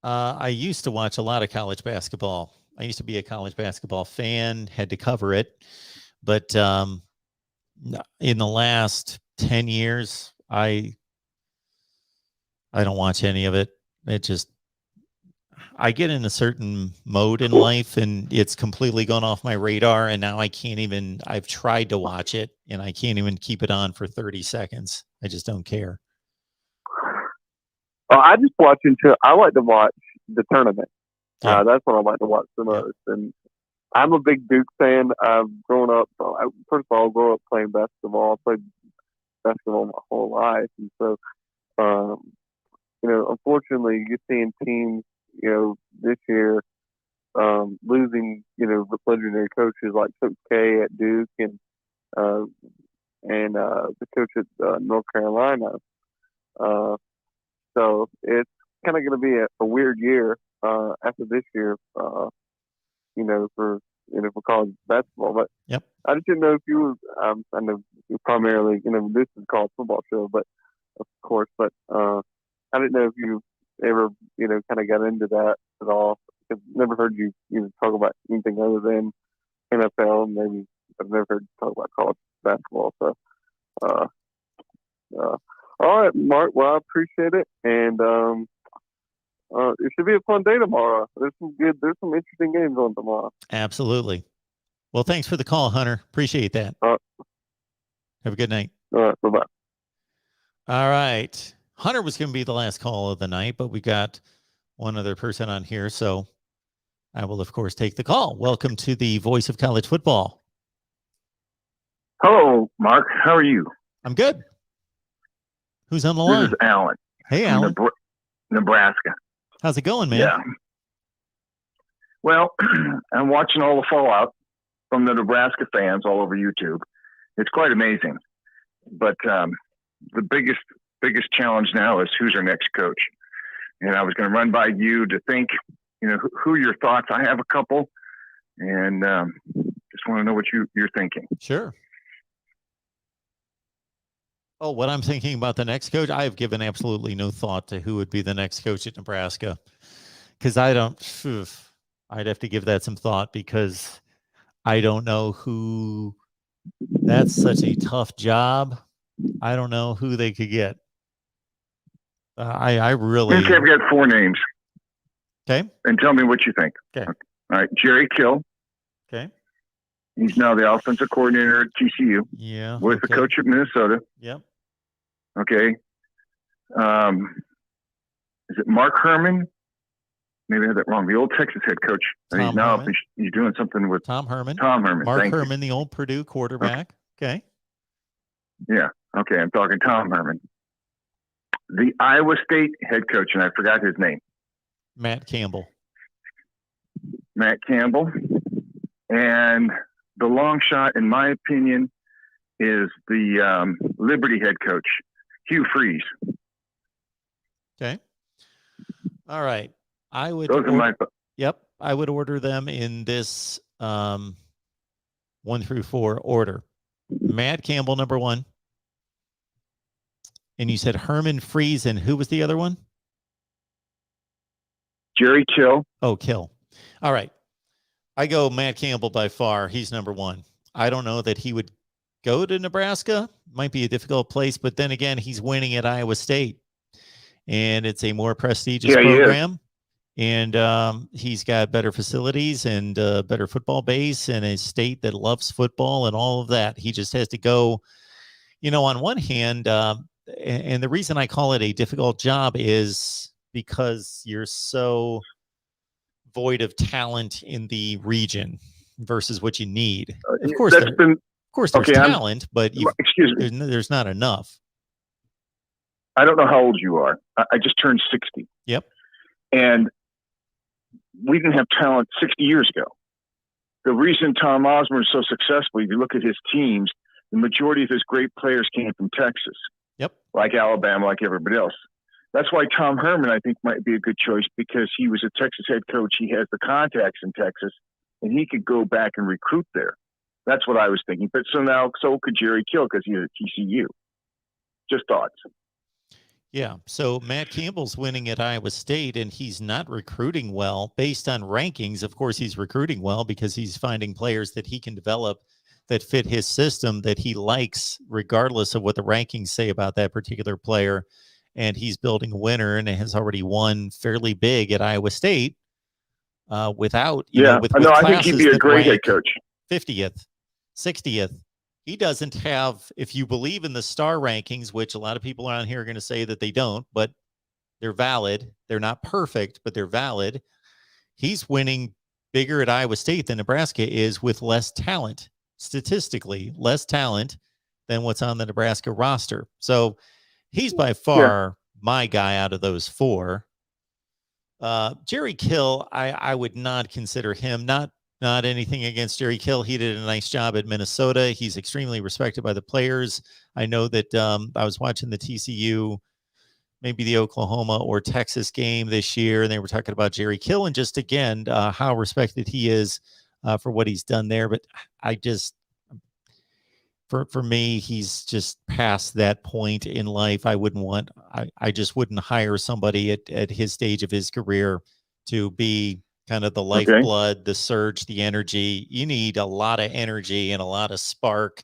I used to watch a lot of college basketball. I used to be a college basketball fan, had to cover it. But in the last 10 years, I don't watch any of it. I get in a certain mode in life and it's completely gone off my radar. And now I've tried to watch it and I can't even keep it on for 30 seconds. I just don't care. I just watch I like to watch the tournament. Yeah. That's what I like to watch the most. And I'm a big Duke fan. I've grown up, first of all, I grew up playing basketball. I played basketball my whole life. And so, unfortunately, you're seeing teams, this year losing, the legendary coaches like Coach K at Duke and the coach at North Carolina. So it's kind of going to be a weird year after this year, for college basketball. But yep. I just didn't know if you were. I know you're primarily, this is called football show, but of course. But I didn't know if you ever, kind of got into that at all. I've never heard you, talk about anything other than NFL. Maybe I've never heard you talk about college basketball. So, all right, Mark. Well, I appreciate it, and it should be a fun day tomorrow. There's some interesting games on tomorrow. Absolutely. Well, thanks for the call, Hunter. Appreciate that. Have a good night. All right, bye-bye. All right. Hunter was going to be the last call of the night, but we got one other person on here, so I will, of course, take the call. Welcome to the Voice of College Football. Hello, Mark. How are you? I'm good. Who's on the line? This is Alan. Hey, Alan. Nebraska. How's it going, man? Yeah. Well, I'm watching all the fallout from the Nebraska fans all over YouTube. It's quite amazing. But the biggest challenge now is who's our next coach. And I was going to run by you to think, who are your thoughts? I have a couple, and just want to know what you're thinking. Sure. Oh, what I'm thinking about the next coach? I have given absolutely no thought to who would be the next coach at Nebraska, because I'd have to give that some thought, because I don't know who. That's such a tough job. I don't know who they could get. I really. Okay, I've got 4 names. Okay. And tell me what you think. Okay. All right, Jerry Kill. Okay. He's now the offensive coordinator at TCU. Yeah. Was the coach at Minnesota. Yep. Okay. Is it Mark Herman? Maybe I had that wrong. The old Texas head coach. And he's now he's doing something with Tom Herman. Mark Herman, the old Purdue quarterback. Okay. Yeah. Okay. I'm talking Tom Herman. The Iowa State head coach, and I forgot his name. Matt Campbell. And the long shot, in my opinion, is the Liberty head coach, Hugh Freeze. Okay. All right. I would. Yep. I would order them in this 1 through 4 order. Matt Campbell, number 1. And you said Herman, Freeze, and who was the other one? Jerry Kill. Oh, Kill. All right. I go Matt Campbell by far. He's number 1. I don't know that he would go to Nebraska. Might be a difficult place, but then again, he's winning at Iowa State. And it's a more prestigious program. And he's got better facilities and better football base and a state that loves football and all of that. He just has to go, on one hand, and the reason I call it a difficult job is because you're so void of talent in the region versus what you need. Of course, there's talent, but there's not enough. I don't know how old you are. I just turned 60. Yep. And we didn't have talent 60 years ago. The reason Tom Osborne is so successful, if you look at his teams, the majority of his great players came from Texas. Yep. Like Alabama, like everybody else. That's why Tom Herman, I think, might be a good choice, because he was a Texas head coach. He has the contacts in Texas, and he could go back and recruit there. That's what I was thinking. But so could Jerry Kill, because he's at TCU. Just thoughts. Yeah. So Matt Campbell's winning at Iowa State, and he's not recruiting well based on rankings. Of course, he's recruiting well because he's finding players that he can develop that fit his system that he likes, regardless of what the rankings say about that particular player. And he's building a winner and has already won fairly big at Iowa State without, with I think he'd classes be a that great head rank coach. 50th, 60th. He doesn't have, if you believe in the star rankings, which a lot of people around here are going to say that they don't, but they're valid. They're not perfect, but they're valid. He's winning bigger at Iowa State than Nebraska is with less talent, statistically, less talent than what's on the Nebraska roster. So he's by far my guy out of those four. Jerry Kill, I would not consider him, not anything against Jerry Kill. He did a nice job at Minnesota. He's extremely respected by the players. I know that I was watching the TCU, maybe the Oklahoma or Texas game this year, and they were talking about Jerry Kill and just, again, how respected he is for what he's done there. But I just, for me, he's just past that point in life. I just wouldn't hire somebody at his stage of his career to be kind of the lifeblood, the surge, the energy. You need a lot of energy and a lot of spark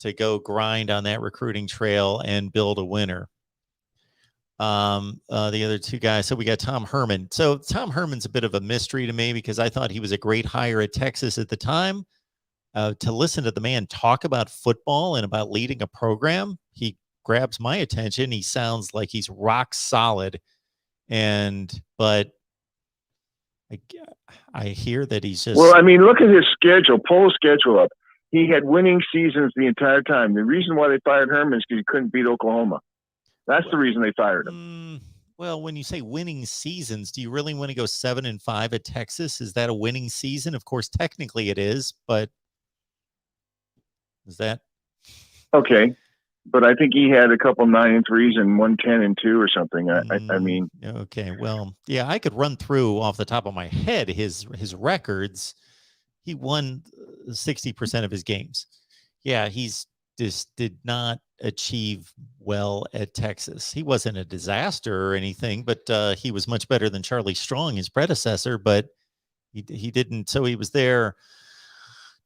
to go grind on that recruiting trail and build a winner. The other two guys, so we got Tom Herman. So Tom Herman's a bit of a mystery to me because I thought he was a great hire at Texas at the time. To listen to the man talk about football and about leading a program, he grabs my attention. He sounds like he's rock solid. But I hear that he's just... Well, I mean, look at his schedule. Pull his schedule up. He had winning seasons the entire time. The reason why they fired Herman is because he couldn't beat Oklahoma. That's the reason they fired him. Well, when you say winning seasons, do you really want to go 7-5 at Texas? Is that a winning season? Of course, technically it is, but is that okay? But I think he had a couple 9-3s and 1 10-2 or something. I mean, okay. Well, yeah, I could run through off the top of my head his records. He won 60% of his games. Yeah, he's just did not achieve well at Texas. He wasn't a disaster or anything, but he was much better than Charlie Strong, his predecessor. But he didn't. So he was there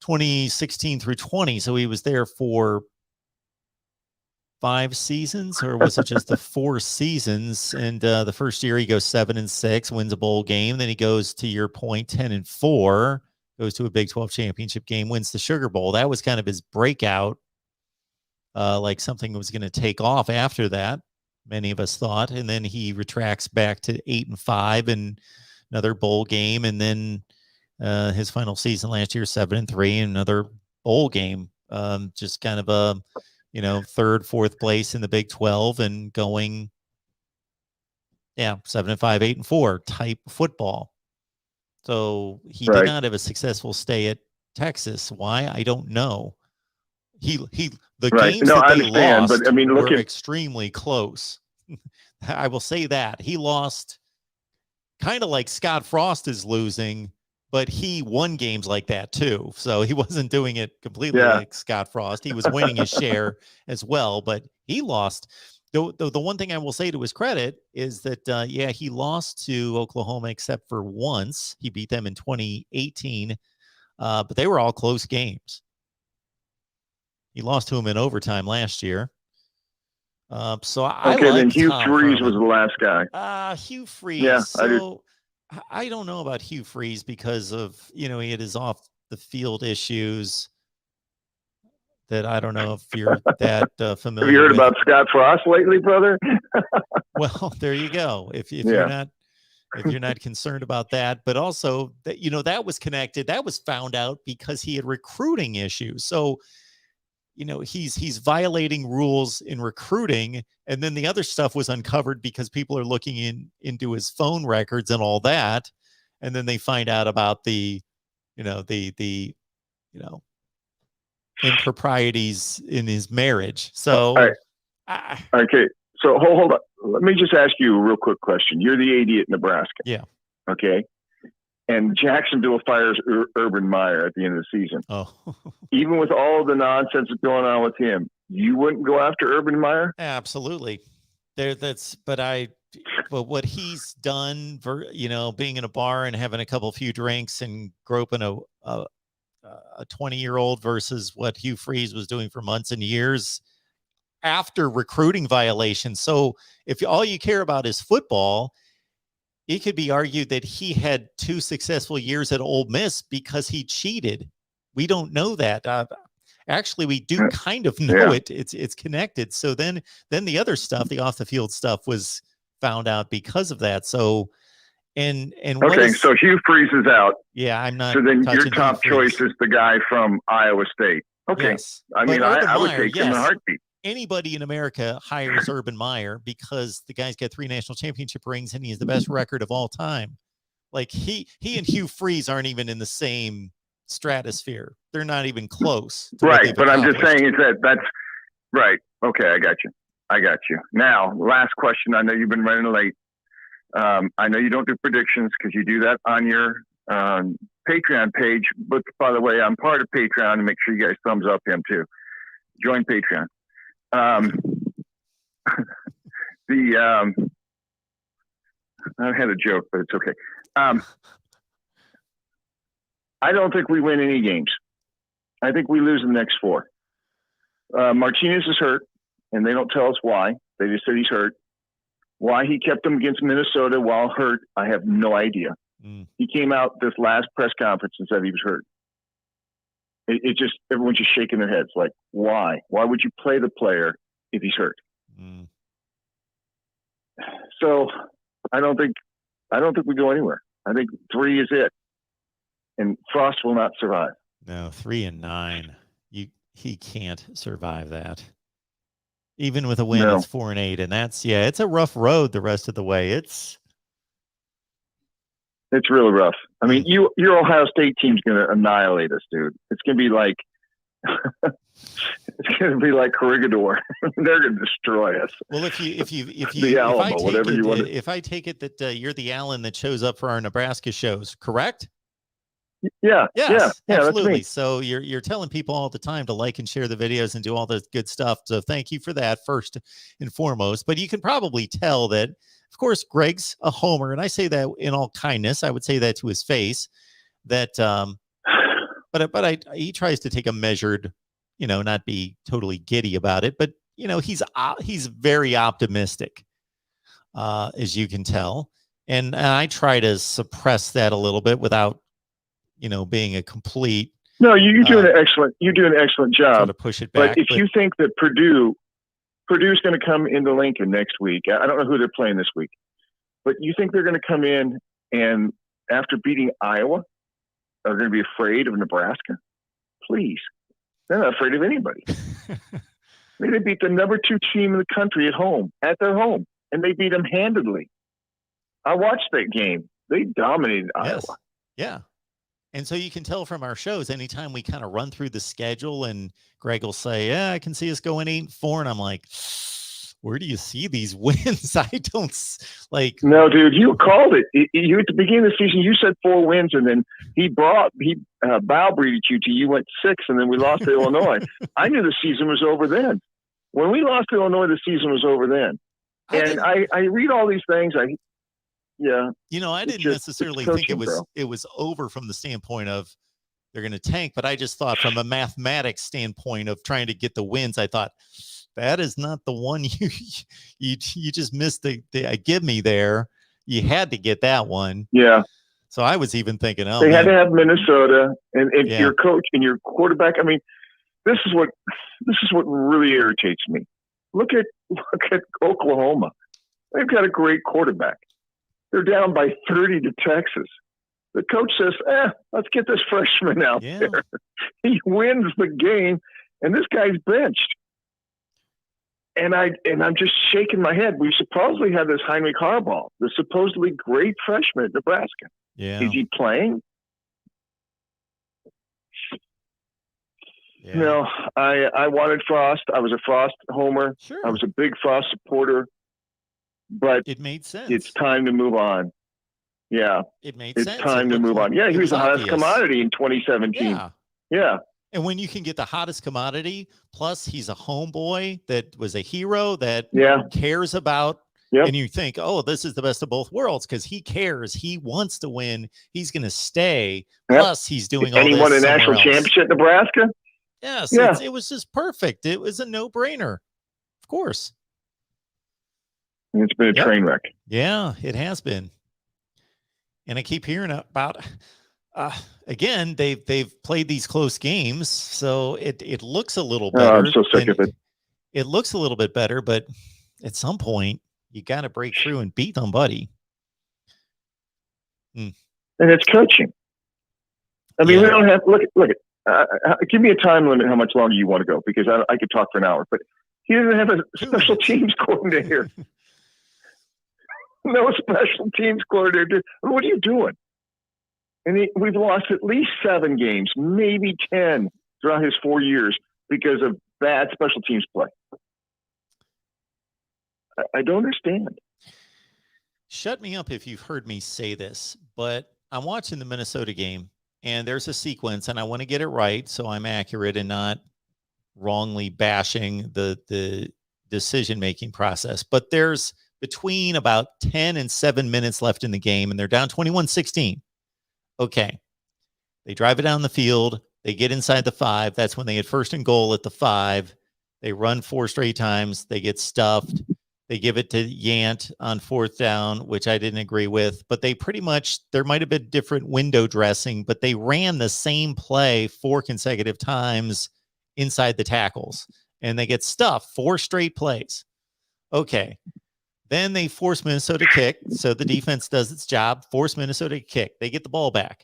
2016 through 20. So he was there for 5 seasons, or was it just the 4 seasons? And the first year he goes 7-6, wins a bowl game. Then he goes, to your point, 10-4, goes to a Big 12 championship game, wins the Sugar Bowl. That was kind of his breakout. Like something was going to take off after that, many of us thought. And then he retracts back to 8-5 and another bowl game. And then his final season last year, 7-3, and another bowl game. Just kind of a, 3rd, 4th place in the Big 12 and going, 7-5, 8-4 type football. So he did not have a successful stay at Texas. Why? I don't know. The games that they lost, but I mean, were extremely close. I will say that he lost kind of like Scott Frost is losing, but he won games like that too. So he wasn't doing it completely like Scott Frost. He was winning his share as well, but he lost. The one thing I will say to his credit is that, he lost to Oklahoma except for once. He beat them in 2018, but they were all close games. He lost to him in overtime last year. So I like then Hugh Tom Freeze Herman. was the last guy. Hugh Freeze. Yeah, so I don't know about Hugh Freeze because of, he had his off the field issues that I don't know if you're that familiar. Have you heard with. about Scott Frost lately, brother? Well, there you go. If you're not concerned about that, but also that, that was connected, that was found out because he had recruiting issues. So, he's violating rules in recruiting, and then the other stuff was uncovered because people are looking into his phone records and all that, and then they find out about the improprieties in his marriage. So, okay. So hold on. Let me just ask you a real quick question. You're the AD at Nebraska. Yeah. Okay. And Jacksonville fires Urban Meyer at the end of the season. Oh. Even with all the nonsense that's going on with him, you wouldn't go after Urban Meyer? Absolutely. But what he's done for, being in a bar and having a few drinks and groping a a 20-year-old versus what Hugh Freeze was doing for months and years after recruiting violations. So if all you care about is football, it could be argued that he had 2 successful years at Ole Miss because he cheated. We don't know that. Actually, we do kind of know it. It's connected. So then the other stuff, the off the field stuff, was found out because of that. So and okay, so Hugh Freeze is out. Yeah, I'm not. So then your top choice is the guy from Iowa State. Okay, yes. I mean, I would take him in a heartbeat. Anybody in America hires Urban Meyer because the guy's got 3 national championship rings and he has the best record of all time. Like he and Hugh Freeze aren't even in the same stratosphere. They're not even close. Right, but I'm just saying that's right. Okay, I got you. Now, last question. I know you've been running late. I know you don't do predictions because you do that on your Patreon page. But by the way, I'm part of Patreon, and make sure you guys thumbs up him too. Join Patreon. I had a joke, but it's okay. I don't think we win any games. I think we lose the next 4. Martinez is hurt, and they don't tell us why. They just said he's hurt. Why he kept him against Minnesota while hurt, I have no idea. He came out this last press conference and said he was hurt. It just, everyone's just shaking their heads like, why? Why would you play the player if he's hurt? So I don't think we go anywhere. I think 3 is it. And Frost will not survive. No, 3-9. He can't survive that. Even with a win, it's 4-8, and that's it's a rough road the rest of the way. It's really rough. I mean, your Ohio State team's going to annihilate us, dude. It's going to be like it's going to be like Corregidor. They're going to destroy us. Well, if I take it that you're the Allen that shows up for our Nebraska shows, correct? Yeah, absolutely. That's me. So you're telling people all the time to like and share the videos and do all the good stuff. So thank you for that first and foremost. But you can probably tell that, of course, Greg's a homer, and I say that in all kindness. I would say that to his face. That, but he tries to take a measured, not be totally giddy about it. But he's very optimistic, as you can tell, and I try to suppress that a little bit without, being a complete. No, you're doing an excellent job. To push it back, but if you think that Purdue's going to come into Lincoln next week, I don't know who they're playing this week, but you think they're going to come in and after beating Iowa, are going to be afraid of Nebraska? Please, they're not afraid of anybody. They beat the number 2 team in the country at their home, and they beat them handedly. I watched that game. They dominated Iowa. Yeah. And so you can tell from our shows, anytime we kind of run through the schedule and Greg will say, I can see us going 8-4. And I'm like, where do you see these wins? I don't like. No, dude, you called it. You at the beginning of the season, you said 4 wins, and then he bow breeded you till you went 6, and then we lost to Illinois. I knew the season was over then. When we lost to Illinois, the season was over then. And I read all these things. I didn't necessarily think it was over from the standpoint of they're going to tank, but I just thought from a mathematics standpoint of trying to get the wins, I thought that is not the one you just missed the give me there. You had to get that one. Yeah. So I was even thinking, they had to have Minnesota and your coach and your quarterback. I mean, this is what really irritates me. Look at Oklahoma. They've got a great quarterback. They're down by 30 to Texas. The coach says, let's get this freshman out there. He wins the game, and this guy's benched. And I'm just shaking my head. We supposedly have this Heinrich Harbaugh, the supposedly great freshman at Nebraska. Yeah. Is he playing? Yeah. No, I wanted Frost. I was a Frost homer. Sure. I was a big Frost supporter. But it made sense. It's time to move on. Yeah. It made sense. It's time to move on. Yeah, he was the hottest commodity in 2017. Yeah. And when you can get the hottest commodity, plus he's a homeboy that was a hero that cares about Yep. And you think, oh, this is the best of both worlds because he cares. He wants to win. He's going to stay. Yep. Plus, he's doing all And he this won a somewhere national else. championship at Nebraska. Yes, Yeah. it was just perfect. It was a no-brainer. Of course. And it's been a train wreck. Yeah, it has been. And I keep hearing about again, they've played these close games, so it looks a little better. Oh, I'm so sick of it. It looks a little bit better, but at some point you got to break through and beat them, buddy. And it's coaching. I mean, we don't have look at. Give me a time limit how much longer you want to go, because I could talk for an hour. But he doesn't have a special teams coordinator. No special teams coordinator. What are you doing? And we've lost at least 7 games, maybe 10 throughout his 4 years because of bad special teams play. I don't understand. Shut me up if you've heard me say this, but I'm watching the Minnesota game, and there's a sequence, and I want to get it right so I'm accurate and not wrongly bashing the decision-making process. But there's between about 10 and 7 minutes left in the game, and they're down 21-16. Okay. They drive it down the field. They get inside the 5. That's when they get first and goal at the 5. They run 4 straight times. They get stuffed. They give it to Yant on 4th down, which I didn't agree with. But they pretty much, there might have been different window dressing, but they ran the same play 4 consecutive times inside the tackles. And they get stuffed 4 straight plays. Okay. Then they force Minnesota to kick. So the defense does its job, force Minnesota to kick. They get the ball back.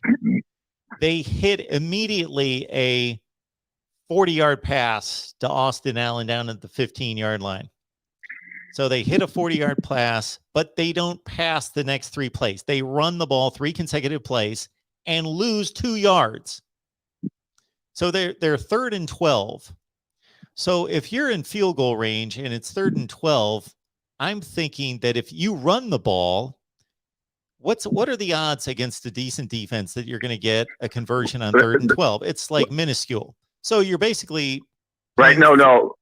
They hit immediately a 40-yard pass to Austin Allen down at the 15-yard line. So they hit a 40-yard pass, but they don't pass the next 3 plays. They run the ball 3 consecutive plays and lose 2 yards. So they're 3rd and 12. So if you're in field goal range and it's 3rd and 12, I'm thinking that if you run the ball, what are the odds against a decent defense that you're going to get a conversion on 3rd and 12? It's like minuscule. So you're basically right. No.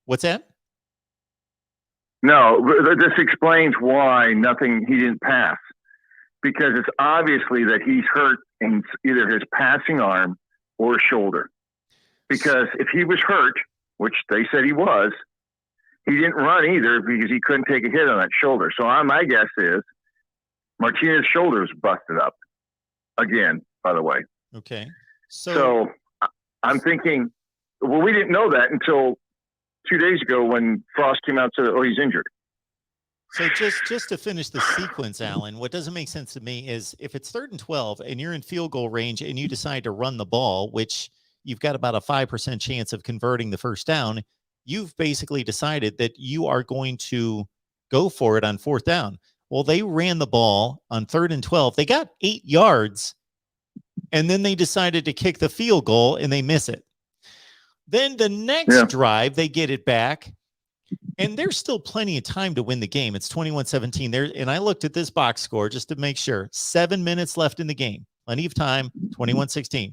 What's that? No, this explains why he didn't pass, because it's obviously that he's hurt in either his passing arm or shoulder. Because if he was hurt, which they said he was, he didn't run either because he couldn't take a hit on that shoulder. So my guess is Martinez's shoulder is busted up again, by the way. Okay. So I'm thinking, well, we didn't know that until 2 days ago when Frost came out and said, oh, he's injured. So just to finish the sequence, Alan, what doesn't make sense to me is if it's 3rd and 12 and you're in field goal range and you decide to run the ball, which you've got about a 5% chance of converting the first down, you've basically decided that you are going to go for it on 4th down. Well, they ran the ball on 3rd and 12. They got 8 yards, and then they decided to kick the field goal, and they miss it. Then the next drive, they get it back, and there's still plenty of time to win the game. It's 21-17 there, and I looked at this box score just to make sure. 7 minutes left in the game. Plenty of time, 21-16.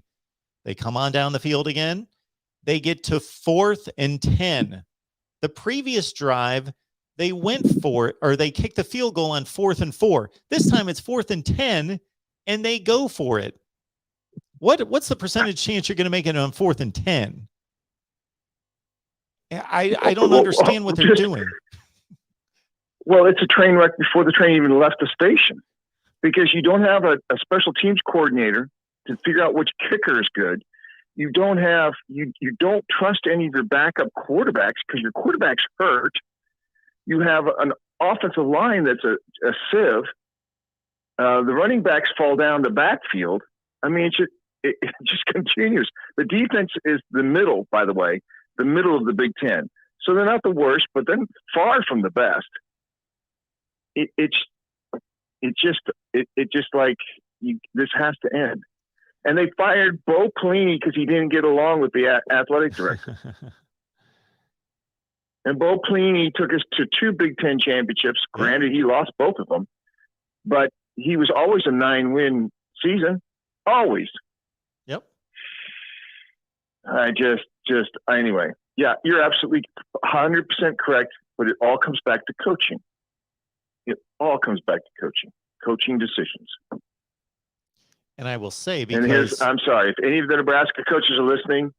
They come on down the field again. They get to 4th and 10. The previous drive, they went for it, or they kicked the field goal on 4th and 4. This time it's 4th and 10, and they go for it. What's the percentage chance you're going to make it on 4th and 10? I don't understand what they're doing. Well, it's a train wreck before the train even left the station, because you don't have a special teams coordinator to figure out which kicker is good. You don't trust any of your backup quarterbacks because your quarterback's hurt. You have an offensive line that's a sieve. The running backs fall down the backfield. I mean, it just continues. The defense is the middle, by the way, the middle of the Big Ten. So they're not the worst, but then far from the best. It's just like this has to end. And they fired Bo Pelini because he didn't get along with the athletic director. And Bo Pelini took us to 2 Big Ten championships. Granted, he lost both of them, but he was always a 9-win season. Always. Yep. Anyway. Yeah, you're absolutely 100% correct. But it all comes back to coaching. It all comes back to coaching decisions. And I will say, I'm sorry, if any of the Nebraska coaches are listening,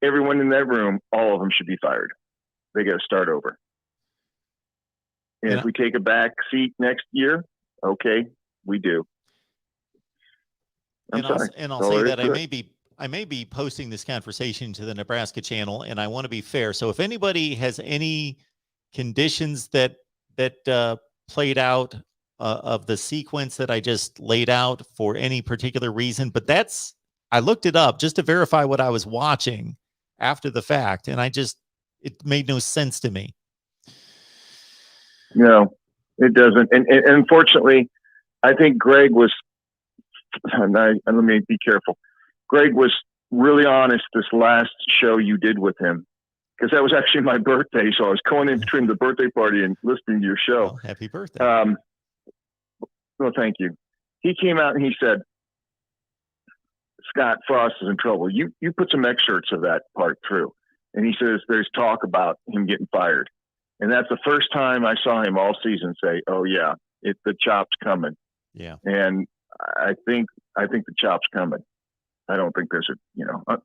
everyone in that room, all of them should be fired. They got to start over. And if we take a back seat next year, okay, we do. I'll say that I may be posting this conversation to the Nebraska channel, and I want to be fair. So if anybody has any conditions that played out of the sequence that I just laid out for any particular reason, but I looked it up just to verify what I was watching after the fact, and it made no sense to me. No, it doesn't. And unfortunately, I think Greg was, and let me be careful. Greg was really honest this last show you did with him, because that was actually my birthday. So I was going in between the birthday party and listening to your show. Well, happy birthday. Well, thank you. He came out and he said, Scott Frost is in trouble. You put some excerpts of that part through. And he says there's talk about him getting fired. And that's the first time I saw him all season say, oh, yeah, the chop's coming. Yeah. And I think the chop's coming. I don't think there's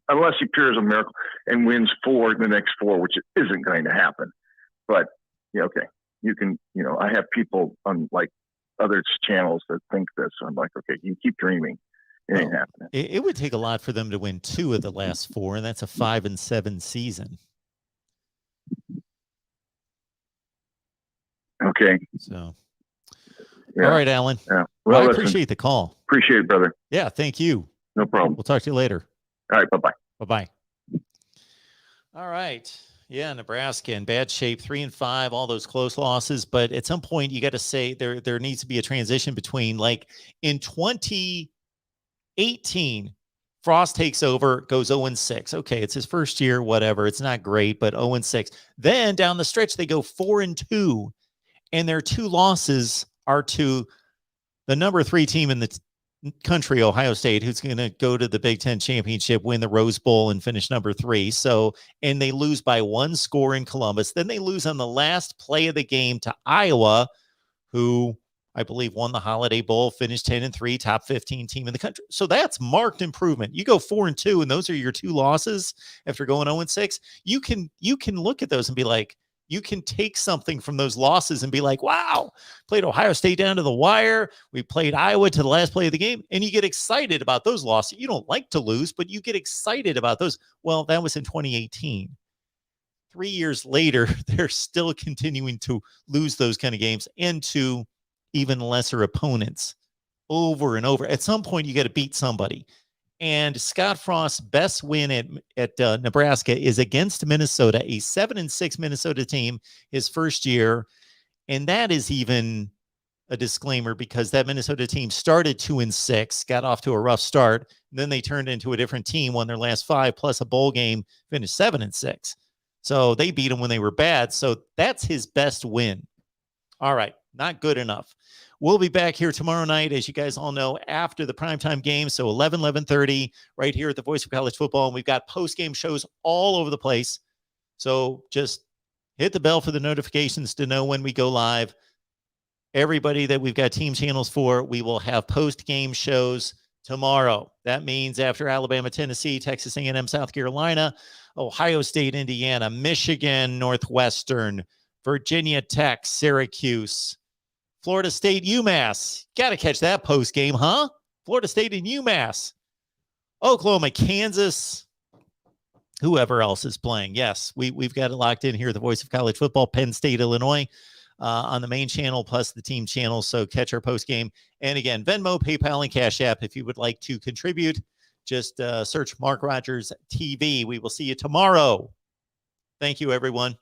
unless he appears a miracle and wins the next 4, which isn't going to happen. But yeah, okay, you can, I have people on like other channels that think this. I'm like, okay, you keep dreaming. It ain't happening. It would take a lot for them to win 2 of the last 4, and that's a 5-7 season. Okay. So, yeah. All right, Alan. Yeah. Well, I appreciate the call. Appreciate it, brother. Yeah, thank you. No problem. We'll talk to you later. All right, bye-bye. Bye-bye. All right. Yeah, Nebraska in bad shape, 3-5, all those close losses. But at some point, you got to say there needs to be a transition between, like, in 2018, Frost takes over, goes 0-6. Okay, it's his first year, whatever. It's not great, but 0-6. Then down the stretch, they go 4-2, and their 2 losses are to the number 3 team in the country, Ohio State, who's going to go to the Big Ten championship, win the Rose Bowl, and finish number 3. So, and they lose by 1 score in Columbus. Then they lose on the last play of the game to Iowa, who I believe won the Holiday Bowl, finished 10-3, top 15 team in the country. So that's marked improvement. You go 4-2, and those are your 2 losses after going 0-6. You can look at those and be like, you can take something from those losses and be like, wow, played Ohio State down to the wire. We played Iowa to the last play of the game. And you get excited about those losses. You don't like to lose, but you get excited about those. Well, that was in 2018. 3 years later, they're still continuing to lose those kind of games and to even lesser opponents over and over. At some point, you got to beat somebody. And Scott Frost's best win at Nebraska is against Minnesota, a 7-6 Minnesota team, his first year. And that is even a disclaimer because that Minnesota team started 2-6, got off to a rough start. And then they turned into a different team, won their last 5 plus a bowl game, finished 7-6. So they beat them when they were bad. So that's his best win. All right, not good enough. We'll be back here tomorrow night, as you guys all know, after the primetime game. So 11:30 right here at the Voice of College Football. And we've got post-game shows all over the place. So just hit the bell for the notifications to know when we go live. Everybody that we've got team channels for, we will have post-game shows tomorrow. That means after Alabama, Tennessee, Texas A&M, South Carolina, Ohio State, Indiana, Michigan, Northwestern, Virginia Tech, Syracuse, Florida State, UMass. Got to catch that post game, huh? Florida State and UMass. Oklahoma, Kansas. Whoever else is playing. Yes, we've got it locked in here. The Voice of College Football, Penn State, Illinois, on the main channel plus the team channel. So catch our post game. And again, Venmo, PayPal, and Cash App. If you would like to contribute, just search Mark Rogers TV. We will see you tomorrow. Thank you, everyone.